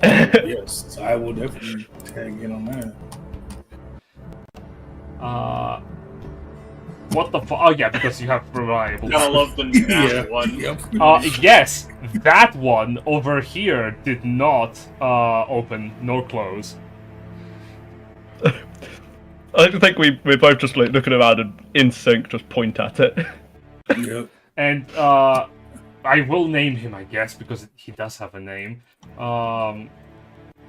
Yes, I will definitely tag in on that. What the fuck? Oh yeah, because you have reliable. Gotta love the nat one. Yep. Yes, that one over here did not open nor close. I think we're both just like looking around and in sync just point at it. Yep. And I will name him, I guess, because he does have a name.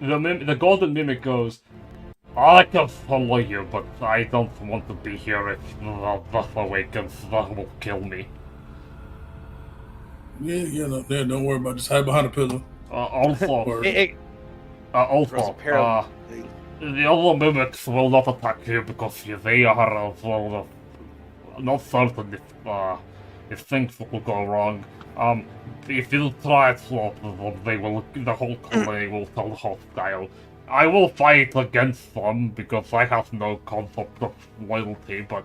The golden mimic goes, I can follow you, but I don't want to be here if the buff awakens. That will kill me. Yeah, no, don't worry about it. Just hide behind a pillar. Also, Or, Grows also, apparently. the other mimics will not attack you because they are not certain if things will go wrong. If you try to open them, the whole colony will turn hostile. I will fight against them because I have no concept of loyalty, but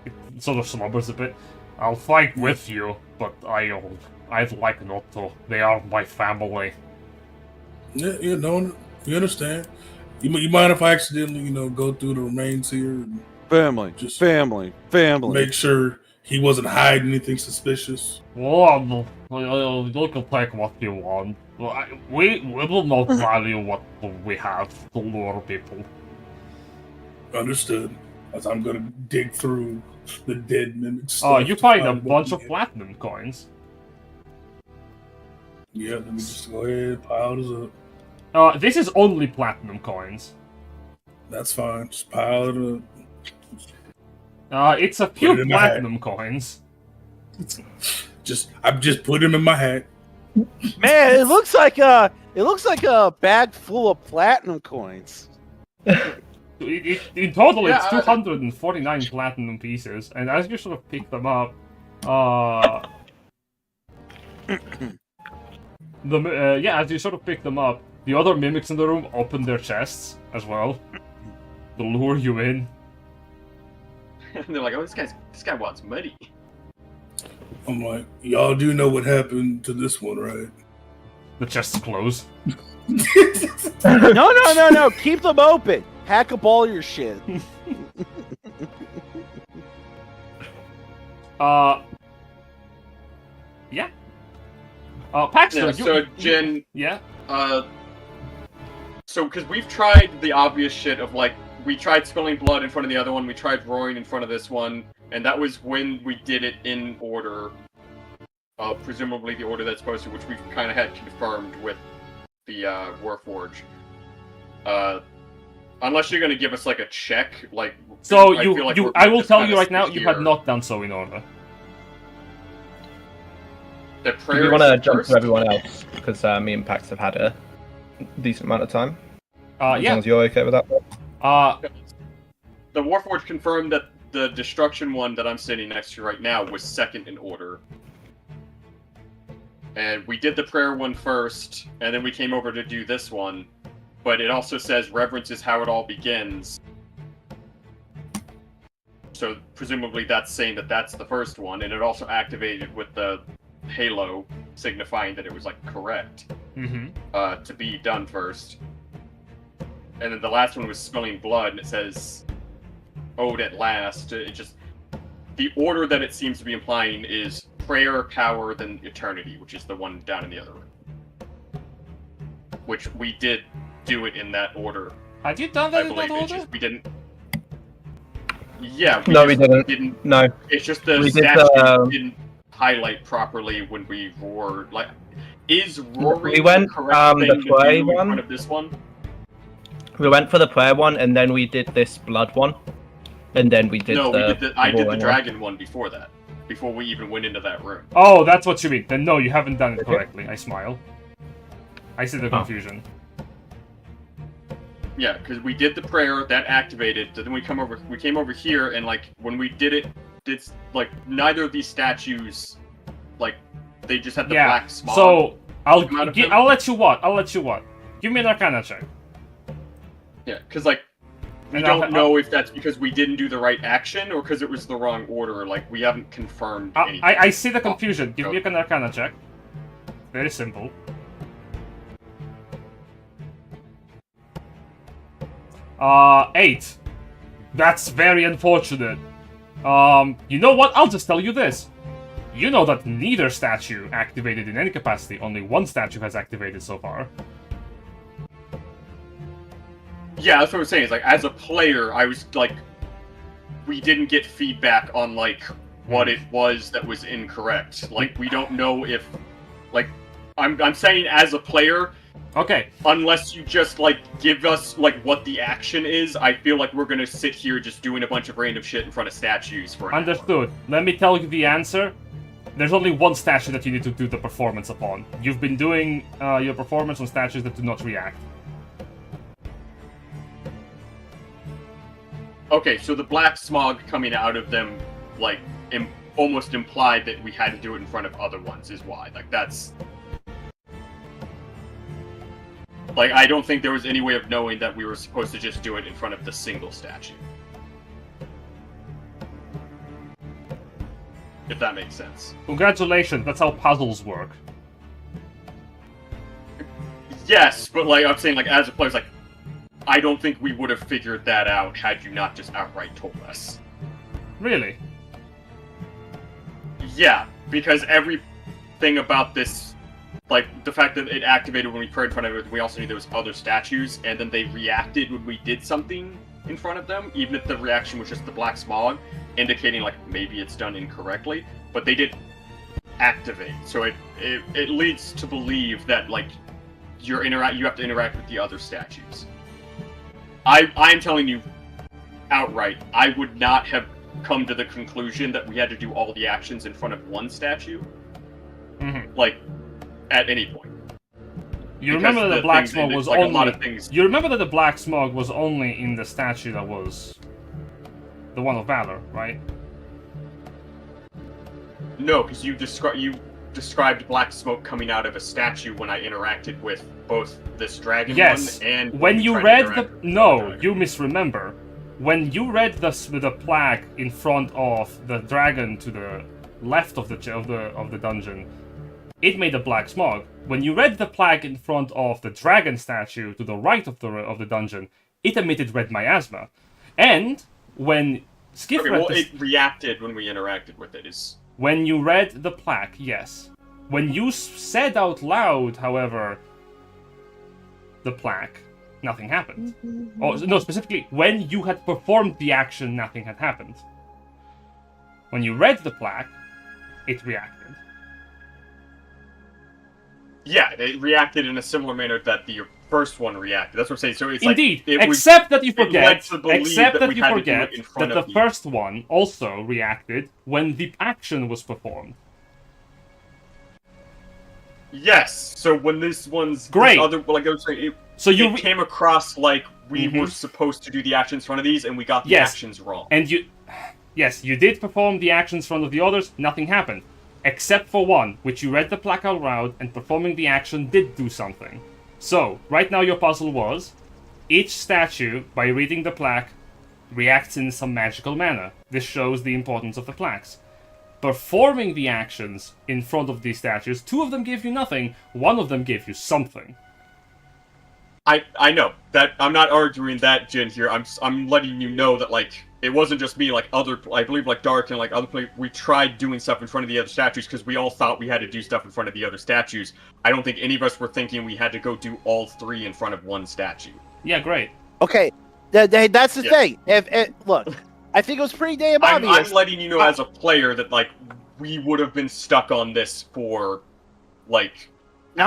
it sort of slumbers a bit. I'll fight with you, but I'd like not to. They are my family. yeah, no, you understand. You mind if I accidentally, go through the remains here and Family, Just family, family. make sure he wasn't hiding anything suspicious? Well, you can take what you want. We will not value what we have to lure people. Understood. As I'm gonna dig through the dead mimics. You find a bunch of platinum coins. Yeah, let me just go ahead and pile this up. This is only platinum coins. That's fine. Just pile it up. It's a Put few it in my hat. platinum coins. I'm just putting them in my hat. Man, it looks like a bag full of platinum coins. In total, Yeah, it's 249 platinum pieces, and as you sort of pick them up, as you sort of pick them up, the other mimics in the room open their chests as well to lure you in. And they're like, "Oh, this guy wants money." I'm like, y'all do know what happened to this one, right? The chests close. No. Keep them open. Hack up all your shit. Yeah. Paxton, Yeah, so Jen, yeah. So because we've tried the obvious shit of like, we tried spilling blood in front of the other one, we tried roaring in front of this one, and that was when we did it in order. Presumably the order that's supposed to, which we've kind of had confirmed with the Warforge. Unless you're gonna give us like a check, like. So I feel like we're I will just tell kinda you right now, sit you had here. not done so in order. The Do prayer we want to is jump first? to everyone else? Because me and Pax have had a decent amount of time. As Yeah. long as you're okay with that. The Warforged confirmed that the destruction one that I'm sitting next to right now was second in order. And we did the prayer one first, and then we came over to do this one. But it also says reverence is how it all begins. So presumably that's saying that that's the first one, and it also activated with the halo, signifying that it was like correct to be done first. And then the last one was smelling blood, and it says ode at last. It just, the order that it seems to be implying is prayer, power, then eternity, which is the one down in the other room. Which we did do it in that order. Had you done I that in that believe it's order? just we didn't. Yeah, No, we just didn't. No. It's just the We did, statue didn't highlight properly when we roared. Like, is roaring We went, the correct the thing to play do in one. front of this one? We went for the prayer one, and then we did this blood one, and then we did No, the. we did I did the roaring one. dragon one before that. Before we even went into that room. Oh, that's what you mean. Then no, you haven't done it correctly. I smile. I see the confusion. Yeah, because we did the prayer, that activated, then we came over here, and like when we did it, it's like neither of these statues, like they just had the black smog. So I'll come out of I'll let you what? Give me an Arcana check. Yeah, because like we And don't know if that's because we didn't do the right action or because it was the wrong order. Like we haven't confirmed anything. I see the confusion. Give me an Arcana check. Very simple. Eight. That's very unfortunate. You know what? I'll just tell you this. You know that neither statue activated in any capacity. Only one statue has activated so far. Yeah, that's what I'm saying. It's like as a player, I was like, we didn't get feedback on like what it was that was incorrect. Like we don't know if, like, I'm saying as a player. Okay. Unless you just like give us like what the action is, I feel like we're gonna sit here just doing a bunch of random shit in front of statues for an Understood. Let me tell you the answer. There's only one statue that you need to do the performance upon. You've been doing your performance on statues that do not react. Okay, so the black smog coming out of them, like, almost implied that we had to do it in front of other ones, is why. Like, that's... Like, I don't think there was any way of knowing that we were supposed to just do it in front of the single statue. If that makes sense. Congratulations, that's how puzzles work. Yes, but, like, I'm saying, like, as a player, it's like, I don't think we would have figured that out had you not just outright told us. Really? Yeah, because everything about this, like, the fact that it activated when we prayed in front of it, we also knew there was other statues, and then they reacted when we did something in front of them, even if the reaction was just the black smog, indicating, like, maybe it's done incorrectly, but they did activate, so it leads to believe that, like, you have to interact with the other statues. I'm telling you outright, I would not have come to the conclusion that we had to do all the actions in front of one statue, like, at any point. You Because remember that the black things- smoke it's was like only. a lot of things. You remember that the black smoke was only in the statue that was the one of Valor, right? No, because you described black smoke coming out of a statue when I interacted with both this dragon Yes. one and When you tried to read interact the with the no, dragon. you misremember. When you read the plaque in front of the dragon to the left of the dungeon, it made a black smog. When you read the plaque in front of the dragon statue to the right of the dungeon, it emitted red miasma. And when Skiff Okay, read well, the, it reacted when we interacted with it. Is when you read the plaque, yes. When you said out loud, however, the plaque, nothing happened. Oh, no, specifically, when you had performed the action, nothing had happened. When you read the plaque, it reacted. yeah, it reacted in a similar manner that the first one reacted. That's what I'm saying. So it's Indeed, like it was, except that you led forget, to believe except that we you had to do forget it in front that of the first one also reacted when the action was performed. Yes. So when this one's Great. This other, like I was saying, So you it came across like we Mhm. were supposed to do the actions in front of these, and we got the Yes. actions wrong. and yes, you did perform the actions in front of the others, nothing happened. Except for one, which you read the plaque out loud, and performing the action did do something. So, right now your puzzle was, each statue, by reading the plaque, reacts in some magical manner. This shows the importance of the plaques. Performing the actions in front of these statues, two of them gave you nothing, one of them gave you something. I know that I'm not arguing that, Jin. Here, I'm letting you know that like it wasn't just me. Like I believe like Dark and like other people, we tried doing stuff in front of the other statues because we all thought we had to do stuff in front of the other statues. I don't think any of us were thinking we had to go do all three in front of one statue. Yeah, great. Okay, that's the Yeah. thing. If look, I think it was pretty damn I'm obvious. letting you know as a player that like we would have been stuck on this for like No,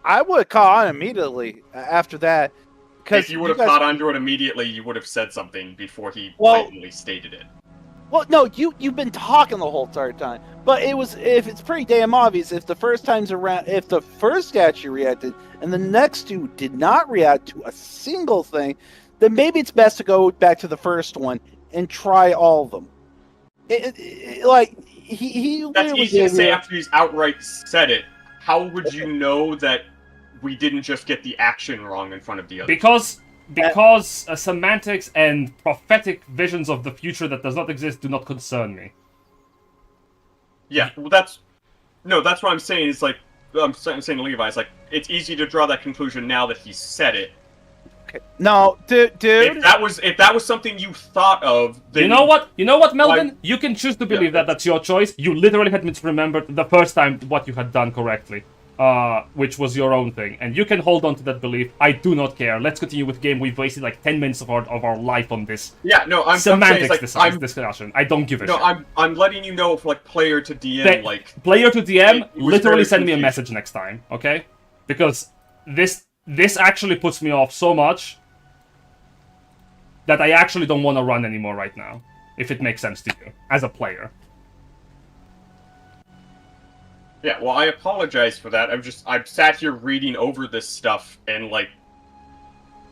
I would have caught on immediately after that. if you would have guys- caught onto it immediately, you would have said something before he Well- blatantly stated it. Well, no, you've been talking the whole entire time. But if it's pretty damn obvious, if the first statue reacted and the next two did not react to a single thing, then maybe it's best to go back to the first one and try all of them. Like he That's literally easy to gave say me- after he's outright said it. How would you know that we didn't just get the action wrong in front of the other? Because semantics and prophetic visions of the future that does not exist do not concern me. Yeah, well, that's what I'm saying. Is like I'm saying to Levi. It's like it's easy to draw that conclusion now that he said it. No, dude. If that was something you thought of, then You know what, Melvin? Why- You can choose to believe that that's your choice. You literally had misremembered the first time what you had done correctly, which was your own thing, and you can hold on to that belief. I do not care. Let's continue with the game. We've wasted like 10 minutes of our life on this Yeah, no, I'm semantics saying it's like, discussion. I don't give a no, shit. I'm letting you know, for like player to DM, Th- like Player to DM, It was literally very send me a confusing. message next time, okay? Because this actually puts me off so much that I actually don't want to run anymore right now, if it makes sense to you, as a player. yeah. Well, I apologize for that. I've sat here reading over this stuff, and like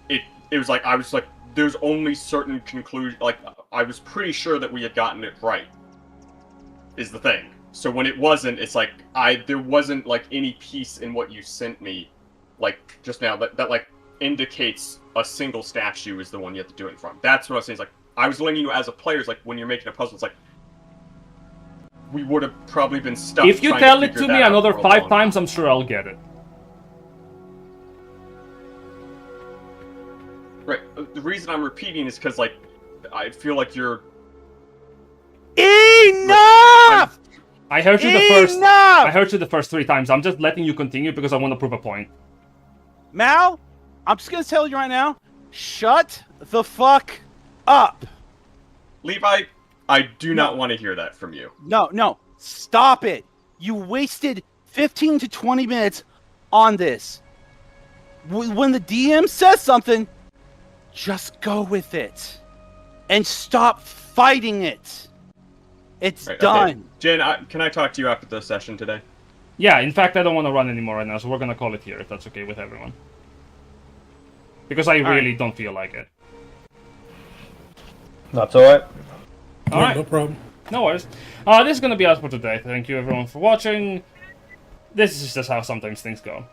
it was like I was like, there's only certain conclusion. Like I was pretty sure that we had gotten it right. Is the thing. So when it wasn't, it's like there wasn't like any piece in what you sent me, like just now that like indicates a single statue is the one you have to do it from. That's what I was saying. It's like I was letting you know as a player, it's like when you're making a puzzle, it's like we would have probably been stuck. If you trying tell it figure to that me out another for a 5 long times, I'm sure I'll get it. Right. The reason I'm repeating is because like I feel like you're. Enough! I heard you the first. Enough! I heard you the first 3 times. I'm just letting you continue because I want to prove a point. Mal, I'm just gonna tell you right now, shut the fuck up. Levi, I do not want to hear that from you. No, stop it. You wasted 15 to 20 minutes on this. When the DM says something, Just go with it. And stop fighting it. It's Right, done. okay. Jin, can I talk to you after the session today? Yeah, in fact, I don't want to run anymore right now, so we're gonna call it here if that's okay with everyone. Because I really don't feel like it. That's alright. Alright. No problem. No worries. This is gonna be us for today. Thank you everyone for watching. This is just how sometimes things go.